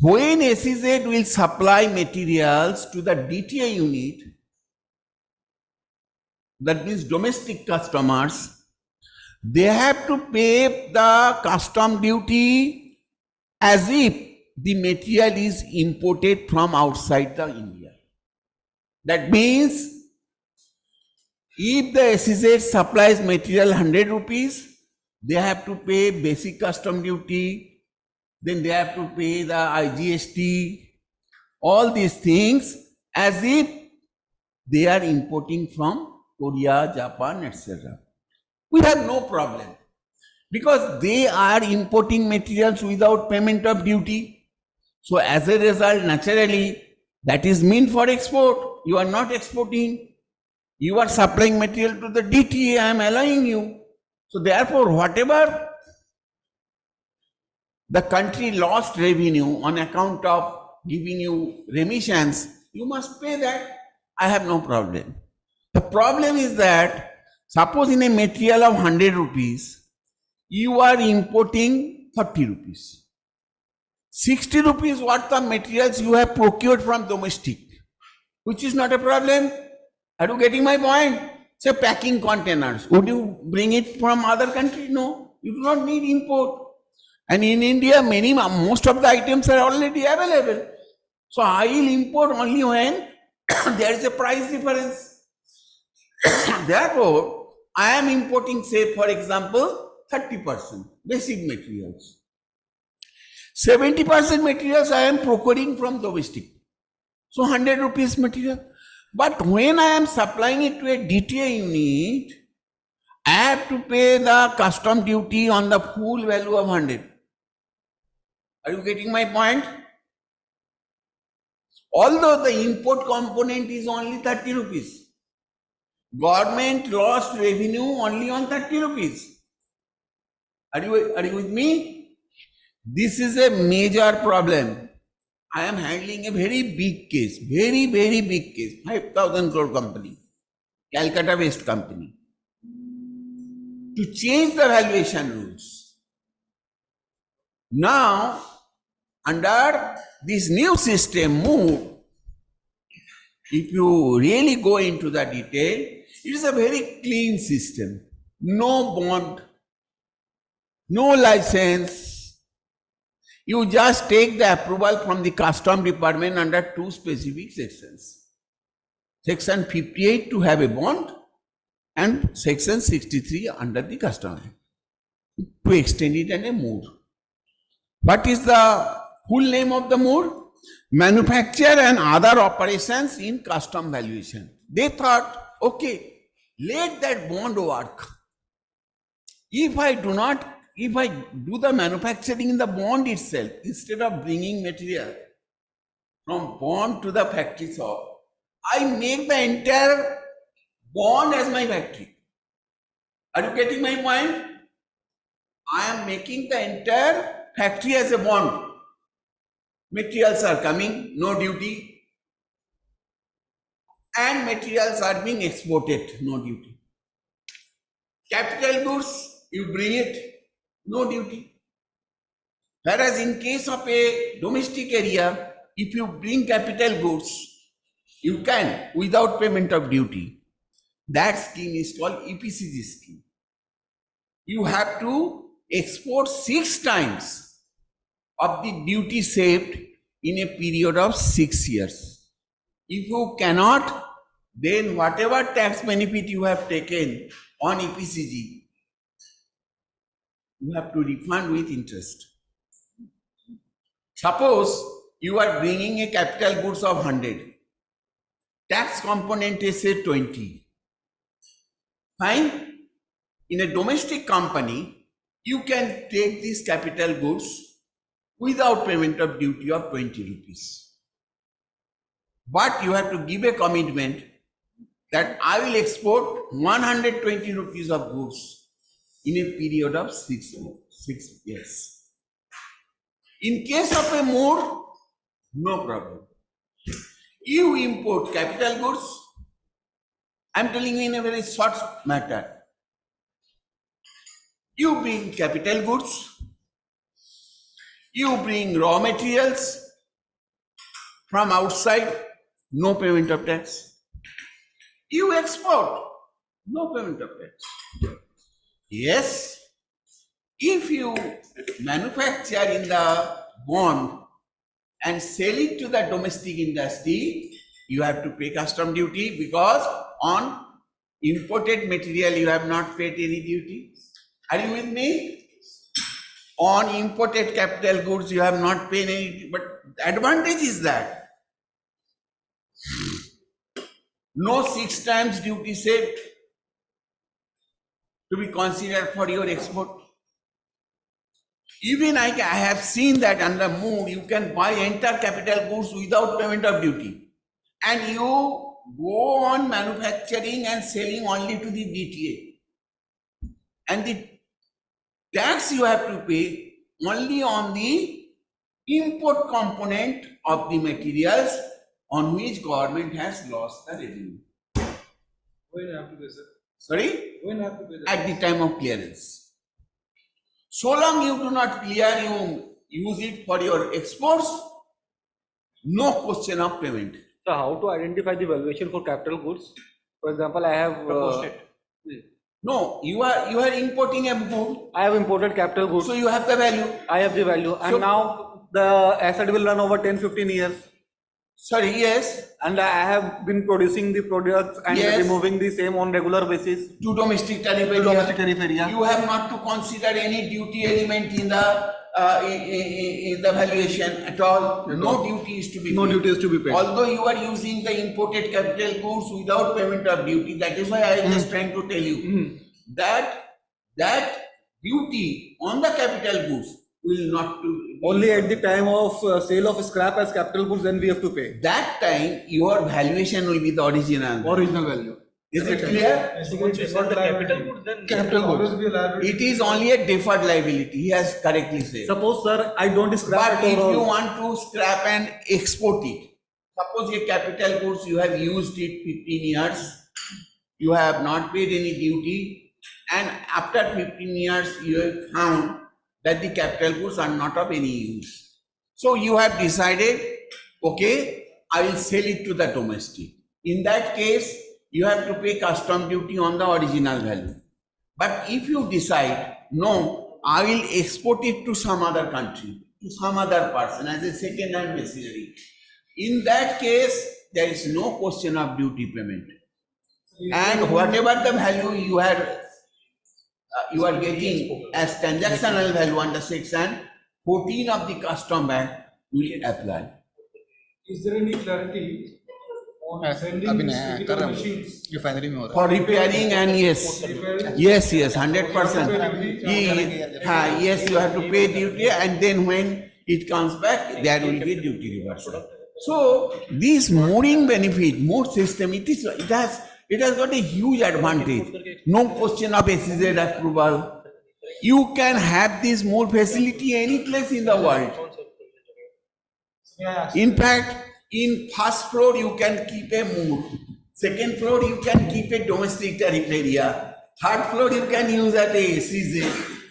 when SEZ will supply materials to the DTA unit, that means domestic customers, they have to pay the custom duty as if the material is imported from outside the India. That means if the SEZ supplies material 100 rupees, they have to pay basic custom duty, then they have to pay the IGST, all these things as if they are importing from Korea, Japan, etc. We have no problem because they are importing materials without payment of duty. So as a result, naturally, that is meant for export. You are not exporting. You are supplying material to the DTA, I am allowing you. So therefore, whatever the country lost revenue on account of giving you remissions, you must pay that. I have no problem. The problem is that suppose in a material of 100 rupees, you are importing 30 rupees. 60 rupees worth of materials you have procured from domestic, which is not a problem. Are you getting my point? Say packing containers. Would you bring it from other country? No, you do not need import. And in India, most of the items are already available. So I will import only when there is a price difference. Therefore, I am importing, say, for example, 30% basic materials. 70% materials I am procuring from domestic. So 100 rupees material. But when I am supplying it to a DTA unit, I have to pay the custom duty on the full value of 100. Are you getting my point? Although the import component is only 30 rupees, government lost revenue only on 30 rupees. Are you with me? This is a major problem. I am handling a very big case, very big case, 5,000 crore company, Calcutta based company, to change the valuation rules. Now, under this new system, MOOWR, if you really go into the detail, it is a very clean system. No bond, no license. You just take the approval from the custom department under two specific sections. Section 58 to have a bond and section 63 under the custom to extend it and a MOOWR. What is the full name of the MOOWR? Manufacture and other operations in custom valuation. They thought, okay, let that bond work. If I do the manufacturing in the bond itself, instead of bringing material from bond to the factory shop, I make the entire bond as my factory. Are you getting my point? I am making the entire factory as a bond. Materials are coming, no duty. And materials are being exported, no duty. Capital goods, you bring it, no duty. Whereas in case of a domestic area, if you bring capital goods, you can without payment of duty. That scheme is called EPCG scheme. You have to export 6 times of the duty saved in a period of 6 years. If you cannot, then whatever tax benefit you have taken on EPCG, you have to refund with interest. Suppose you are bringing a capital goods of 100. Tax component is say 20. Fine. In a domestic company, you can take these capital goods without payment of duty of 20 rupees. But you have to give a commitment that I will export 120 rupees of goods in a period of 6 years. In case of a MOOWR, no problem. You import capital goods, I'm telling you in a very short matter. You bring capital goods, you bring raw materials from outside, no payment of tax. You export, no payment of tax. Yes, if you manufacture in the bond and sell it to the domestic industry, you have to pay custom duty because on imported material you have not paid any duty. Are you with me? On imported capital goods you have not paid any, but the advantage is that no 6 times duty saved to be considered for your export. Even I have seen that under MOOWR, you can buy entire capital goods without payment of duty. And you go on manufacturing and selling only to the DTA. And the tax you have to pay only on the import component of the materials on which government has lost the revenue. When you have to pay, sir? Sorry? When you have to pay that? At the time of clearance. So long you do not clear, you use it for your exports, no question of payment. So how to identify the valuation for capital goods? For example, I have No, you are importing a good, I have imported capital goods. so you have the value. I have the value, and So- now the asset will run over 10-15 years. Sorry, yes, And I have been producing the products and Yes. removing the same on regular basis. to domestic tariff To area. domestic tariff area. You have not to consider any duty element in the valuation at all. No duty is to be No paid. duty is to be paid. Although you are using the imported capital goods without payment of duty, that is why I am just trying to tell you that duty on the capital goods will not to Only at the time of sale of scrap as capital goods, then we have to pay that time your valuation will be the original. original value. Is it clear? So once you sell the capital goods, then Capital it will always goods. be a liability. It is only a deferred liability. He has correctly said. Suppose, sir, I don't scrap But at if all. you want to scrap and export it, suppose a capital goods you have used it 15 years, you have not paid any duty, and after 15 years you have found that the capital goods are not of any use. So you have decided, okay, I will sell it to the domestic. In that case, you have to pay custom duty on the original value. But if you decide, no, I will export it to some other country, to some other person as a second-hand machinery. In that case, there is no question of duty payment. And whatever the value you are getting as transactional value under section 14 of the Custom Act will apply. Is there any clarity on sending these critical machines? For repairing and yes, 100%. Yes, you have to pay duty, and then when it comes back, there will be duty reversal. So this mooring benefit, moor system, it has got a huge advantage. No question of SEZ approval. You can have this moor facility any place in the world. In fact, in first floor you can keep a moor. Second floor you can keep a domestic tariff area. Third floor you can use at a SEZ.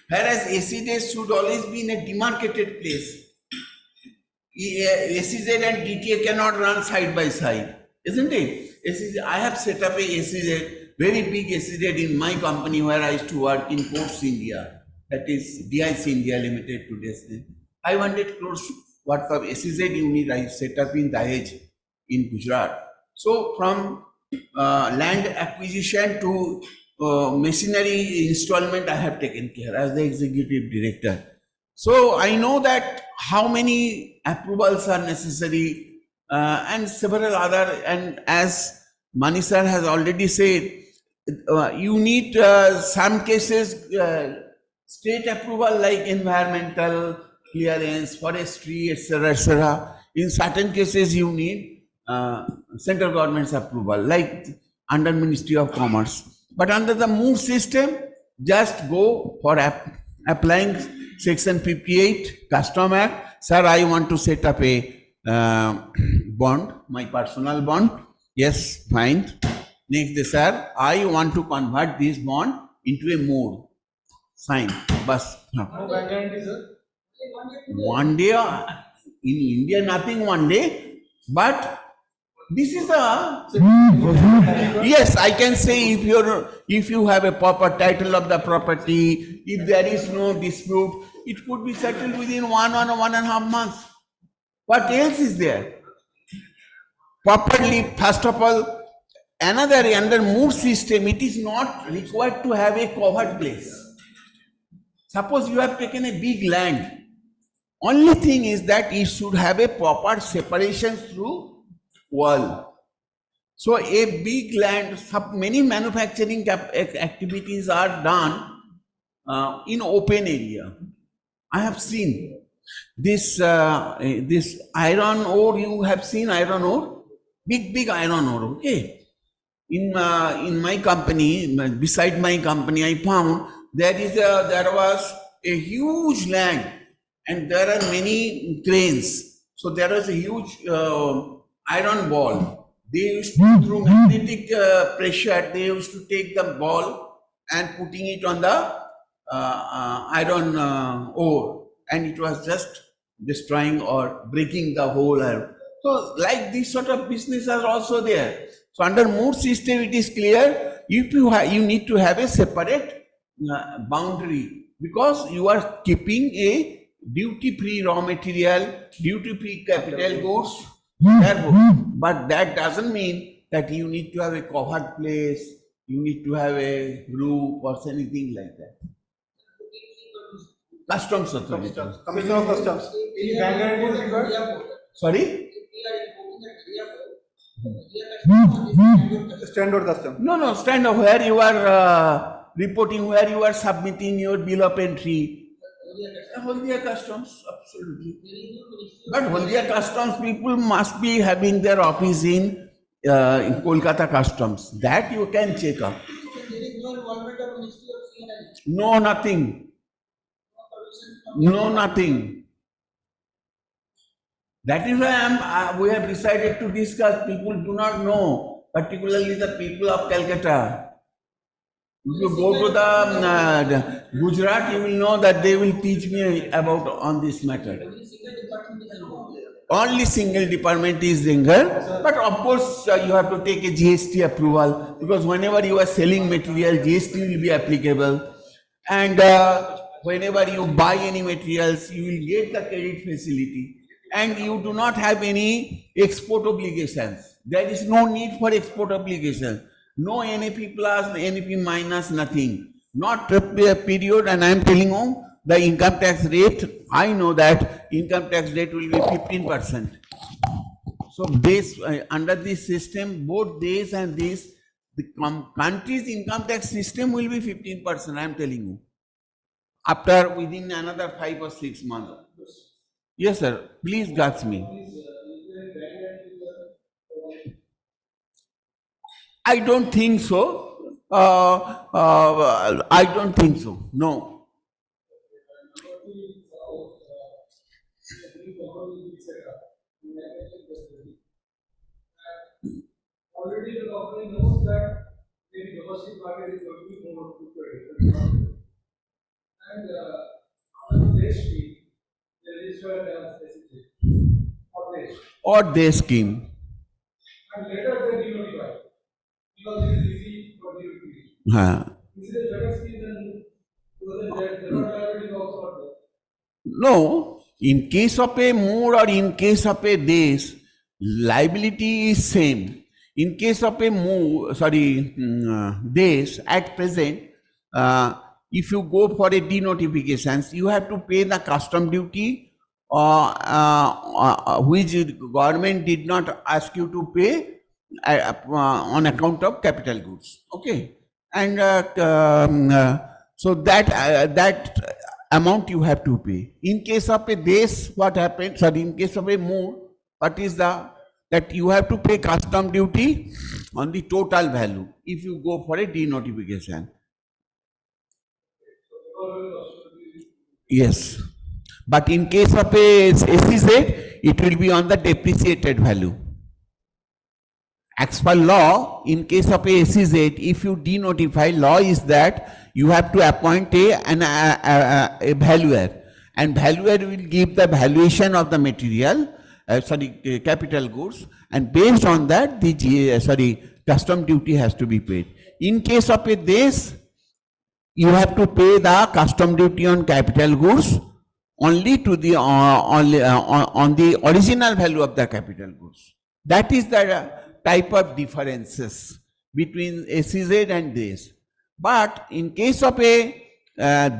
Whereas SEZ should always be in a demarcated place. SEZ and DTA cannot run side by side, isn't it? SEZ, I have set up a SEZ, very big SEZ in my company where I used to work in Ports India, that is DIC India Limited today. 500 crores worth of SEZ unit I set up in Dahej in Gujarat. So from land acquisition to machinery installment I have taken care as the executive director. So I know that how many approvals are necessary and several other, and as Mani sir has already said, you need some cases state approval like environmental clearance, forestry, etc., etc. In certain cases you need central government's approval, like under Ministry of Commerce. But under the MOOWR system, just go for applying Section 58 Custom Act. Sir, I want to set up a bond, my personal bond. Yes, fine. Next day, sir, I want to convert this bond into a MOOWR. Sign. Bas. No bank guarantee, sir. One day, in India, nothing one day, but this is a, yes, I can say if you have a proper title of the property, if there is no dispute, it could be settled within 1.5 months. What else is there? Properly, first of all, another under MOOWR system, it is not required to have a covered place. Suppose you have taken a big land. Only thing is that it should have a proper separation through wall. So a big land, many manufacturing activities are done in open area. I have seen this iron ore. You have seen iron ore, big iron ore. Okay, in my company, beside my company, I found there was a huge land. And there are many cranes. So there was a huge iron ball. They used to, through magnetic pressure, they used to take the ball and putting it on the iron ore. And it was just destroying or breaking the whole iron. So like this sort of business are also there. So under MOOWR system, it is clear, you need to have a separate boundary, because you are keeping a duty-free raw material, duty-free capital goods, but that doesn't mean that you need to have a covered place, you need to have a roof or anything like that. Customs authority. Commissioner of Customs. Any bank guarantee is required? Sorry? Standard custom. No, stand of where you are reporting, where you are submitting your bill of entry. Haldia Customs, absolutely. But Haldia Customs people must be having their office in Kolkata Customs. That you can check up. No, nothing. No, nothing. That is why we have decided to discuss. People do not know, particularly the people of Calcutta. If you go to the Gujarat, you will know that they will teach me about on this matter. Only single department is there, but of course you have to take a GST approval, because whenever you are selling material, GST will be applicable, and whenever you buy any materials, you will get the credit facility, and you do not have any export obligations. There is no need for export obligation. No NAP plus, NAP minus, nothing. Not a period, and I am telling you, the income tax rate, I know that income tax rate will be 15%. So this, under this system, both this and this, the country's income tax system will be 15%, I am telling you. After within another 5 or 6 months. Yes, sir. Please guide me. I don't think so. I don't think so. No. Already the company knows that the domestic market is going to be more fluctuating. And on the scheme, they registered as SEJ Or their scheme. And later they denotify because it is easy for you to use. This is a better scheme than the liability is also not there. No. In case of a MOOWR or in case of a DES, liability is same. In case of a DES, at present, if you go for a denotifications, you have to pay the custom duty, which government did not ask you to pay on account of capital goods. Okay, and so that amount you have to pay. In case of a DES, what happens? Sorry, in case of a MOOWR, what is the that you have to pay custom duty on the total value if you go for a denotification. Yes. But in case of a SEZ, it will be on the depreciated value. As per law, in case of a SEZ, if you denotify, law is that you have to appoint a valuer, and valuer will give the valuation of the material, capital goods, and based on that, the custom duty has to be paid. In case of a this, you have to pay the custom duty on capital goods only to the on the original value of the capital goods. That is the type of differences between SEZ and this. But in case of a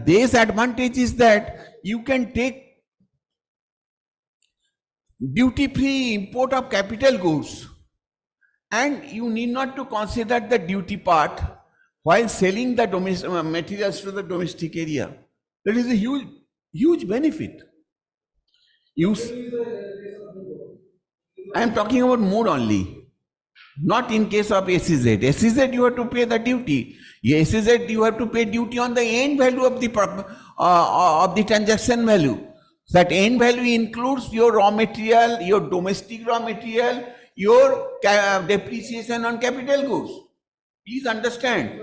this advantage is that you can take duty-free import of capital goods, and you need not to consider the duty part while selling the domestic materials to the domestic area. That is a huge benefit. I am talking about MOOWR only, not in case of SEZ. SEZ you have to pay the duty. SEZ you have to pay duty on the end value of the transaction value. That end value includes your raw material, your domestic raw material, your depreciation on capital goods. Please understand.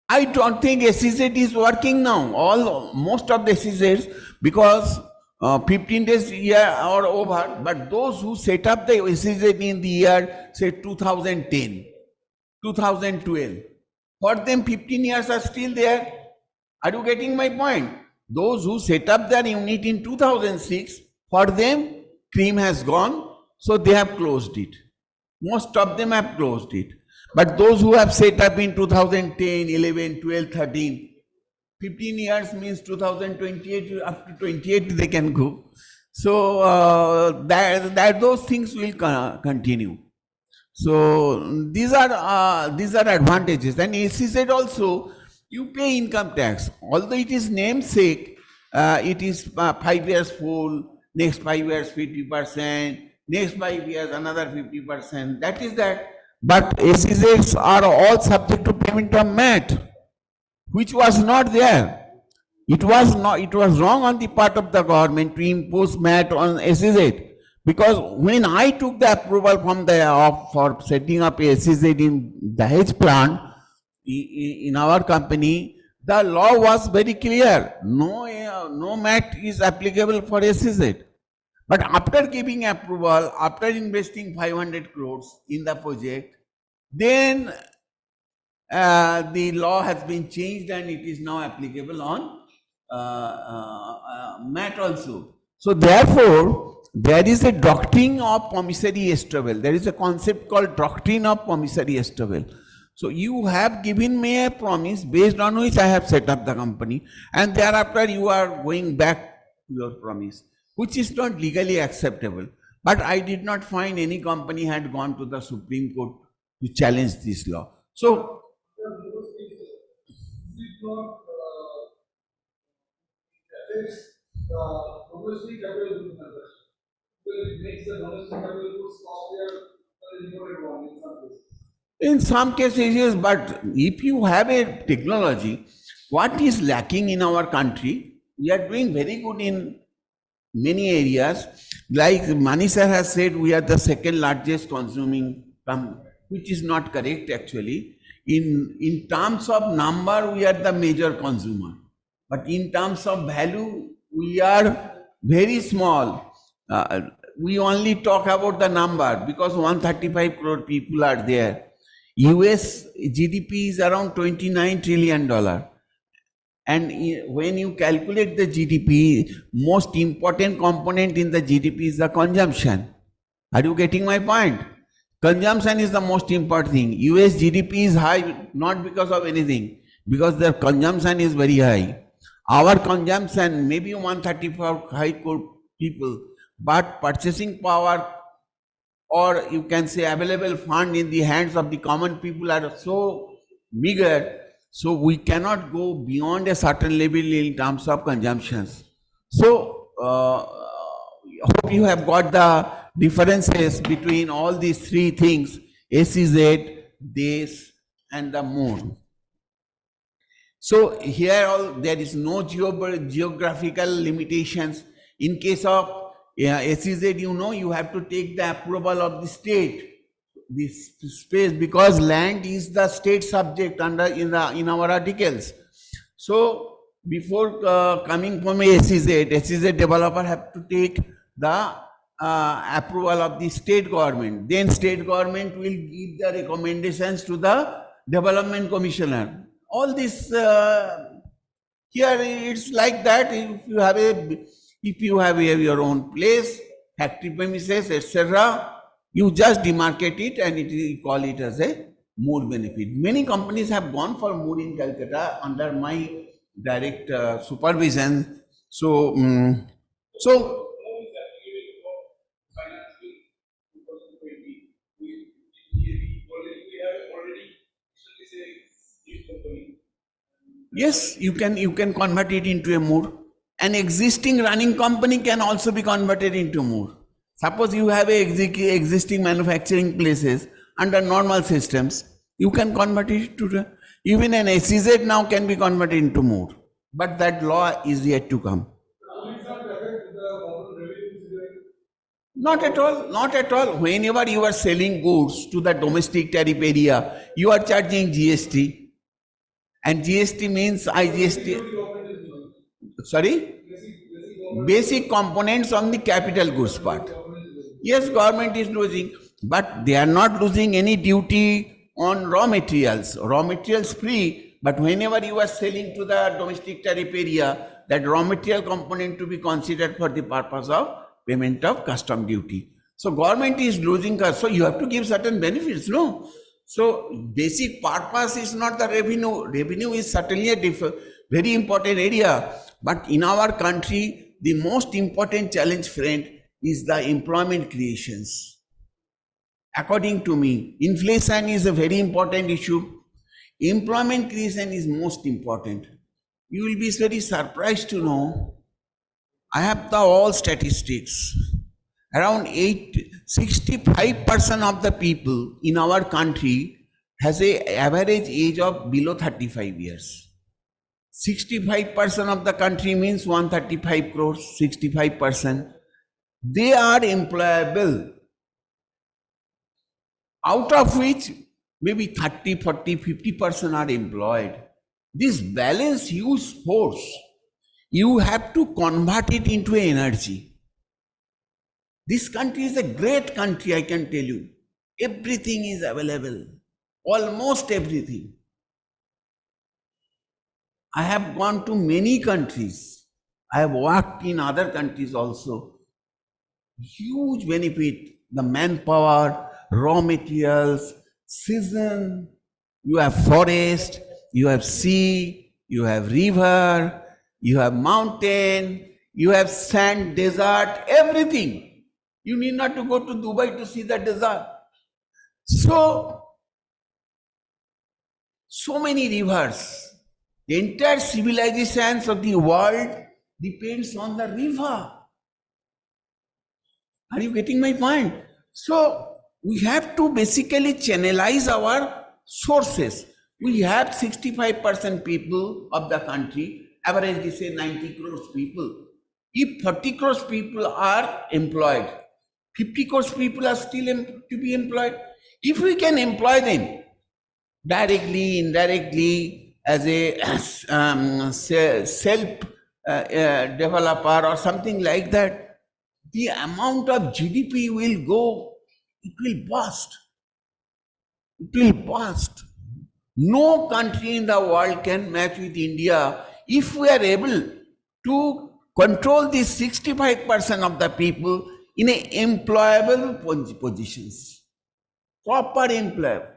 I don't think SEZ is working now. Most of the SEZs, because 15 days year are over, but those who set up the SEZ in the year, say 2010, 2012, for them 15 years are still there. Are you getting my point? Those who set up their unit in 2006, for them cream has gone, so they have closed it. Most of them have closed it. But those who have set up in 2010, 11, 12, 13, 15 years means 2028, up to 28 they can go. So those things will continue. So these are advantages. And SEZ also, you pay income tax. Although it is namesake, it is 5 years full, next 5 years 50%, next 5 years another 50%. That is that. But SEZs are all subject to payment of MAT, which was not there. It was wrong on the part of the government to impose MAT on SEZ, because when I took the approval from for setting up a SEZ in the Dahej plant in our company, the law was very clear. No MAT is applicable for SEZ. But after giving approval, after investing 500 crores in the project, then the law has been changed and it is now applicable on MAT also. So therefore, there is a doctrine of promissory estoppel. There is a concept called doctrine of promissory estoppel. So you have given me a promise based on which I have set up the company, and thereafter you are going back to your promise, which is not legally acceptable. But I did not find any company had gone to the Supreme Court to challenge this law. So domestic capital goods transaction. Because it makes the domestic capital goods costlier than the imported one in some cases. in some cases, yes, but if you have a technology, what is lacking in our country, we are doing very good in many areas. Like Mani sir has said, we are the second largest consuming, which is not correct actually. In terms of number, we are the major consumer. But in terms of value, we are very small. We only talk about the number because 135 crore people are there. US GDP is around $29 trillion. And when you calculate the GDP, most important component in the GDP is the consumption. Are you getting my point? Consumption is the most important thing. US GDP is high not because of anything, because their consumption is very high. Our consumption may be 135 crore people, but purchasing power, or you can say available fund in the hands of the common people, are so meager. So we cannot go beyond a certain level in terms of consumptions. So hope you have got the differences between all these three things: SEZ, DES, and the MOOWR. So here there is no geographical limitations. In case of SEZ, you have to take the approval of the state, this space, because land is the state subject in our articles. So before coming from a SEZ developer have to take the approval of the state government. Then state government will give the recommendations to the development commissioner. All this here it's like that. If you have your own place, factory premises, etc., you just demarcate it and you call it as a MOOWR benefit. Many companies have gone for MOOWR in Calcutta under my direct supervision. So, so yes, you can convert it into a MOOWR. An existing running company can also be converted into MOOWR. Suppose you have a existing manufacturing places under normal systems, you can convert it to even an SEZ now can be converted into MOOWR. But that law is yet to come. Not at all, not at all. Whenever you are selling goods to the domestic tariff area, you are charging GST. And GST means IGST. Sorry? Basic components on the capital goods part. Yes, government is losing, but they are not losing any duty on raw materials. Raw materials free, but whenever you are selling to the domestic tariff area, that raw material component to be considered for the purpose of payment of custom duty. So government is losing, so you have to give certain benefits, no? So basic purpose is not the revenue. Revenue is certainly a very important area, but in our country, the most important challenge, friend, is the employment creations. According to me, inflation is a very important issue. Employment creation is most important. You will be very surprised to know, I have the all statistics. Around 65% of the people in our country has a average age of below 35 years. 65% of the country means 135 crores, 65%. They are employable, out of which maybe 30, 40, 50% are employed. This balance huge force, you have to convert it into energy. This country is a great country, I can tell you. Everything is available, almost everything. I have gone to many countries. I have worked in other countries also. Huge benefit, the manpower, raw materials, season, you have forest, you have sea, you have river, you have mountain, you have sand, desert, everything. You need not to go to Dubai to see the desert. So many rivers. The entire civilizations of the world depends on the river. Are you getting my point? So we have to basically channelize our sources. We have 65% people of the country, averagely say 90 crores people. If 30 crores people are employed, 50 crores people are still to be employed. If we can employ them directly, indirectly, as a self-developer or something like that, the amount of GDP will go, it will burst. It will burst. No country in the world can match with India if we are able to control these 65% of the people in a employable positions. Proper employable.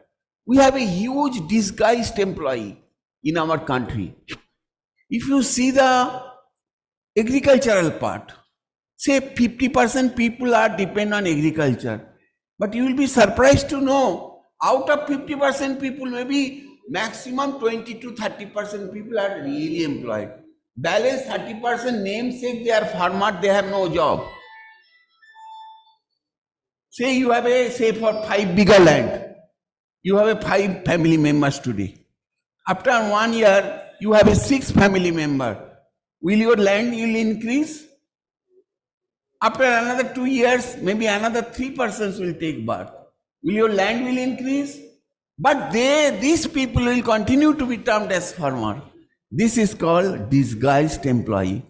We have a huge disguised employee in our country. If you see the agricultural part, say 50% people are dependent on agriculture. But you will be surprised to know, out of 50% people, maybe Maximum 20 to 30% people are really employed. Balance 30% namesake they are farmer, they have no job. Say you have a, say for 5 bigger land, you have a 5 family members today. After 1 year, you have a 6 family member. Will your land will increase? After another 2 years, maybe another 3 persons will take birth. Will your land will increase? But these people will continue to be termed as farmer. This is called disguised employee.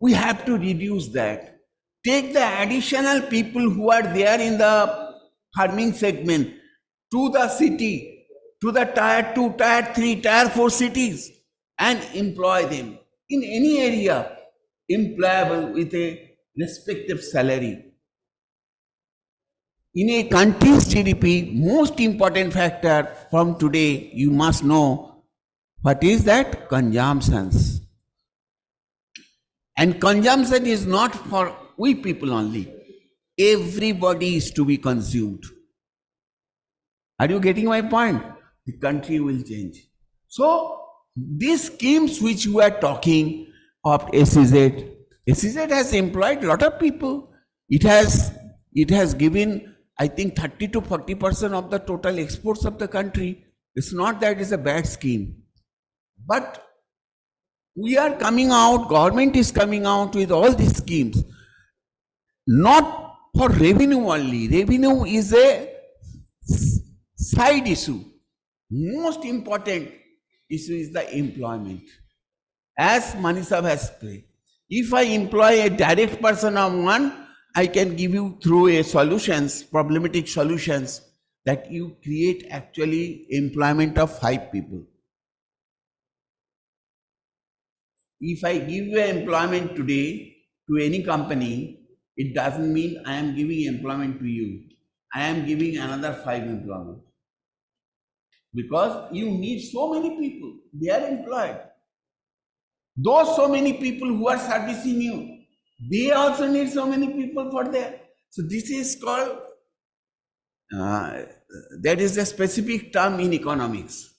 We have to reduce that. Take the additional people who are there in the farming segment to the city, to the tier 2, tier 3, tier 4 cities and employ them in any area, employable with a respective salary. In a country's GDP, most important factor from today, you must know what is that? Consumptions. And consumption is not for we people only. Everybody is to be consumed. Are you getting my point? The country will change. So, these schemes which we are talking of SEZ has employed a lot of people. It has given, I think, 30 to 40% of the total exports of the country. It's not that it's a bad scheme. But we are coming out, government is coming out with all these schemes, not for revenue only. Revenue is a side issue. Most important issue is the employment. As Manisab has said, if I employ a direct person of one, I can give you through a solutions, problematic solutions, that you create actually employment of 5 people. If I give you employment today to any company, it doesn't mean I am giving employment to you. I am giving another 5 employment. Because you need so many people, they are employed. Those so many people who are servicing you, they also need so many people for that. So this is called, that is a specific term in economics,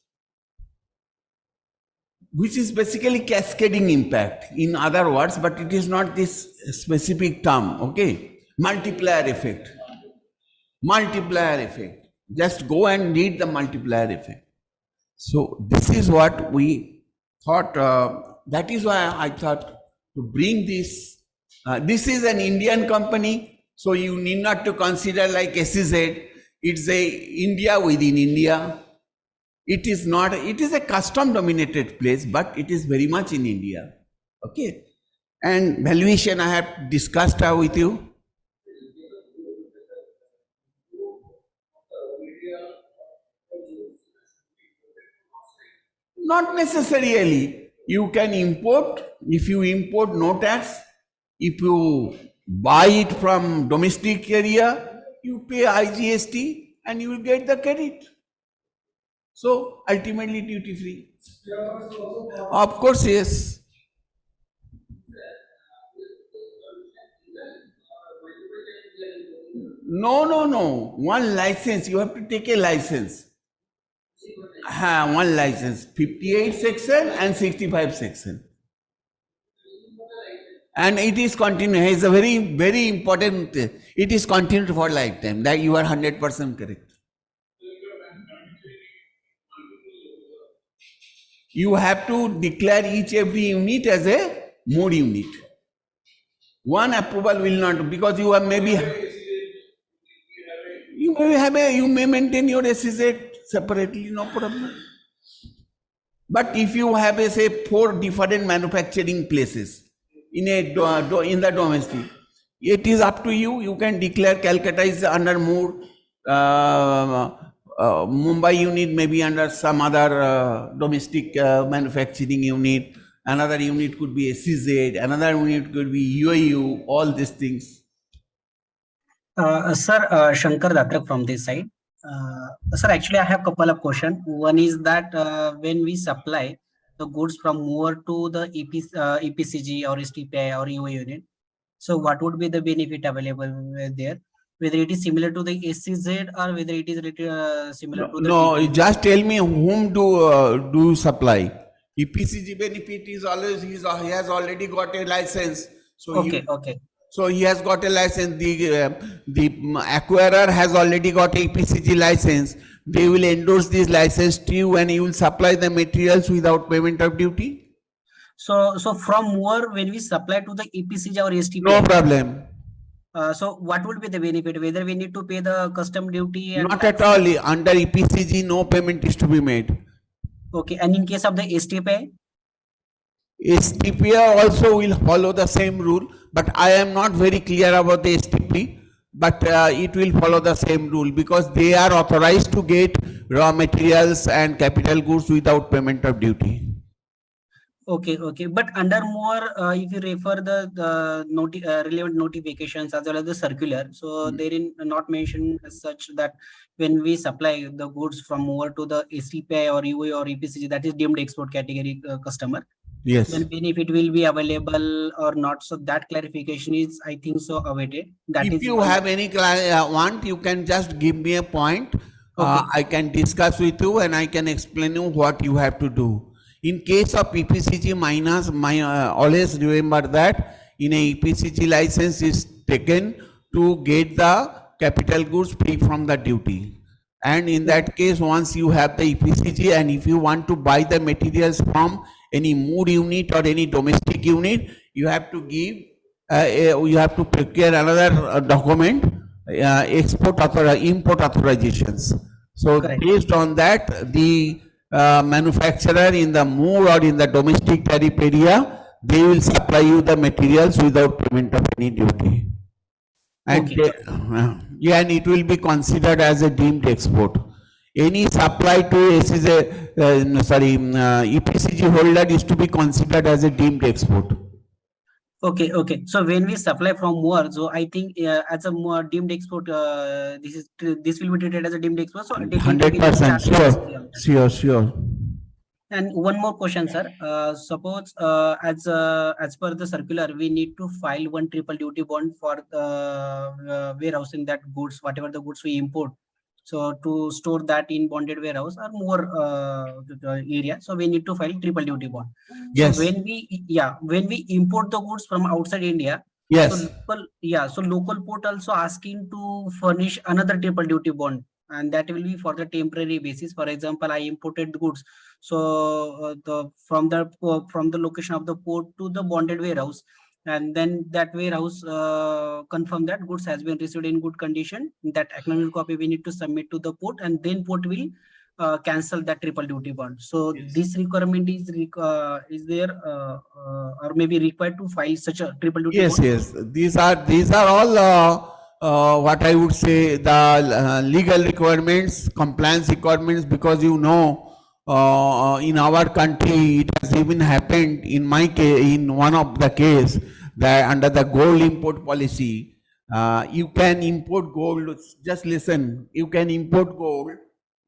which is basically cascading impact, in other words, but it is not this specific term, okay? Multiplier effect. Multiplier effect. Just go and read the multiplier effect. So this is what we thought, that is why I thought to bring this. This is an Indian company, so you need not to consider like SEZ. It's a India within India. It is not, it is a custom dominated place, but it is very much in India. Okay. And valuation I have discussed with you. Not necessarily. You can import. If you import, no tax. If you buy it from domestic area, you pay IGST and you will get the credit. So ultimately duty free. Of course, yes. No. One license. You have to take a license. One license. 58 section and 65 section. And it is continued. It's a very, very important. It is continued for lifetime. That you are 100% correct. You have to declare each every unit as a MOOWR unit. One approval will not, because you are maybe you may maintain your SEZ separately, no problem. But if you have a say 4 different manufacturing places in the domestic, it is up to you. You can declare Calcutta is under MOOWR. Mumbai unit may be under some other domestic manufacturing unit. Another unit could be SEZ. Another unit could be UAU. All these things. Sir, Shankar Datrak from this side. Sir, actually, I have a couple of questions. One is that when we supply the goods from MOOWR to the EPCG or STPI or UA unit, so what would be the benefit available there? whether it is similar to the SCZ or whether it is similar to the No, TPZ? just tell me whom do you supply. EPCG benefit is always he has already got a license, so Okay, okay. so he has got a license. The acquirer has already got a EPCG license. They will endorse this license to you, and you will supply the materials without payment of duty. So from MOOWR, when we supply to the EPCG or STPI, No problem. So what would be the benefit? Whether we need to pay the custom duty and Not tax? at all. Under EPCG, no payment is to be made. Okay, and in case of the STPI? STP also will follow the same rule, but I am not very clear about the STP, but it will follow the same rule because they are authorized to get raw materials and capital goods without payment of duty. Okay, okay. But under MOOWR, if you refer the relevant notifications as well as the circular, so therein not mentioned as such that when we supply the goods from MOOWR to the STPI or UA or EPCG, that is deemed export category customer, Yes. then benefit will be available or not. So that clarification is, I think, so awaited. That If is you one. have any want, you can just give me a point. Okay. I can discuss with you and I can explain you what you have to do. In case of EPCG minus, always remember that in a EPCG license is taken to get the capital goods free from the duty. And in that case, once you have the EPCG and if you want to buy the materials from any MOOWR unit or any domestic unit, you have to give, you have to procure another document, import authorizations. So Correct. based on that, the manufacturer in the MOOWR or in the domestic tariff area, they will supply you the materials without payment of any duty. And Okay. yeah, and it will be considered as a deemed export. Any supply to EPCG holder is to be considered as a deemed export. Okay, okay. So when we supply from MOOWR, so I think as a more deemed export, this will be treated as a deemed export. So definitely we need to 100%, charge sure, tax. sure, sure. And one more question, sir. Suppose as per the circular, we need to file one triple duty bond for the warehousing that goods, whatever the goods we import. So to store that in bonded warehouse or more area, so we need to file triple duty bond. Yes. So when we import the goods from outside India, Yes. so local port also asking to furnish another triple duty bond, and that will be for the temporary basis. For example, I imported the goods, so from the location of the port to the bonded warehouse, and then that warehouse confirm that goods has been received in good condition. That acknowledgement copy we need to submit to the port, and then port will cancel that triple duty bond. So this requirement is there or maybe required to file such a triple duty Yes, bond? yes. These are all what I would say the legal requirements, compliance requirements, because you know in our country it has even happened in my case, in one of the case, that under the gold import policy, you can import gold. Just listen, you can import gold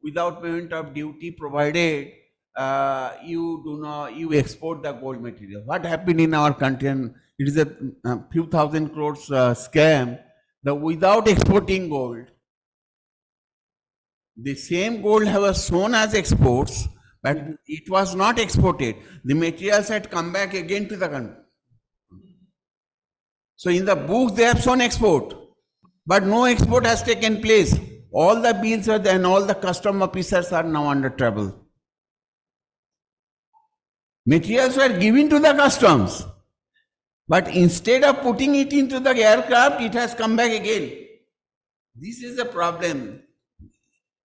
without payment of duty, provided you export the gold material. What happened in our country, and it is a few thousand crores scam, that without exporting gold, the same gold was shown as exports, but it was not exported. The materials had come back again to the country. So in the book they have shown export, but no export has taken place. All the bills are there and all the custom officers are now under trouble. Materials were given to the customs, but instead of putting it into the aircraft, it has come back again. This is a problem.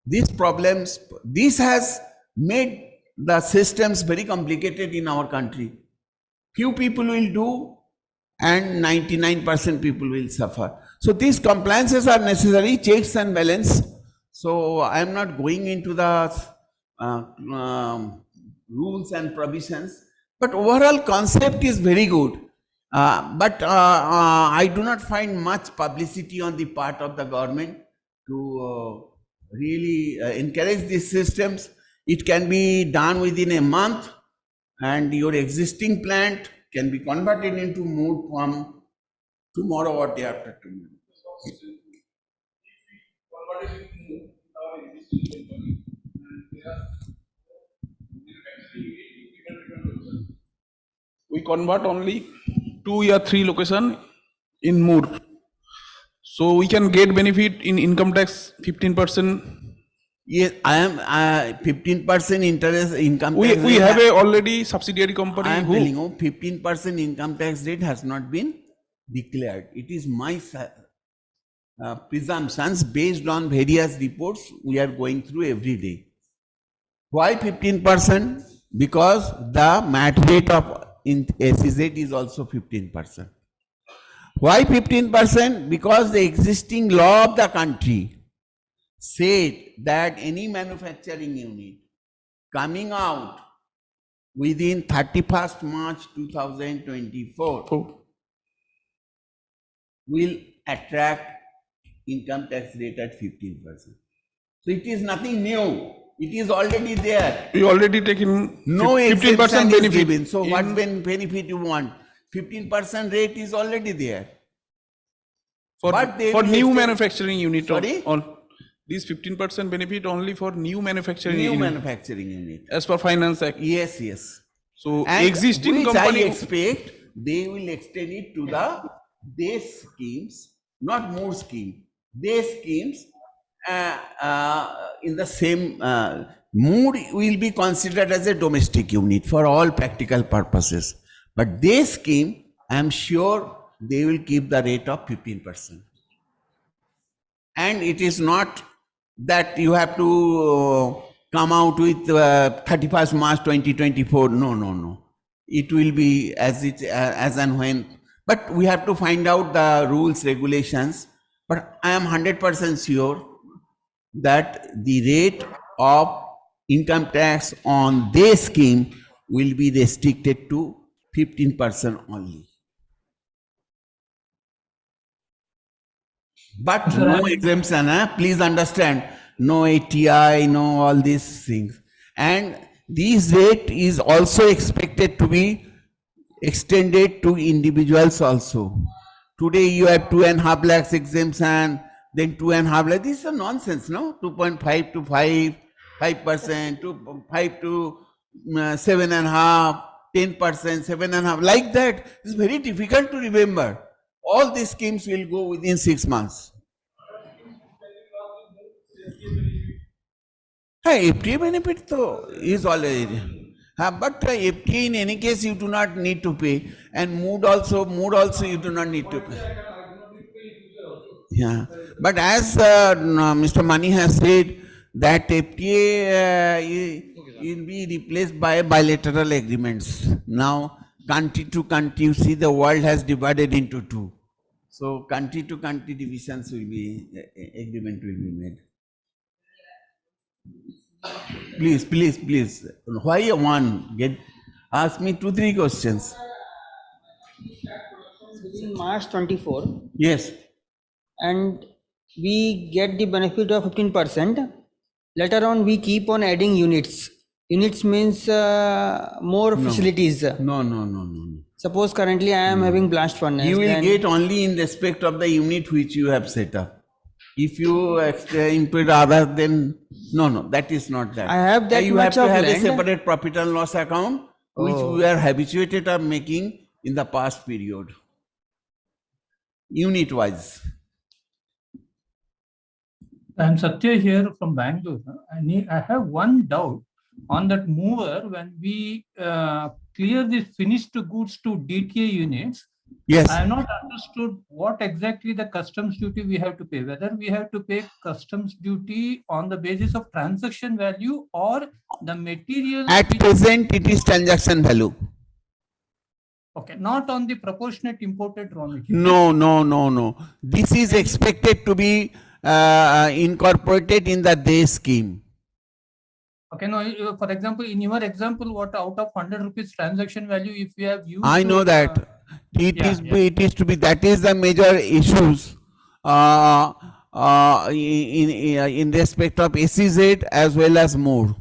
This has made the systems very complicated in our country. Few people will do and 99% people will suffer. So these compliances are necessary, checks and balance. So I am not going into the rules and provisions, but overall concept is very good. But I do not find much publicity on the part of the government to really encourage these systems. It can be done within a month, and your existing plant can be converted into MOOWR from tomorrow or day after tomorrow. what if we move our existing company and there are manufacturing unit in different locations? We convert only 2 or 3 location in MOOWR. So we can get benefit in income tax 15%. Yes, I am 15% interest income We tax rate. have a already subsidiary company I am who telling you, 15% income tax rate has not been declared. It is my presumptions based on various reports we are going through every day. Why 15%? Because the MAT rate of in SEZ is also 15%. Why 15%? Because the existing law of the country said that any manufacturing unit coming out within 31st March 2024 will attract income tax rate at 15%. So it is nothing new. It is already there. we already taken No 15% exemption is benefit. given. So what in- benefit you want? 15% rate is already there. for, But they for will new extend- manufacturing unit. Sorry? These 15% benefit only for new manufacturing New unit manufacturing unit. as per Finance Act. Yes, yes. So And existing which company. I expect they will extend it to the day schemes, not more scheme. Day schemes in the same mood will be considered as a domestic unit for all practical purposes. But day scheme, I am sure they will keep the rate of 15%. And it is not that you have to come out with 31st March 2024. No, no, no. It will be as and when. But we have to find out the rules, regulations. But I am 100% sure that the rate of income tax on this scheme will be restricted to 15% only. But no exemption, please understand, no ATI, no all these things. And this rate is also expected to be extended to individuals also. Today you have 2.5 lakhs exemption, then 2.5 lakhs. This is a nonsense, no? 2.5 to 5%, 5 to 7.5, 10%, 7.5, like that. It's very difficult to remember. All these schemes will go within 6 months. FTA benefit is already. But FTA in any case you do not need to pay, and MOOWR also you do not need to pay. Yeah, but as Mr. Mani has said that FTA will be replaced by bilateral agreements. Now country to country, you see the world has divided into two. So country to country divisions will be, agreement will be made. Please. Why one? Ask me 2-3 questions. Within March 24, Yes. and we get the benefit of 15%. Later on, we keep on adding units. Units means more facilities. No. Suppose currently I am having blast furnace. You will then get only in respect of the unit which you have set up. If you input other, then no, that is not that. I have that You have much to of have a land. separate profit and loss account, which we are habituated of making in the past period. Unit wise. I'm Satya here from Bangalore. I have one doubt on that MOOWR. When we clear the finished goods to DTA units, Yes. I have not understood what exactly the customs duty we have to pay. Whether we have to pay customs duty on the basis of transaction value or the material. At present, it is transaction value. Okay, not on the proportionate imported raw material. No. This is expected to be incorporated in the day scheme. Okay, no, for example, in your example, what out of 100 rupees transaction value, if you have used. I know that. It is to be, that is the major issues in respect of SEZ as well as MOOWR.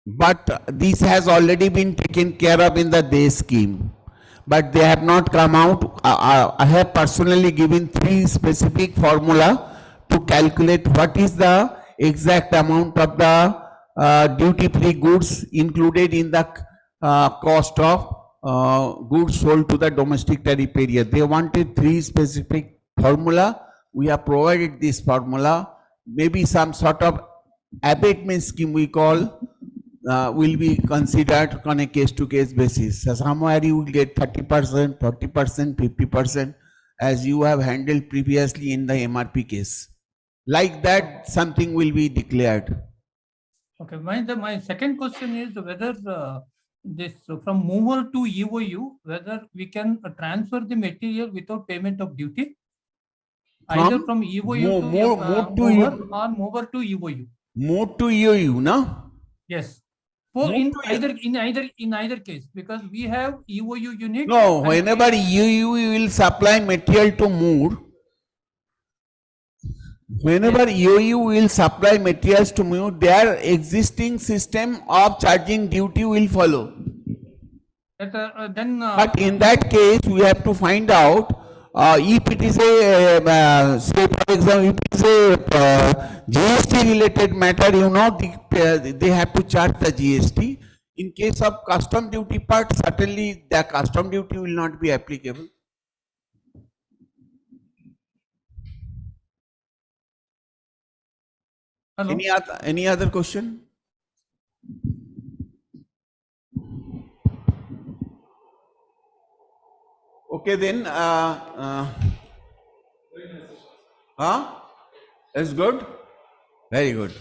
But this has already been taken care of in the day scheme. but they have not come out. I have personally given 3 specific formula to calculate what is the exact amount of the duty-free goods included in the cost of goods sold to the domestic tariff area. They wanted 3 specific formula. We have provided this formula. Maybe some sort of abatement scheme we call will be considered on a case-to-case basis. So somewhere you will get 30%, 40%, 50%, as you have handled previously in the MRP case. Like that, something will be declared. Okay, my second question is whether this from MOOWR to EOU, whether we can transfer the material without payment of duty, either from EOU to MOOWR or MOOWR to EOU. Move to EOU, no? Yes. For Move in either case, because we have EOU unit. No, and whenever EOU will supply material to MOOWR, whenever EOU will supply materials to MOOWR, their existing system of charging duty will follow. Then But in that case, we have to find out if it is a, say for example, if it is a GST related matter, you know, they have to charge the GST. In case of custom duty part, certainly the custom duty will not be applicable. hello? Any other question? Okay, then, that's good. Very good.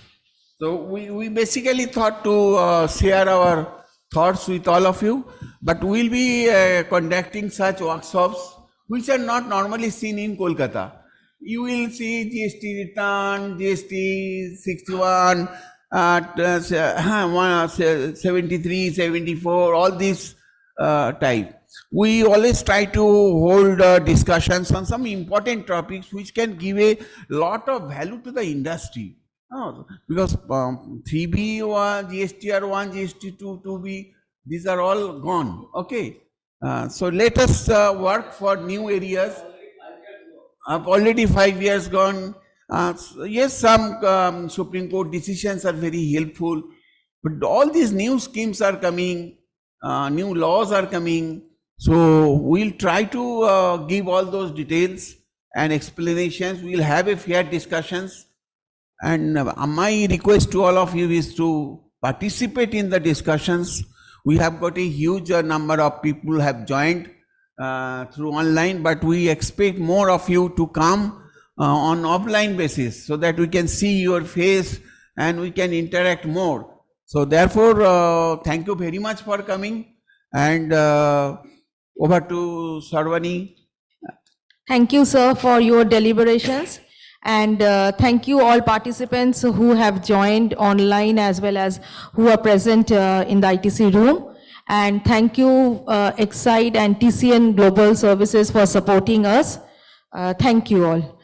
So we basically thought to share our thoughts with all of you, but we'll be conducting such workshops which are not normally seen in Kolkata. You will see GST return, GST 61, 73, 74, all these type. We always try to hold discussions on some important topics which can give a lot of value to the industry. Because 3B1, GSTR1, GST2, 2B, these are all gone. Okay. So let us work for new areas. Already 5 years gone. Yes, some Supreme Court decisions are very helpful, but all these new schemes are coming, new laws are coming. So we'll try to give all those details and explanations. We'll have a fair discussions. And my request to all of you is to participate in the discussions. We have got a huge number of people have joined through online, but we expect more of you to come on offline basis so that we can see your face and we can interact more. So therefore, thank you very much for coming, and over to Sarvani. Thank you, sir, for your deliberations. And thank you all participants who have joined online as well as who are present in the ITC room. And thank you, Excite and TCN Global Services for supporting us. Thank you all.